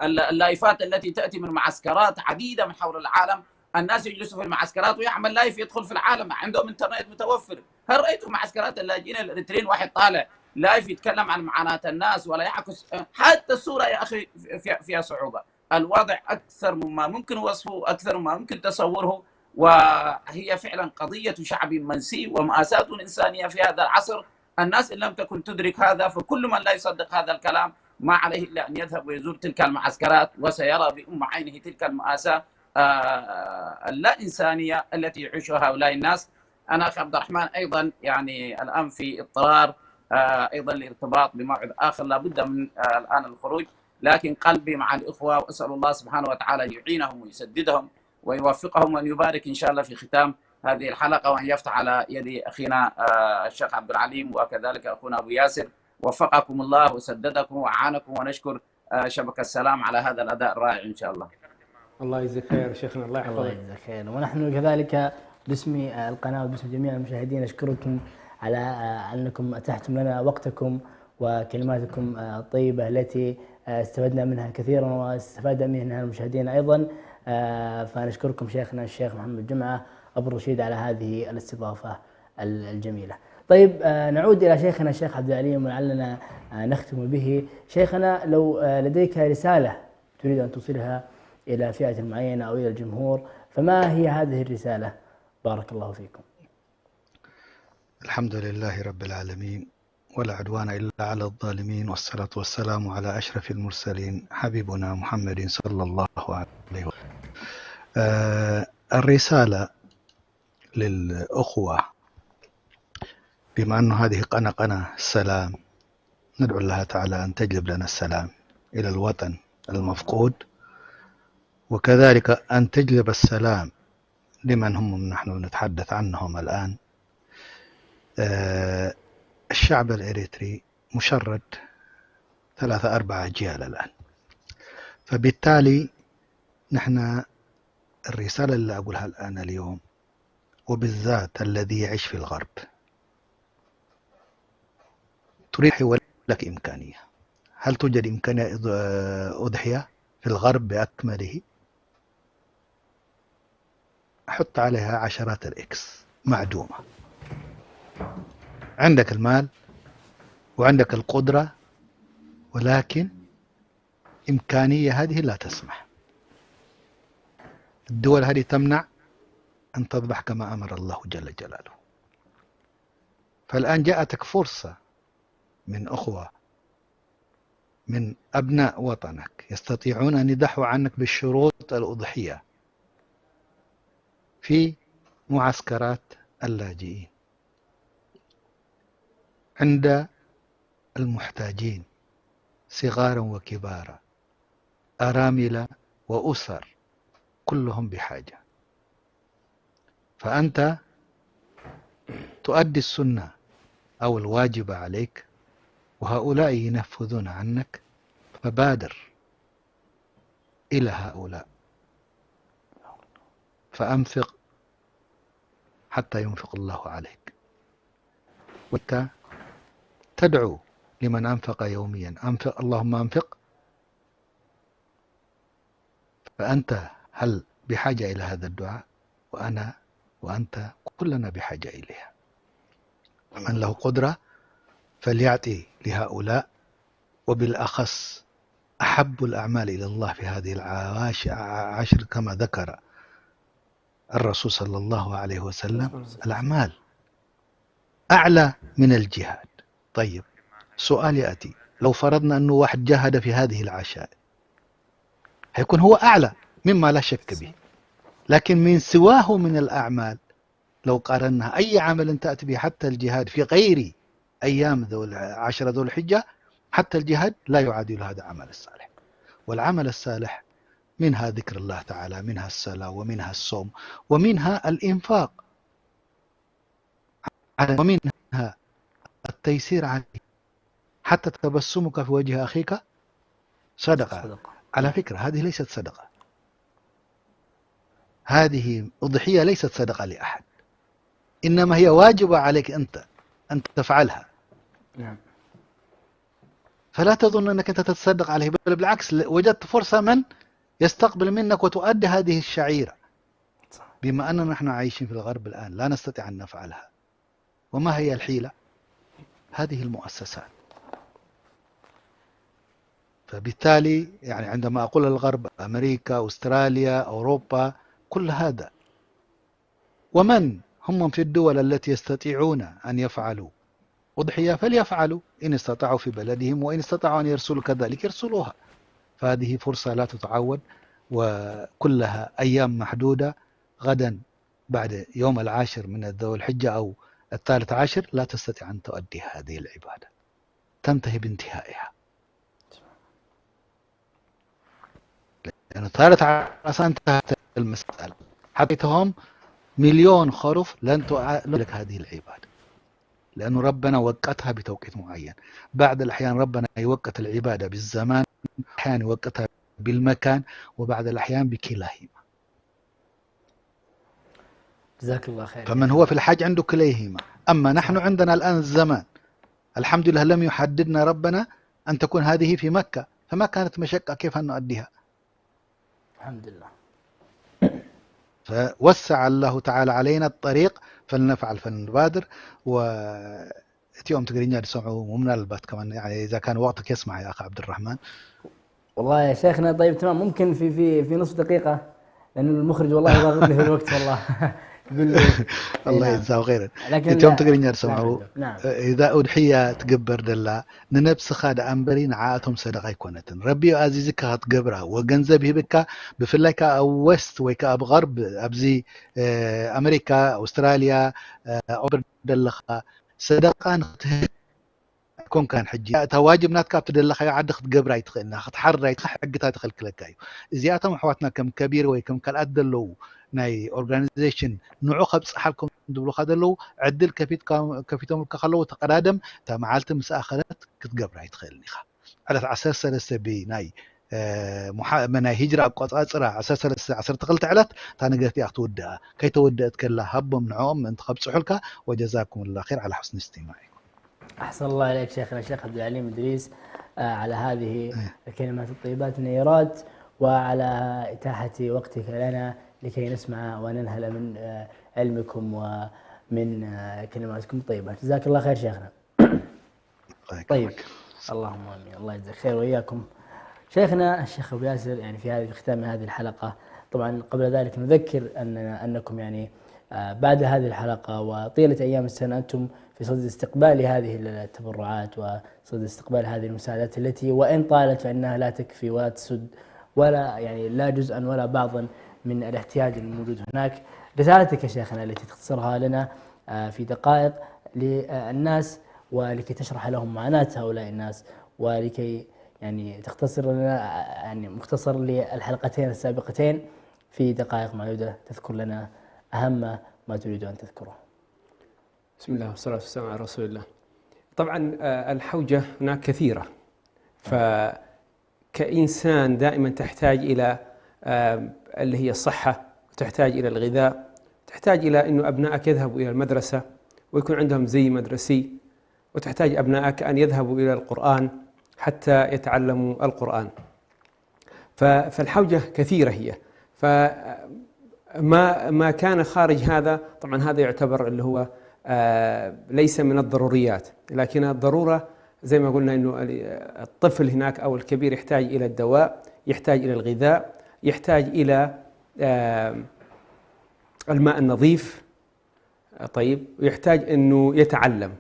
اللايفات التي تأتي من معسكرات عديدة من حول العالم، الناس يجلسوا في المعسكرات ويعمل لايف يدخل في العالم، عندهم انترنت متوفر. هل رأيتم معسكرات اللاجئين الإريتريين واحد طالع لايف يتكلم عن معاناة الناس ولا يعكس حتى الصورة يا أخي فيها صعوبة؟ الوضع أكثر مما ممكن وصفه، أكثر مما ممكن تصوره، وهي فعلا قضية شعب منسي ومآساة إنسانية في هذا العصر. الناس إن لم تكن تدرك هذا فكل من لا يصدق هذا الكلام ما عليه إلا أن يذهب ويزور تلك المعسكرات وسيرى بأم عينه تلك المآساة اللا إنسانية التي يعيشها هؤلاء الناس. أنا أخي عبد الرحمن أيضا يعني الآن في اضطرار أيضا لارتباط بموعد آخر لا بد من الآن الخروج، لكن قلبي مع الإخوة وأسأل الله سبحانه وتعالى أن يعينهم ويسددهم ويوفقهم وأن يبارك إن شاء الله في ختام هذه الحلقة، وأن يفتح على يد أخينا الشيخ عبد العليم وكذلك أخونا أبو ياسر. وفقكم الله وسددكم وأعانكم، ونشكر شبكة السلام على هذا الأداء الرائع إن شاء الله. الله يجزيك خير شيخنا، الله يحفظك. الله يجزاك خير. ونحن كذلك باسم القناة وباسم جميع المشاهدين نشكركم على أنكم أتحتم لنا وقتكم وكلماتكم الطيبة التي استفدنا منها كثيرا واستفاد منها المشاهدين أيضا. فنشكركم شيخنا الشيخ محمد جمعة أبو الرشيد على هذه الاستضافة الجميلة. طيب نعود إلى شيخنا الشيخ عبد العليم ولعلنا نختم به. شيخنا لو لديك رسالة تريد أن توصلها إلى فئة معينة أو إلى الجمهور، فما هي هذه الرسالة؟ بارك الله فيكم. الحمد لله رب العالمين ولا عدوان إلا على الظالمين، والصلاة والسلام على أشرف المرسلين حبيبنا محمد صلى الله عليه وسلم. الرسالة للأخوة، بما أن هذه قناة السلام، ندعو الله تعالى أن تجلب لنا السلام إلى الوطن المفقود، وكذلك أن تجلب السلام لمن هم نحن نتحدث عنهم الآن. الشعب الإريتري مشرد 3-4 أجيال الآن، فبالتالي نحن الرسالة اللي أقولها الآن اليوم، وبالذات الذي يعيش في الغرب، تريد لك إمكانية. هل توجد إمكانية أضحية في الغرب بأكمله؟ حط عليها عشرات الإكس، معدومة. عندك المال وعندك القدرة، ولكن إمكانية هذه لا تسمح. الدول هذه تمنع أن تذبح كما أمر الله جل جلاله. فالآن جاءتك فرصة من أخوة من أبناء وطنك يستطيعون أن يضحوا عنك بالشروط الأضحية في معسكرات اللاجئين عند المحتاجين صغارا وكبارا، أرامل وأسر، كلهم بحاجة. فأنت تؤدي السنة أو الواجب عليك، وهؤلاء ينفذون عنك، فبادر إلى هؤلاء، فأنفق حتى ينفق الله عليك. وأنت تدعو لمن أنفق يوميا، أنفق اللهم أنفق. فأنت هل بحاجة إلى هذا الدعاء؟ وأنا وأنت كلنا بحاجة إليها. من له قدرة فليعطي لهؤلاء، وبالأخص أحب الأعمال إلى الله في هذه العشر كما ذكر الرسول صلى الله عليه وسلم، الأعمال أعلى من الجهاد. طيب، سؤال يأتي، لو فرضنا أنه واحد جاهد في هذه العشائر هيكون هو أعلى مما لا شك به، لكن من سواه من الأعمال لو قارنها أي عمل تأتي به، حتى الجهاد في غير أيام عشر ذو الحجة، حتى الجهاد لا يعادل هذا العمل الصالح. والعمل الصالح منها ذكر الله تعالى، منها الصلاة، ومنها الصوم، ومنها الإنفاق، ومنها التيسير عليه. حتى تبسمك في وجه أخيك صدقة. على فكرة هذه ليست صدقة، هذه أضحية ليست صدقة لأحد، إنما هي واجبة عليك أنت أن تفعلها. نعم. فلا تظن أنك أنت تتصدق عليه، بل بالعكس، وجدت فرصة من يستقبل منك وتؤدي هذه الشعيرة. بما أننا نحن عايشين في الغرب الآن لا نستطيع أن نفعلها. وما هي الحيلة؟ هذه المؤسسات. فبالتالي يعني عندما أقول الغرب، أمريكا، أستراليا، أوروبا، كل هذا، ومن هم في الدول التي يستطيعون أن يفعلوا أضحية فليفعلوا إن استطاعوا في بلدهم، وإن استطاعوا أن يرسلوا كذلك يرسلوها. فهذه فرصة لا تتعود، وكلها أيام محدودة. غدا بعد يوم 10 من ذو الحجة أو 13 لا تستطيع أن تؤدي هذه العبادة، تنتهي بانتهائها. لأن 13 انتهت المسألة، حطيتهم 1,000,000 خروف لن تؤدي لك هذه العبادة، لأن ربنا وقتها بتوقيت معين. بعض الأحيان ربنا يوقت العبادة بالزمان، أحيانا يوقتها بالمكان، وبعض الأحيان بكلاهما. جزاك الله خير. فمن هو في الحج عنده كليهما. أما نحن عندنا الآن الزمان، الحمد لله لم يحددنا ربنا أن تكون هذه في مكة، فما كانت مشقة كيف أن نؤديها. الحمد لله. فوسع الله تعالى علينا الطريق، فلنفعل فلنبادر. وتيوم تقرينيا تسمعوا من البات كمان، يعني إذا كان وقتك يسمع يا أخ عبد الرحمن. والله يا شيخنا طيب تمام، ممكن في نصف دقيقة، لأن المخرج والله ضاغط لي في الوقت والله. الله نعم. يجزاه خيرا. لكن انت يوم لا- تقرين يرسمعوا نعم. اذا اضحيه تقبر دلا ننبس خاد انبرين عاتهم صدقه يكونتن ربي عزيزك هتقبرها وجنزب هبك بفلاك او ويست ويك اب غرب ابزي امريكا استراليا اوبر دلخا صدقه كون كان حجي تواجب ناتك بتدلخ عاد تقبر يتخلنا تحرر يتحقتها تخلك لك زياتهم حواتنا كم كبير ويكم كالادلو ناي اورجانيزيشن نوعو خبص حالكم دبلو خدلو عدل كفيتهم كخلو تقدم تا معالت مس اخرت كتقبر يتخلني على اساس سلسه بي ناي مناي هجره قصاصرا اساس سلسه 10 تقلت علت تا نغتي اختودا كي تودت كلها هبم نعوم انت خبص حلك وجزاكم الله خير على حسن استماعكم. أحسن الله إليك شيخنا الشيخ عبد العليم إدريس على هذه الكلمات الطيبات النيرات وعلى إتاحة وقتك لنا لكي نسمع وننهل من علمكم ومن كلماتكم الطيبة. جزاك الله خير شيخنا. طيب اللهم آمين. الله يجزاك خير وإياكم. شيخنا الشيخ أبو ياسر يعني في ختام هذه الحلقة طبعا قبل ذلك نذكر أنكم يعني بعد هذه الحلقة وطيلة أيام السنة أنتم في صدد استقبال هذه التبرعات وصدد استقبال هذه المساعدات التي وإن طالت فإنها لا تكفي ولا تسد ولا يعني لا جزءا ولا بعضا من الاحتياج الموجود هناك. رسالتك يا شيخنا التي تختصرها لنا في دقائق للناس ولكي تشرح لهم معاناة هؤلاء الناس ولكي يعني تختصر لنا يعني مختصر للحلقتين السابقتين في دقائق معدودة تذكر لنا أهم ما تريد أن تذكره. بسم الله والصلاة والسلام على رسول الله. طبعا الحوجة هناك كثيرة، فكإنسان دائما تحتاج إلى اللي هي الصحة، وتحتاج إلى الغذاء، تحتاج إلى أنه أبنائك يذهبوا إلى المدرسة ويكون عندهم زي مدرسي، وتحتاج أبنائك أن يذهبوا إلى القرآن حتى يتعلموا القرآن. فالحوجة كثيرة هي، ما كان خارج هذا طبعا هذا يعتبر اللي هو ليس من الضروريات، لكن الضرورة زي ما قلنا أنه الطفل هناك أو الكبير يحتاج إلى الدواء، يحتاج إلى الغذاء، يحتاج إلى الماء النظيف، طيب، ويحتاج أنه يتعلم.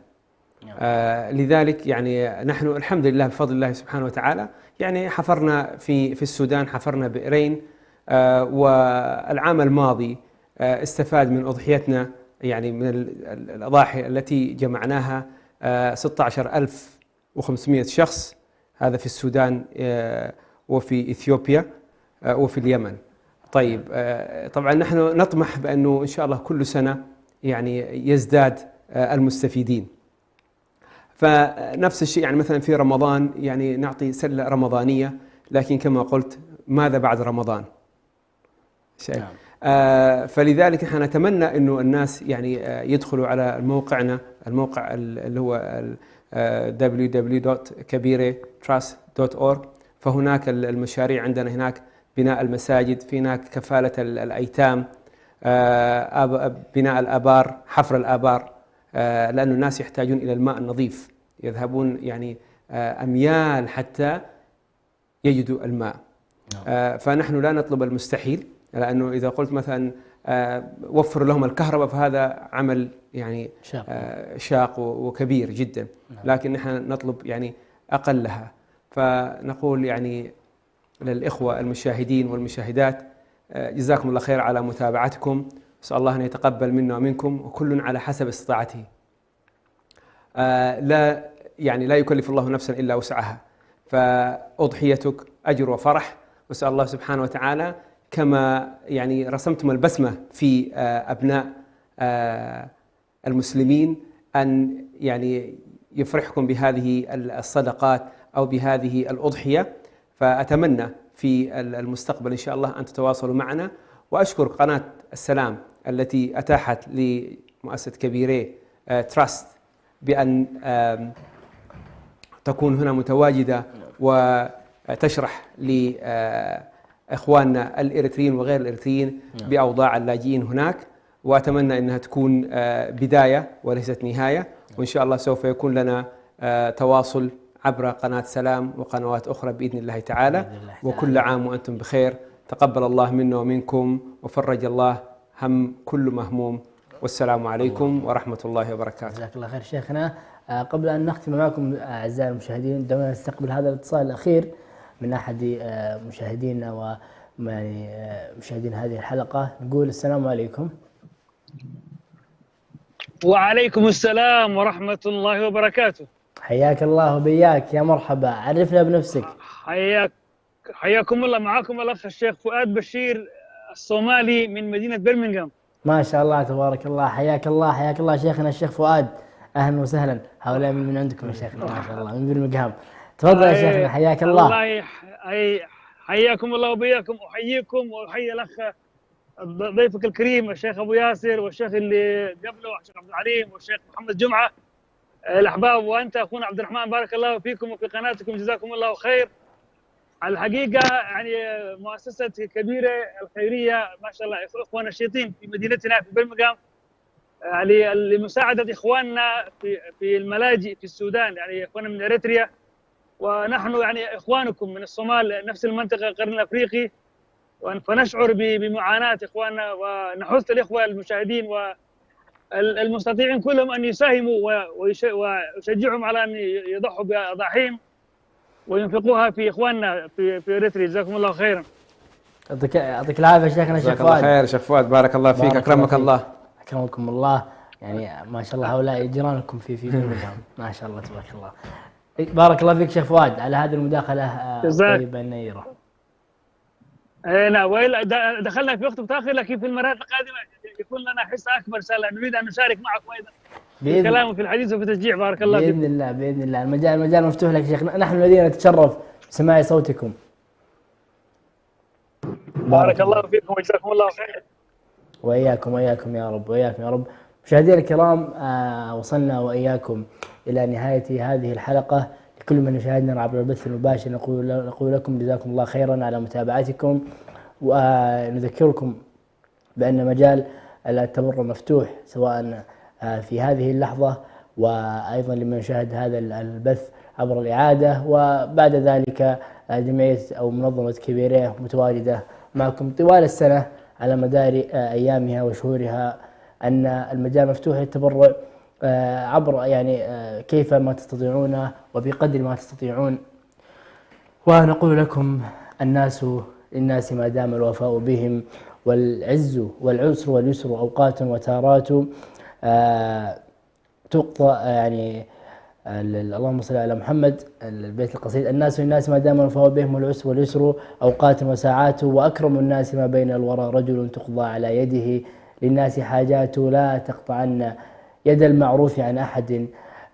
لذلك يعني نحن الحمد لله بفضل الله سبحانه وتعالى يعني حفرنا في السودان حفرنا بئرين، والعام الماضي استفاد من أضحيتنا يعني من الأضاحي التي جمعناها 16,500 شخص، هذا في السودان وفي إثيوبيا وفي اليمن. طيب طبعا نحن نطمح بأنه إن شاء الله كل سنة يعني يزداد المستفيدين. فنفس الشيء يعني مثلا في رمضان يعني نعطي سلة رمضانية، لكن كما قلت ماذا بعد رمضان؟ شيء. فلذلك نحن نتمنى أنه الناس يعني يدخلوا على موقعنا، الموقع اللي هو www.kabire.trust.org، فهناك المشاريع عندنا هناك بناء المساجد، في هناك كفالة الأيتام، بناء الآبار، حفر الآبار، لأن الناس يحتاجون إلى الماء النظيف، يذهبون يعني أميال حتى يجدوا الماء. فنحن لا نطلب المستحيل، لأنه إذا قلت مثلا وفر لهم الكهرباء فهذا عمل يعني شاق وكبير جدا، لكن نحن نطلب يعني أقلها. فنقول يعني للإخوة المشاهدين والمشاهدات جزاكم الله خير على متابعتكم، أسأل الله أن يتقبل منا ومنكم، وكل على حسب استطاعته. لا يكلف الله نفسا إلا وسعها، فأضحيتك أجر وفرح، وأسأل الله سبحانه وتعالى كما يعني رسمتم البسمة في أبناء المسلمين أن يعني يفرحكم بهذه الصدقات أو بهذه الأضحية. فأتمنى في المستقبل إن شاء الله أن تتواصلوا معنا. وأشكر قناة السلام التي أتاحت لمؤسسة كبيرة تراست بأن تكون هنا متواجدة وتشرح لإخواننا الإريتريين وغير الإريتريين بأوضاع اللاجئين هناك، وأتمنى أنها تكون بداية وليست نهاية، وإن شاء الله سوف يكون لنا تواصل عبر قناة سلام وقنوات أخرى بإذن الله تعالى. وكل عام وأنتم بخير، تقبل الله منا ومنكم، وفرج الله هم كل مهموم. والسلام عليكم ورحمة الله وبركاته. جزاك الله خير شيخنا. قبل أن نختم معكم أعزائي المشاهدين، دعونا نستقبل هذا الاتصال الأخير من أحد مشاهدينا ومشاهدين هذه الحلقة. نقول السلام عليكم. وعليكم السلام ورحمة الله وبركاته. حياك الله وبياك، يا مرحبا، عرفنا بنفسك. حياكم الله. معكم الأخ الشيخ فؤاد بشير الصومالي من مدينة برمنغهام. ما شاء الله تبارك الله. حياك الله، حياك الله شيخنا الشيخ فؤاد، أهلا وسهلا. هؤلاء من عندكم يا شيخنا ما شاء الله من برمنغهام. تفضل يا شيخنا، حياك الله. حياكم الله وبياكم. أحييكم وأحيي الأخ ضيفك الكريم الشيخ أبو ياسر، والشيخ اللي قبله الشيخ عبد العليم، والشيخ محمد جمعة الأحباب، وأنت أخونا عبد الرحمن، بارك الله فيكم وفي قناتكم، جزاكم الله خير. الحقيقة يعني مؤسسة كبيرة الخيرية ما شاء الله، إخوة نشيطين في مدينتنا في برمنغهام يعني لمساعدة إخواننا في الملاجئ في السودان، يعني إخواننا من إريتريا، ونحن يعني إخوانكم من الصومال نفس المنطقة القرن الأفريقي، فنشعر بمعاناة إخواننا، ونحث الإخوة المشاهدين والمستطيعين كلهم أن يساهموا ويشجعهم على أن يضحوا بأضاحيهم وينفقوها في إخواننا في إريتريا. جزاكم الله خيرا. يعطيك العافية شيخنا الشيخ فؤاد. جزاك الله خير شيخ فؤاد، بارك الله فيك، أكرمك الله. أكرمكم الله. يعني ما شاء الله هؤلاء جيرانكم في برمنغهام ما شاء الله تبارك الله. بارك الله فيك شيخ فؤاد على هذه المداخلة الطيبة النيرة. نعم، وإلا دخلنا في وقت متأخر، لكن في المرات القادمة يكون لنا حصة أكبر إن شاء الله. نريد أن نشارك معكم أيضا في الكلام وفي الحديث وفي التشجيع. بارك الله فيكم. بإذن الله بإذن الله. المجال مفتوح لك شيخ، نحن الذين نتشرف بسماع صوتكم. بارك الله فيكم وجزاكم الله خير. وإياكم يا رب، وإياكم يا رب. مشاهدينا الكرام، وصلنا وإياكم إلى نهاية هذه الحلقة. لكل من يشاهدنا عبر البث المباشر نقول لكم جزاكم الله خيرا على متابعتكم، ونذكركم بأن مجال التبرع مفتوح سواء في هذه اللحظة، وأيضا لمن يشاهد هذا البث عبر الإعادة، وبعد ذلك جمعية أو منظمة كبيرة متواجدة معكم طوال السنة على مدار أيامها وشهورها. أن المجال مفتوح للتبرع عبر يعني كيف ما تستطيعون وبقدر ما تستطيعون. ونقول لكم الناس للناس ما دام الوفاء بهم، والعز والعسر واليسر أوقات وتارات. تقطع يعني اللهم صل على محمد، البيت القصيد: الناس للناس ما دام الوفاء بهم، والعسر واليسر أوقات وساعات. وأكرم الناس ما بين الورى رجل تقضى على يده، للناس حاجات لا تقطعن يد المعروف عن أحد،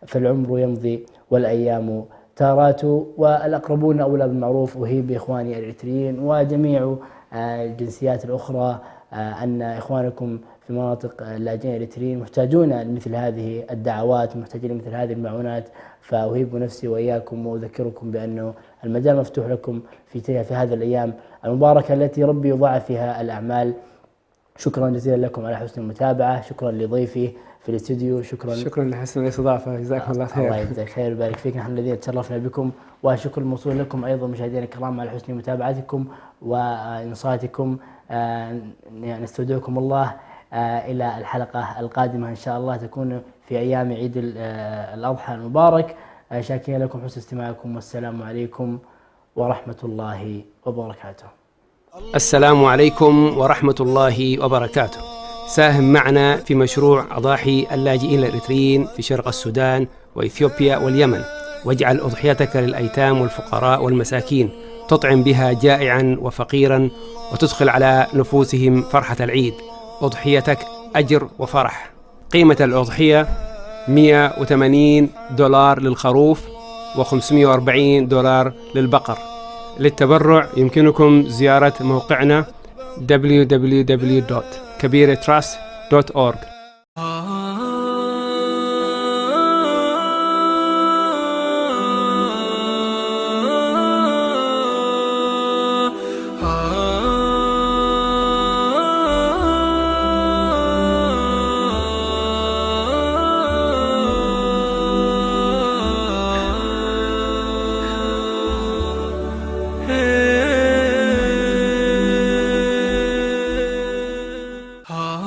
فالعمر يمضي والأيام تارات. والأقربون أولى بالمعروف. أهيب بإخواني الإريتريين وجميع الجنسيات الأخرى أن إخوانكم في مناطق اللاجئين الإريتريين محتاجون لمثل هذه الدعوات، محتاجين لمثل هذه المعونات. فأهيب نفسي وإياكم وأذكركم بأنه المجال مفتوح لكم في هذه الأيام المباركة التي ربي يضاعف فيها الأعمال. شكرا جزيلا لكم على حسن المتابعة. شكرا لضيفي في الاستوديو. شكرا لحسن الاستضافة، جزاكم الله خير. الله يجزاك خير ويبارك فيك. نحن الذين تشرفنا بكم، وشكر الموصول لكم أيضا مشاهدينا الكرام على حسن متابعتكم وإنصاتكم. نستودعكم الله إلى الحلقة القادمة إن شاء الله، تكون في أيام عيد الأضحى المبارك. شاكرين لكم حسن استماعكم، والسلام عليكم ورحمة الله وبركاته. السلام عليكم ورحمة الله وبركاته. ساهم معنا في مشروع أضاحي اللاجئين الإريتريين في شرق السودان وإثيوبيا واليمن، واجعل أضحيتك للأيتام والفقراء والمساكين، تطعم بها جائعا وفقيرا، وتدخل على نفوسهم فرحة العيد. أضحيتك أجر وفرح. قيمة الأضحية $180 للخروف و$540 للبقر. للتبرع يمكنكم زيارة موقعنا www.kabiratrust.org. Ah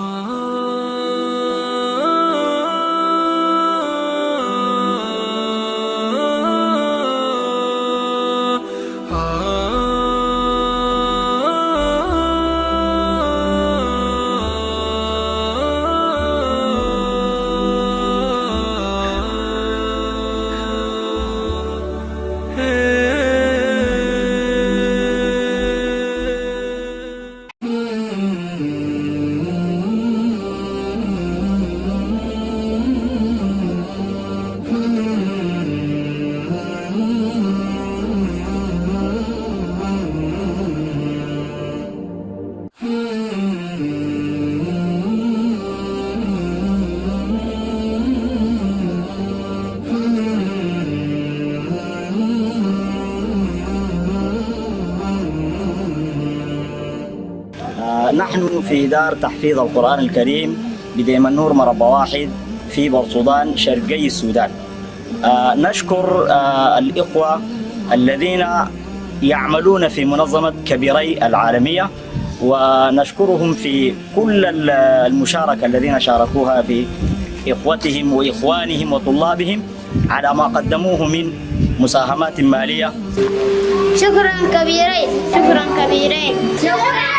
نحن في دار تحفيظ القرآن الكريم بديم النور مربى واحد في بورسودان شرقي السودان. نشكر الإخوة الذين يعملون في منظمة كبيري العالمية، ونشكرهم في كل المشاركة الذين شاركوها في إخوتهم وإخوانهم وطلابهم على ما قدموه من مساهمات مالية. شكرا كبيرين، شكرا كبيرين، شكرا كبيرين.